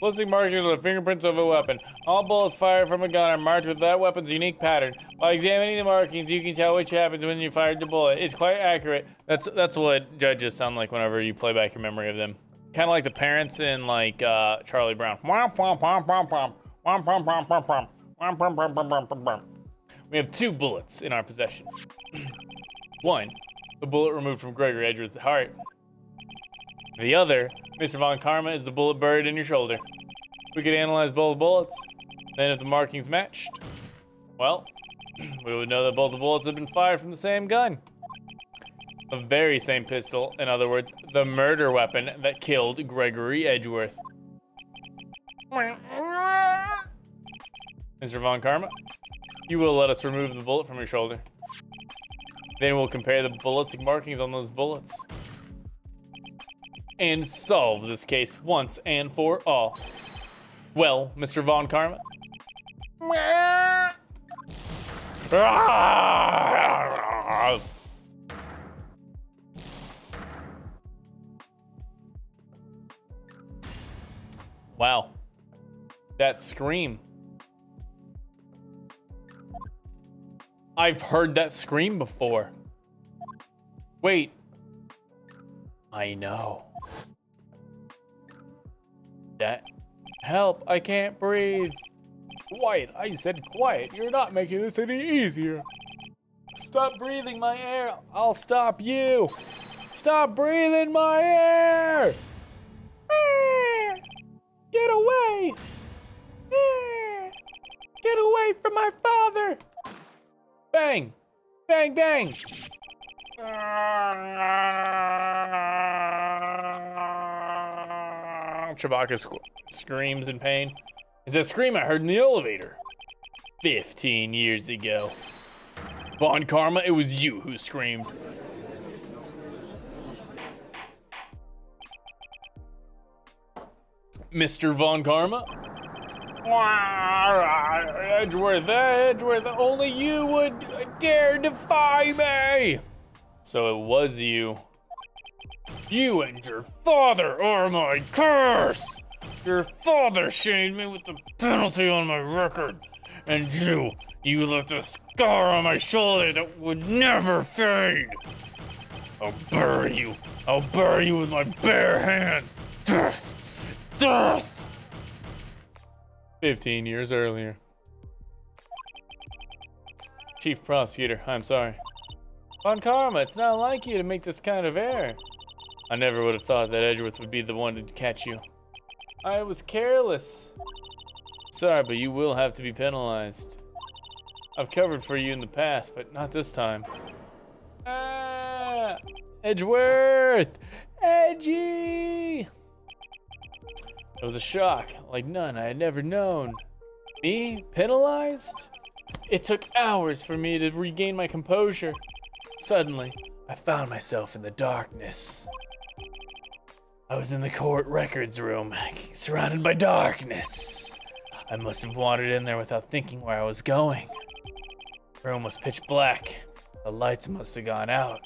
Ballistic markings are the fingerprints of a weapon. All bullets fired from a gun are marked with that weapon's unique pattern. By examining the markings, you can tell which happens when you fired the bullet. It's quite accurate. That's what judges sound like whenever you play back your memory of them. Kind of like the parents in like Charlie Brown. We have 2 bullets in our possession. One, the bullet removed from Gregory Edgeworth's heart. The other, Mr. Von Karma, is the bullet buried in your shoulder. We could analyze both bullets. Then if the markings matched, well, we would know that both the bullets had been fired from the same gun. The very same pistol, in other words, the murder weapon that killed Gregory Edgeworth. Mr. Von Karma, you will let us remove the bullet from your shoulder. Then we'll compare the ballistic markings on those bullets. And solve this case once and for all. Well, Mr. Von Karma. Wow. That scream. I've heard that scream before. Wait. I know. That. Help, I can't breathe. Quiet, I said quiet. You're not making this any easier. Stop breathing my air. I'll stop you. Stop breathing my air. Get away. Get away from my father. Bang. Bang, bang. Chewbacca screams in pain. It's that scream I heard in the elevator 15 years ago. Von Karma, it was you who screamed. Mr. Von Karma? Edgeworth, only you would dare defy me! So it was you. You and your father are my curse! Your father shamed me with the penalty on my record. And you left a scar on my shoulder that would never fade. I'll bury you. I'll bury you with my bare hands. Death! Death! 15 years earlier. Chief Prosecutor, I'm sorry. Von Karma, it's not like you to make this kind of error. I never would have thought that Edgeworth would be the one to catch you. I was careless. Sorry, but you will have to be penalized. I've covered for you in the past, but not this time. Ah! Edgeworth! Edgy! It was a shock, like none I had never known. Me? Penalized? It took hours for me to regain my composure. Suddenly, I found myself in the darkness. I was in the court records room, surrounded by darkness. I must have wandered in there without thinking where I was going. The room was pitch black. The lights must have gone out.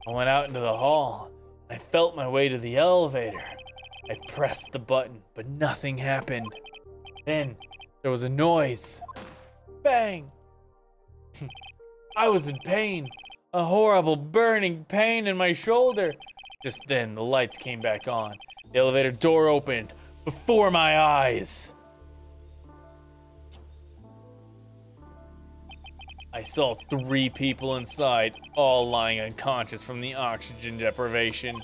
I went out into the hall. I felt my way to the elevator. I pressed the button, but nothing happened. Then there was a noise. Bang! I was in pain. A horrible burning pain in my shoulder. Just then, the lights came back on. The elevator door opened before my eyes. I saw 3 people inside, all lying unconscious from the oxygen deprivation.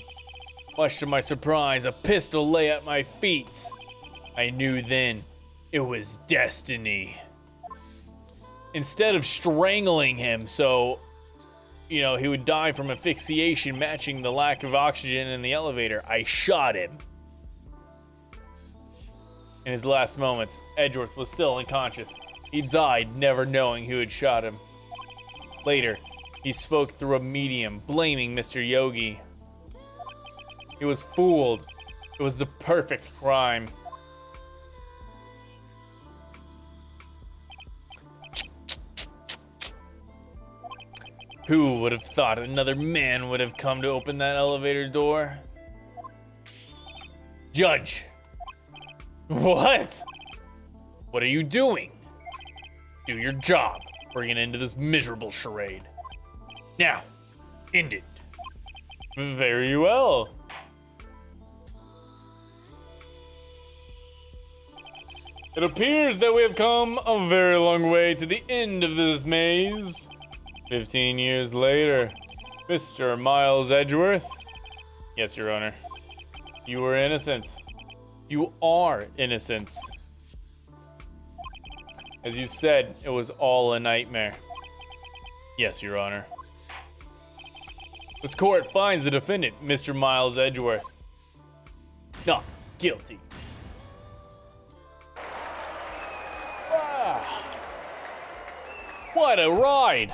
Much to my surprise, a pistol lay at my feet. I knew then it was destiny. Instead of strangling him so, he would die from asphyxiation matching the lack of oxygen in the elevator, I shot him. In his last moments, Edgeworth was still unconscious. He died never knowing who had shot him. Later, he spoke through a medium, blaming Mr. Yogi. He was fooled. It was the perfect crime. Who would have thought another man would have come to open that elevator door? Judge! What? What are you doing? Do your job. Bring an end to this miserable charade. Now, end it. Very well. It appears that we have come a very long way to the end of this maze. 15 years later, Mr. Miles Edgeworth. Yes, Your Honor. You were innocent. You are innocent. As you said, it was all a nightmare. Yes, Your Honor. This court finds the defendant, Mr. Miles Edgeworth, not guilty. Ah, what a ride!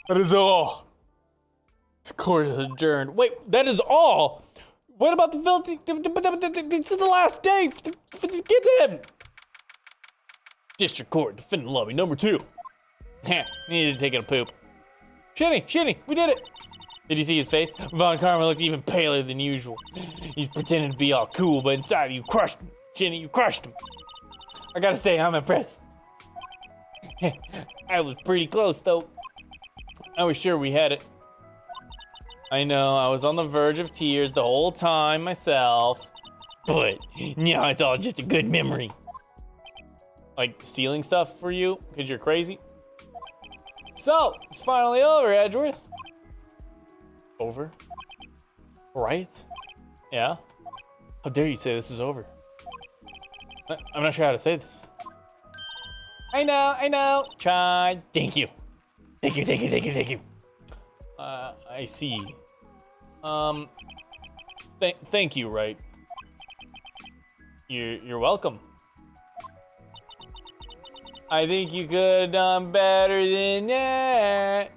That is all. The court is adjourned. Wait, that is all? What about the filthy? This is the last day. Get him. District Court, defendant lobby number 2. Needed to take a poop. Shinny, we did it. Did you see his face? Von Karma looked even paler than usual. He's pretending to be all cool, but inside you crushed him. Shinny, you crushed him. I gotta say, I'm impressed. I was pretty close, though. I was sure we had it. I know, I was on the verge of tears the whole time myself. But now it's all just a good memory. Like stealing stuff for you because you're crazy? So, it's finally over, Edgeworth. Over? Right? Yeah? How dare you say this is over? I'm not sure how to say this. I know. Tried. Thank you. Thank you. I see. Thank you, Wright. You're welcome. I think you could have done better than that.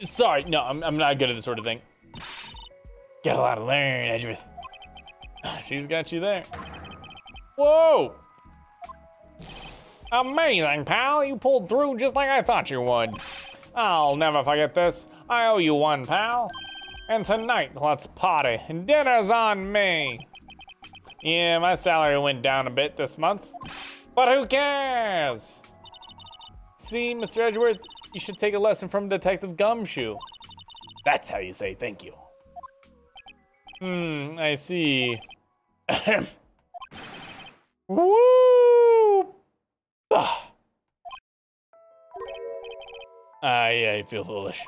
Sorry, no, I'm not good at this sort of thing. Got a lot to learn, Edgeworth. She's got you there. Whoa! Amazing, pal. You pulled through just like I thought you would. I'll never forget this. I owe you one, pal. And tonight, let's party. Dinner's on me. Yeah, my salary went down a bit this month. But who cares? See, Mr. Edgeworth, you should take a lesson from Detective Gumshoe. That's how you say thank you. I see. Woo! Yeah, I feel foolish.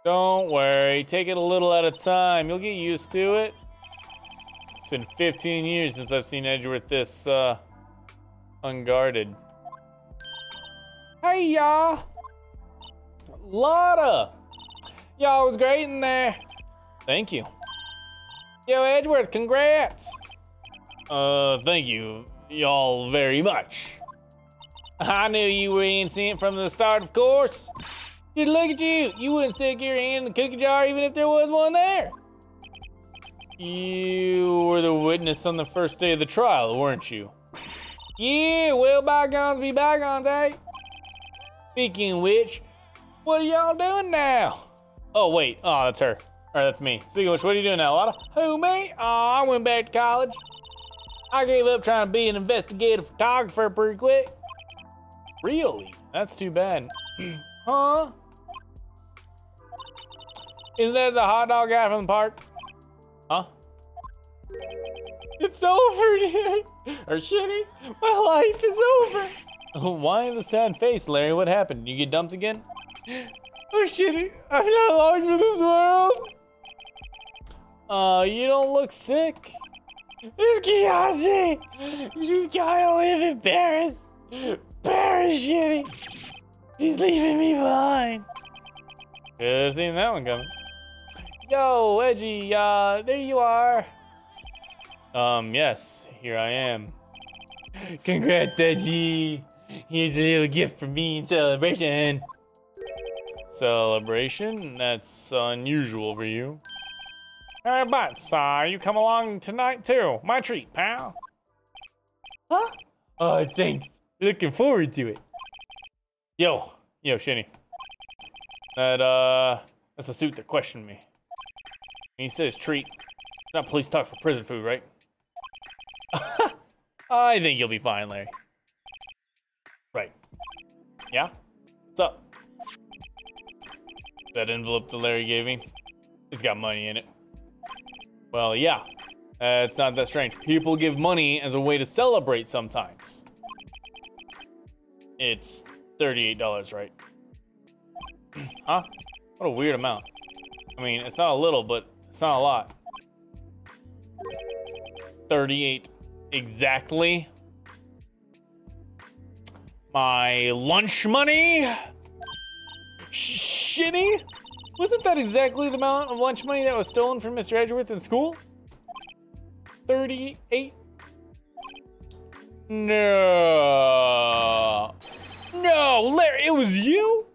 Don't worry, take it a little at a time. You'll get used to it. It's been 15 years since I've seen Edgeworth this, unguarded. Hey, y'all! Lotta! Y'all was great in there. Thank you. Yo, Edgeworth, congrats! Thank you, y'all very much. I knew you were innocent from the start, of course. Just look at you. You wouldn't stick your hand in the cookie jar even if there was one there. You were the witness on the first day of the trial, weren't you? Yeah, well, bygones be bygones, eh? Speaking of which, what are y'all doing now? Oh, wait. Oh, that's her. Or that's me. Speaking of which, what are you doing now, Lotta? Who, me? Oh, I went back to college. I gave up trying to be an investigative photographer pretty quick. Really? That's too bad. Huh? Isn't that the hot dog guy from the park? Huh? It's over, dude. Or shitty. My life is over. Why the sad face, Larry? What happened? You get dumped again? Oh, shitty. I'm not long for this world. You don't look sick. It's Keontae. She's gotta live in Paris. Paris, shitty. She's leaving me behind. Could've seen that one coming. Yo, Edgy, there you are. Yes, here I am. Congrats, Edgy. Here's a little gift for me in celebration. Celebration? That's unusual for you. Hey, Butts, you come along tonight too. My treat, pal. Huh? Oh, thanks. Looking forward to it. Yo, Shinny. That's a suit that questioned me. He says treat. Not police talk for prison food, right? I think you'll be fine, Larry. Right. Yeah? What's up? That envelope that Larry gave me, it's got money in it. Well, yeah. It's not that strange. People give money as a way to celebrate sometimes. It's $38, right? Huh? What a weird amount. I mean, it's not a little, but it's not a lot. 38 exactly. My lunch money? Shitty? Wasn't that exactly the amount of lunch money that was stolen from Mr. Edgeworth in school? 38? No. No, Larry, it was you?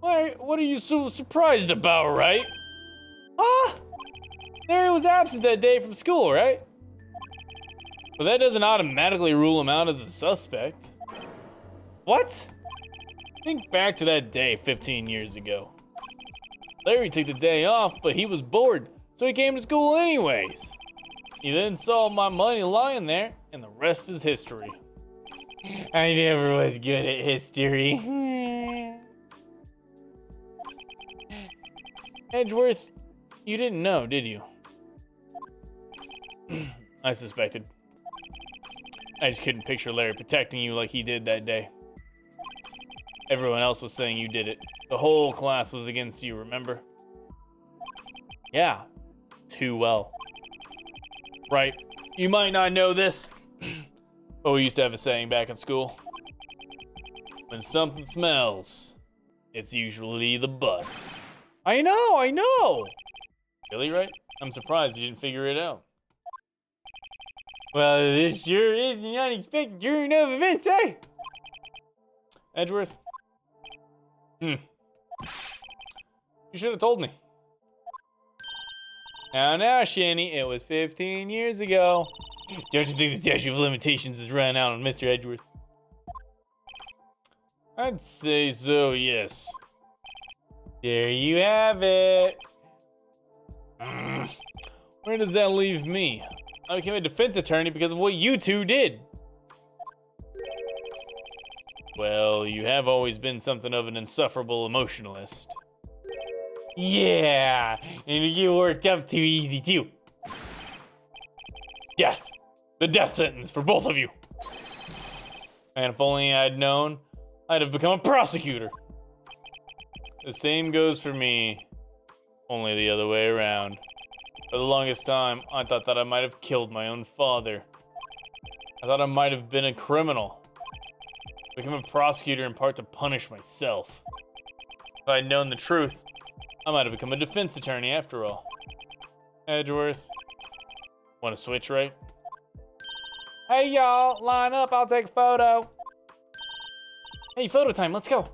Larry, what are you so surprised about, right? Huh? Larry was absent that day from school, right? But that doesn't automatically rule him out as a suspect. What? Think back to that day 15 years ago. Larry took the day off, but he was bored, so he came to school anyways. He then saw my money lying there, and the rest is history. I never was good at history. Edgeworth, you didn't know, did you? I suspected. I just couldn't picture Larry protecting you like he did that day. Everyone else was saying you did it. The whole class was against you, remember? Yeah, too well. Right, you might not know this, but we used to have a saying back in school. When something smells, it's usually the butts. I know! Really, right? I'm surprised you didn't figure it out. Well, this sure is an unexpected turn of events, eh? Edgeworth? You should have told me. Now, Shanny, it was 15 years ago. Don't you think the statute of limitations has run out on Mr. Edgeworth? I'd say so, yes. There you have it. Where does that leave me? I became a defense attorney because of what you two did. Well, you have always been something of an insufferable emotionalist. Yeah, and you worked up too easy too. Death. The death sentence for both of you. And if only I'd known, I'd have become a prosecutor. The same goes for me, only the other way around. For the longest time, I thought that I might have killed my own father. I thought I might have been a criminal. I became a prosecutor in part to punish myself. If I'd known the truth, I might have become a defense attorney after all. Edgeworth, want to switch, right? Hey y'all, line up, I'll take a photo. Hey, photo time, let's go.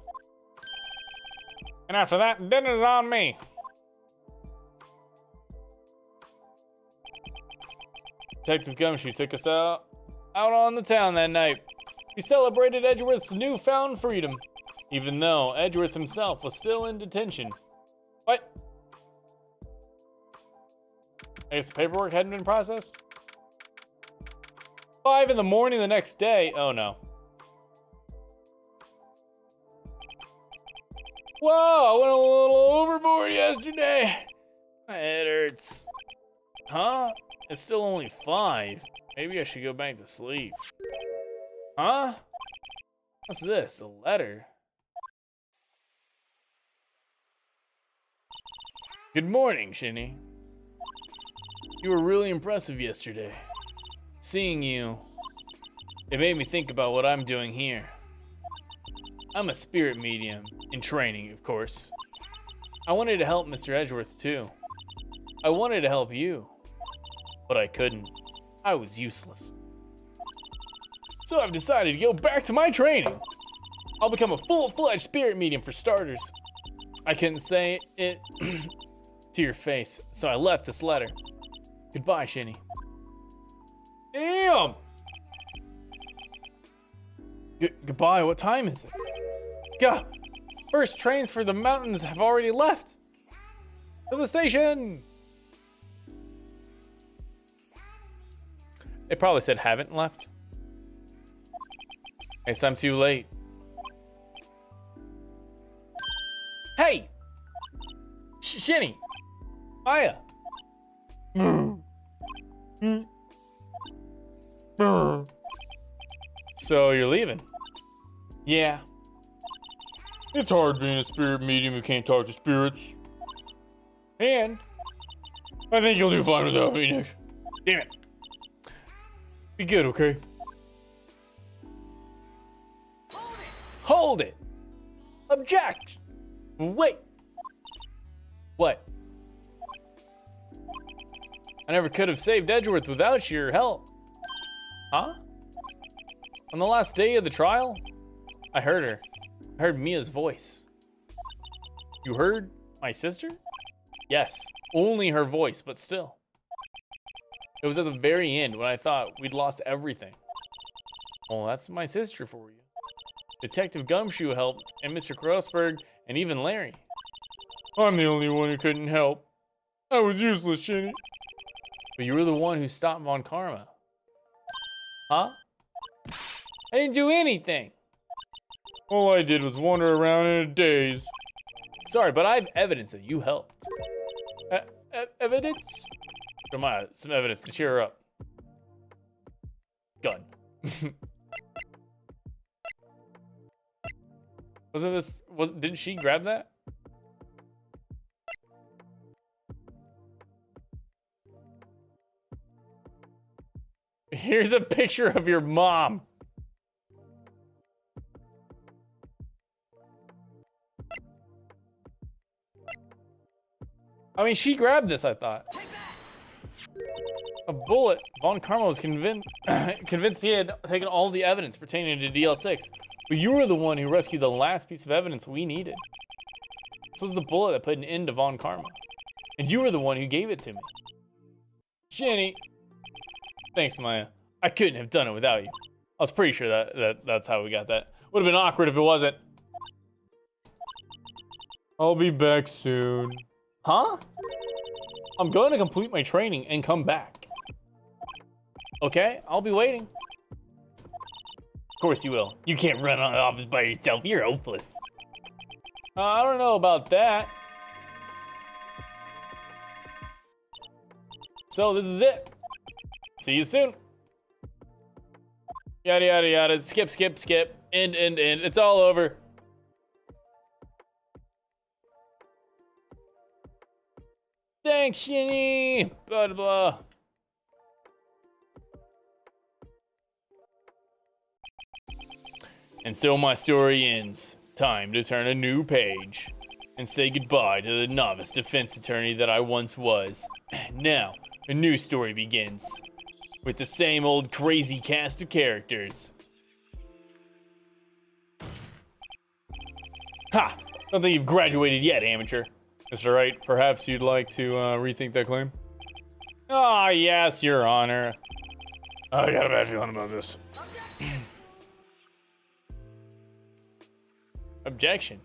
And after that, dinner's on me. Detective Gumshoe took us out on the town that night. We celebrated Edgeworth's newfound freedom, even though Edgeworth himself was still in detention. What? I guess the paperwork hadn't been processed? 5 in the morning the next day. Oh no. Whoa, I went a little overboard yesterday. My head hurts. Huh? It's still only 5. Maybe I should go back to sleep. Huh? What's this? A letter? Good morning, Shinny. You were really impressive yesterday. Seeing you, it made me think about what I'm doing here. I'm a spirit medium, in training, of course. I wanted to help Mr. Edgeworth, too. I wanted to help you, but I couldn't. I was useless. So I've decided to go back to my training. I'll become a full-fledged spirit medium for starters. I couldn't say it to your face, so I left this letter. Goodbye, Shinny. Damn! Goodbye, what time is it? Gah! First trains for the mountains have already left. To the station! They probably said haven't left. Guess I'm too late. Hey! Shinny! Maya! So you're leaving? Yeah. It's hard being a spirit medium who can't talk to spirits. And I think you'll do fine without me, Nick. Damn it. Be good, okay? Hold it! Object! Wait! What? I never could have saved Edgeworth without your help. Huh? On the last day of the trial, I heard her. I heard Mia's voice. You heard my sister? Yes, only her voice, but still. It was at the very end when I thought we'd lost everything. Well, that's my sister for you. Detective Gumshoe helped, and Mr. Grossberg, and even Larry. I'm the only one who couldn't help. I was useless, Shinny. But you were the one who stopped Von Karma. Huh? I didn't do anything. All I did was wander around in a daze. Sorry, but I have evidence that you helped. Evidence? Come on, some evidence to cheer her up. Gun. Didn't she grab that? Here's a picture of your mom. I mean, she grabbed this, I thought. A bullet. Von Karma was convinced he had taken all the evidence pertaining to DL6. But you were the one who rescued the last piece of evidence we needed. This was the bullet that put an end to Von Karma. And you were the one who gave it to me. Jenny. Thanks, Maya. I couldn't have done it without you. I was pretty sure that's how we got that. Would have been awkward if it wasn't. I'll be back soon. Huh? I'm going to complete my training and come back. Okay, I'll be waiting. Of course you will. You can't run on the office by yourself. You're hopeless. I don't know about that. So this is it. See you soon. Yada, yada, yada. Skip, skip, skip. End, end, end. It's all over. Thanks, Shinny. Blah, blah, blah. And so my story ends. Time to turn a new page and say goodbye to the novice defense attorney that I once was. Now, a new story begins with the same old crazy cast of characters. Ha! Don't think you've graduated yet, amateur. Mr. Wright, perhaps you'd like to rethink that claim? Ah, yes, Your Honor. I got a bad feeling about this. Objection.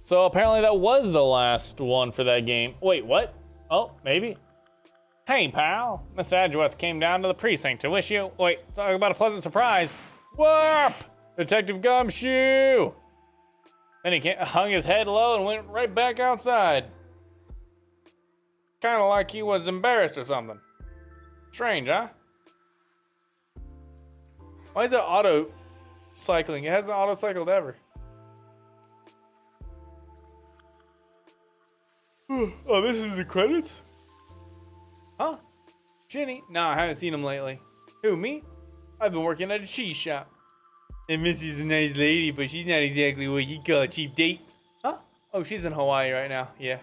So apparently that was the last one for that game. Wait, what? Oh, maybe. Hey, pal. Mr. Edgeworth came down to the precinct to wish you... Wait, talk about a pleasant surprise. Whoop! Detective Gumshoe! Then he hung his head low and went right back outside. Kind of like he was embarrassed or something. Strange, huh? Why is it auto cycling? It hasn't auto cycled ever. Oh, this is the credits? Huh? Jenny? Nah, I haven't seen him lately. Who, me? I've been working at a cheese shop. And Missy's a nice lady, but she's not exactly what you call a cheap date. Huh? Oh, she's in Hawaii right now. Yeah.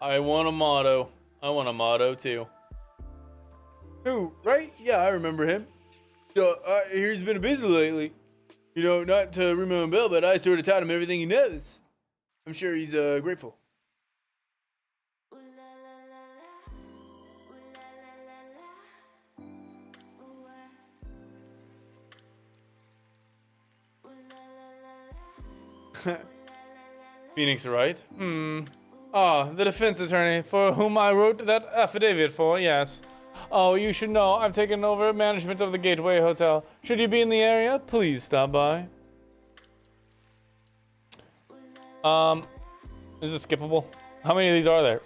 I want a motto. I want a motto too. Who? Right? Yeah, I remember him. He's been busy lately. You know, not to ring my own bell, but I sort of taught him everything he knows. I'm sure he's grateful. Phoenix, right? Ah, the defense attorney for whom I wrote that affidavit for, yes. Oh, you should know, I've taken over management of the Gateway Hotel. Should you be in the area, please stop by. Is this skippable? How many of these are there?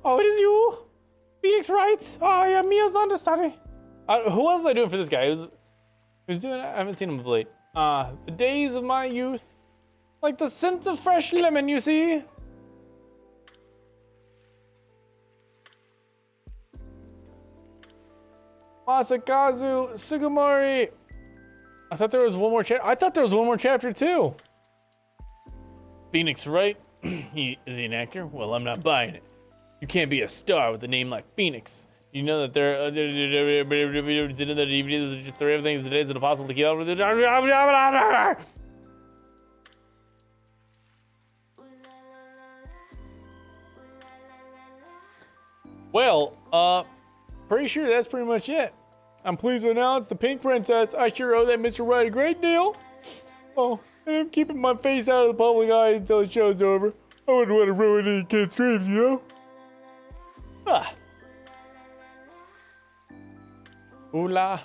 Oh, it is you? Phoenix Wright? Oh, yeah, Mia's understudy. Who else was I doing for this guy? Who's doing it? I haven't seen him of late. The days of my youth. Like the scent of fresh lemon, you see? Masakazu Sugimori. I thought there was one more chapter. I thought there was one more chapter too. Phoenix, right? Is he an actor? Well, I'm not buying it. You can't be a star with a name like Phoenix. You know that there are just 3 other things today that are possible to keep up with. Well, pretty sure that's pretty much it. I'm pleased to announce the Pink Princess. I sure owe that Mr. Wright a great deal. Oh, and I'm keeping my face out of the public eye until the show's over. I wouldn't want to ruin any kids' dreams, you know? Ah. Ooh la.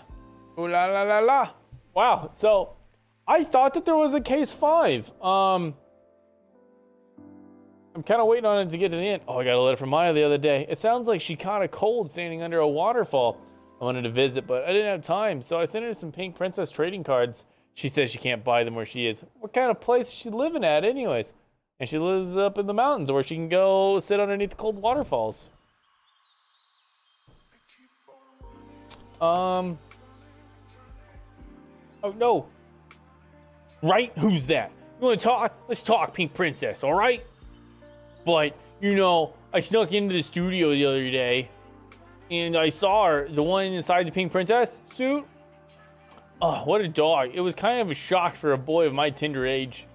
Ooh la la la la. Wow, so I thought that there was a case 5. I'm kind of waiting on it to get to the end. Oh, I got a letter from Maya the other day. It sounds like she caught a cold standing under a waterfall. I wanted to visit, but I didn't have time, so I sent her some Pink Princess trading cards. She says she can't buy them where she is. What kind of place is she living at anyways? And she lives up in the mountains where she can go sit underneath the cold waterfalls. Oh no. Right? Who's that? You wanna talk? Let's talk, Pink Princess, alright? But, you know, I snuck into the studio the other day and I saw her, the one inside the Pink Princess suit. Oh, what a dog. It was kind of a shock for a boy of my tender age.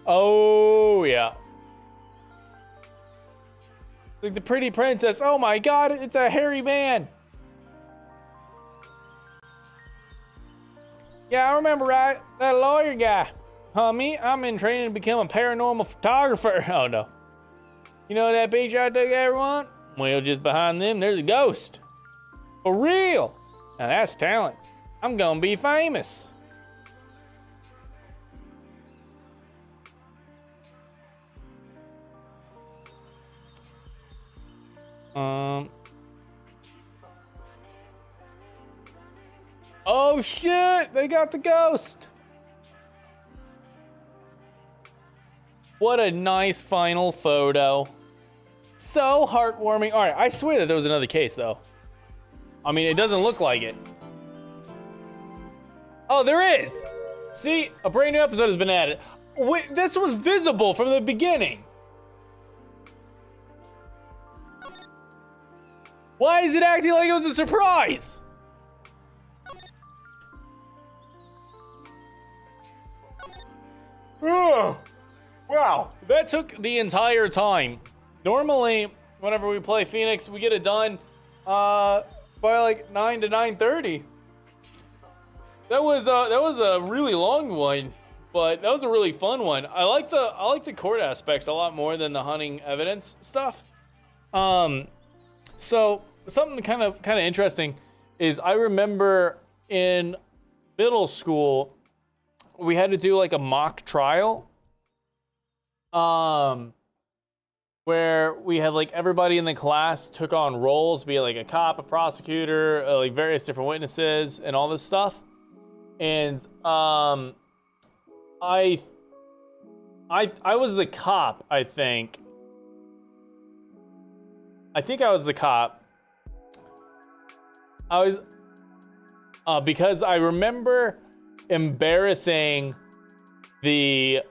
Oh, yeah. Like the pretty princess. Oh my god, it's a hairy man. Yeah, I remember, right? That lawyer guy. Me, I'm in training to become a paranormal photographer. Oh no. You know that picture I took, everyone? Well, just behind them, there's a ghost. For real. Now that's talent. I'm gonna be famous. Oh shit, they got the ghost. What a nice final photo. So heartwarming. All right, I swear that there was another case though. I mean, it doesn't look like it. Oh, there is. See, a brand new episode has been added. Wait, this was visible from the beginning. Why is it acting like it was a surprise? Oh, wow, that took the entire time. Normally, whenever we play Phoenix, we get it done by like 9 to 9:30. That was a really long one, but that was a really fun one. I like the court aspects a lot more than the hunting evidence stuff. So something kind of interesting is I remember in middle school we had to do like a mock trial, where we had like everybody in the class took on roles, be it like a cop, a prosecutor, like various different witnesses, and all this stuff. And I was the cop, I think. I was the cop. I was because I remember embarrassing the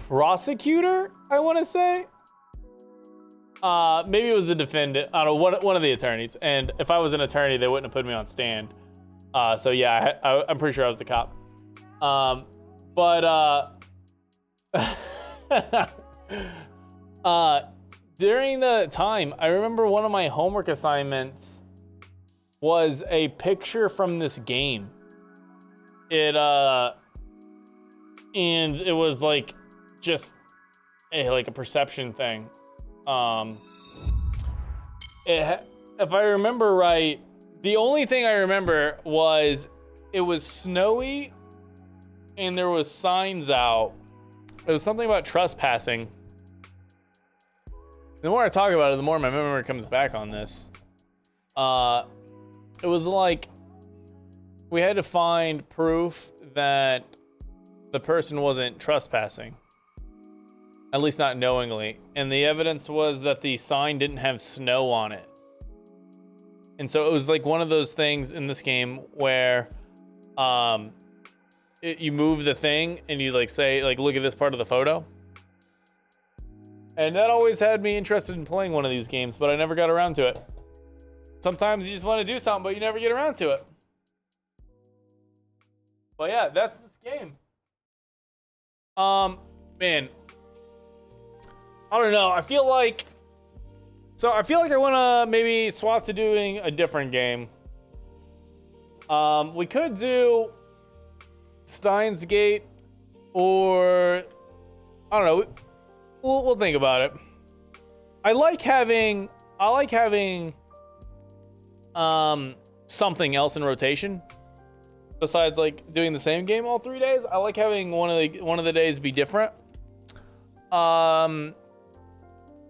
prosecutor, I want to say. Maybe it was the defendant. I don't know, one of the attorneys. And if I was an attorney, they wouldn't have put me on stand. So yeah, I'm pretty sure I was the cop. During the time, I remember one of my homework assignments was a picture from this game. And it was like just like a perception thing. If I remember right, the only thing I remember was it was snowy and there was signs out. It was something about trespassing. The more I talk about it, the more my memory comes back on this. It was like we had to find proof that the person wasn't trespassing, at least not knowingly. And the evidence was that the sign didn't have snow on it. And so it was like one of those things in this game where you move the thing and you like say, like, look at this part of the photo. And that always had me interested in playing one of these games, but I never got around to it. Sometimes you just want to do something, but you never get around to it. But yeah, that's this game. Man, I don't know. I feel like I want to maybe swap to doing a different game. We could do Steins Gate, or I don't know. We'll think about it. I like having something else in rotation besides like doing the same game all 3 days. I like having one of the days be different.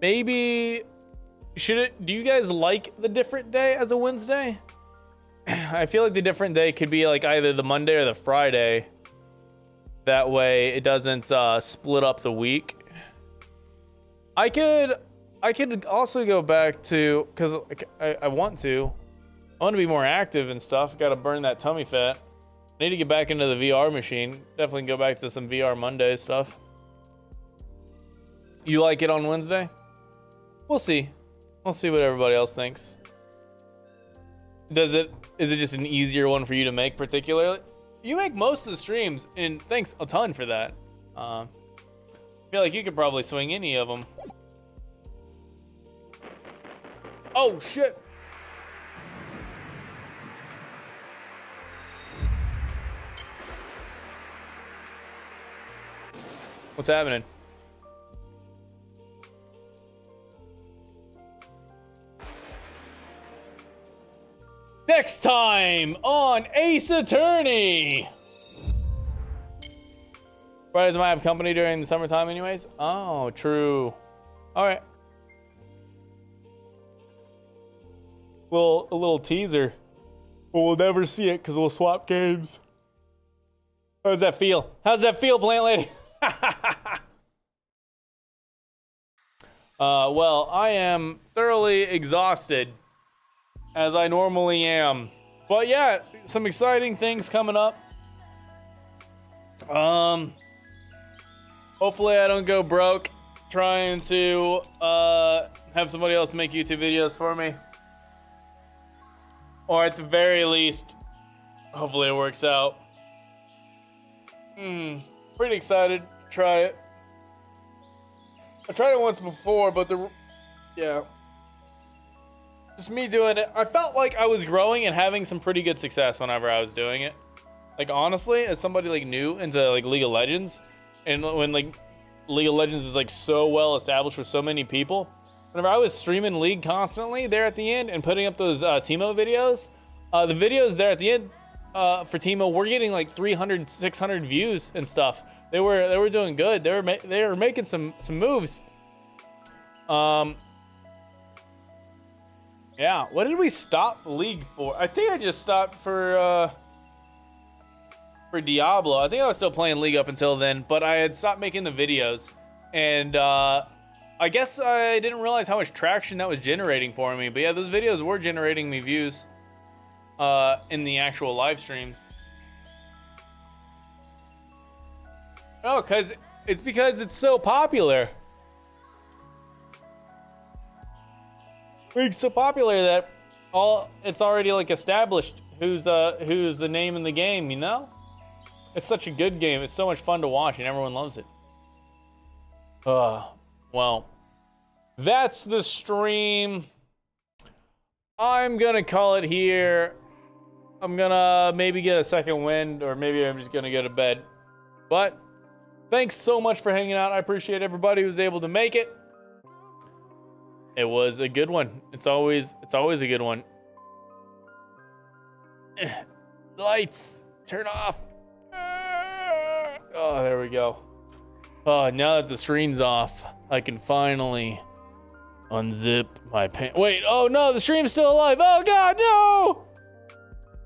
Maybe do you guys like the different day as a Wednesday? I feel like the different day could be like either the Monday or the Friday. That way it doesn't split up the week. I could also go back to, because I want to be more active and stuff. Got to burn that tummy fat. I need to get back into the VR machine. Definitely go back to some VR Monday stuff. You like it on Wednesday? We'll see. We'll see what everybody else thinks. Does it is it just an easier one for you to make particularly? You make most of the streams, and thanks a ton for that. I feel like you could probably swing any of them. Oh, shit. What's happening? Next time on Ace Attorney. Fridays might have company during the summertime anyways. Oh, true. All right. Well, a little teaser. Well, we'll never see it because we'll swap games. How does that feel? How's that feel, Plant Lady? Well, I am thoroughly exhausted, as I normally am. But yeah, some exciting things coming up. Hopefully I don't go broke trying to have somebody else make YouTube videos for me. Or at the very least, hopefully it works out. Pretty excited to try it. I tried it once before, but yeah. Just me doing it. I felt like I was growing and having some pretty good success whenever I was doing it. Like, honestly, as somebody like new into like League of Legends, and when like League of Legends is like so well established with so many people, whenever I was streaming League constantly there at the end and putting up those Teemo videos, the videos there at the end for Teemo were getting like 300, 600 views and stuff. They were doing good. They were making some moves. Yeah, what did we stop League for? I think I just stopped for Diablo. I think I was still playing League up until then, but I had stopped making the videos. And I guess I didn't realize how much traction that was generating for me. But yeah, those videos were generating me views in the actual live streams. Oh, because it's so popular. League's so popular that it's already like established who's the name in the game, you know? It's such a good game. It's so much fun to watch and everyone loves it. Well, that's the stream. I'm gonna call it here. I'm gonna maybe get a second wind, or maybe I'm just gonna go to bed. But thanks so much for hanging out. I appreciate everybody who was able to make it. It was a good one. It's always a good one. Lights, turn off. Oh, there we go. Oh, now that the screen's off, I can finally unzip my pants. Wait, oh no, the stream's still alive. Oh God, no!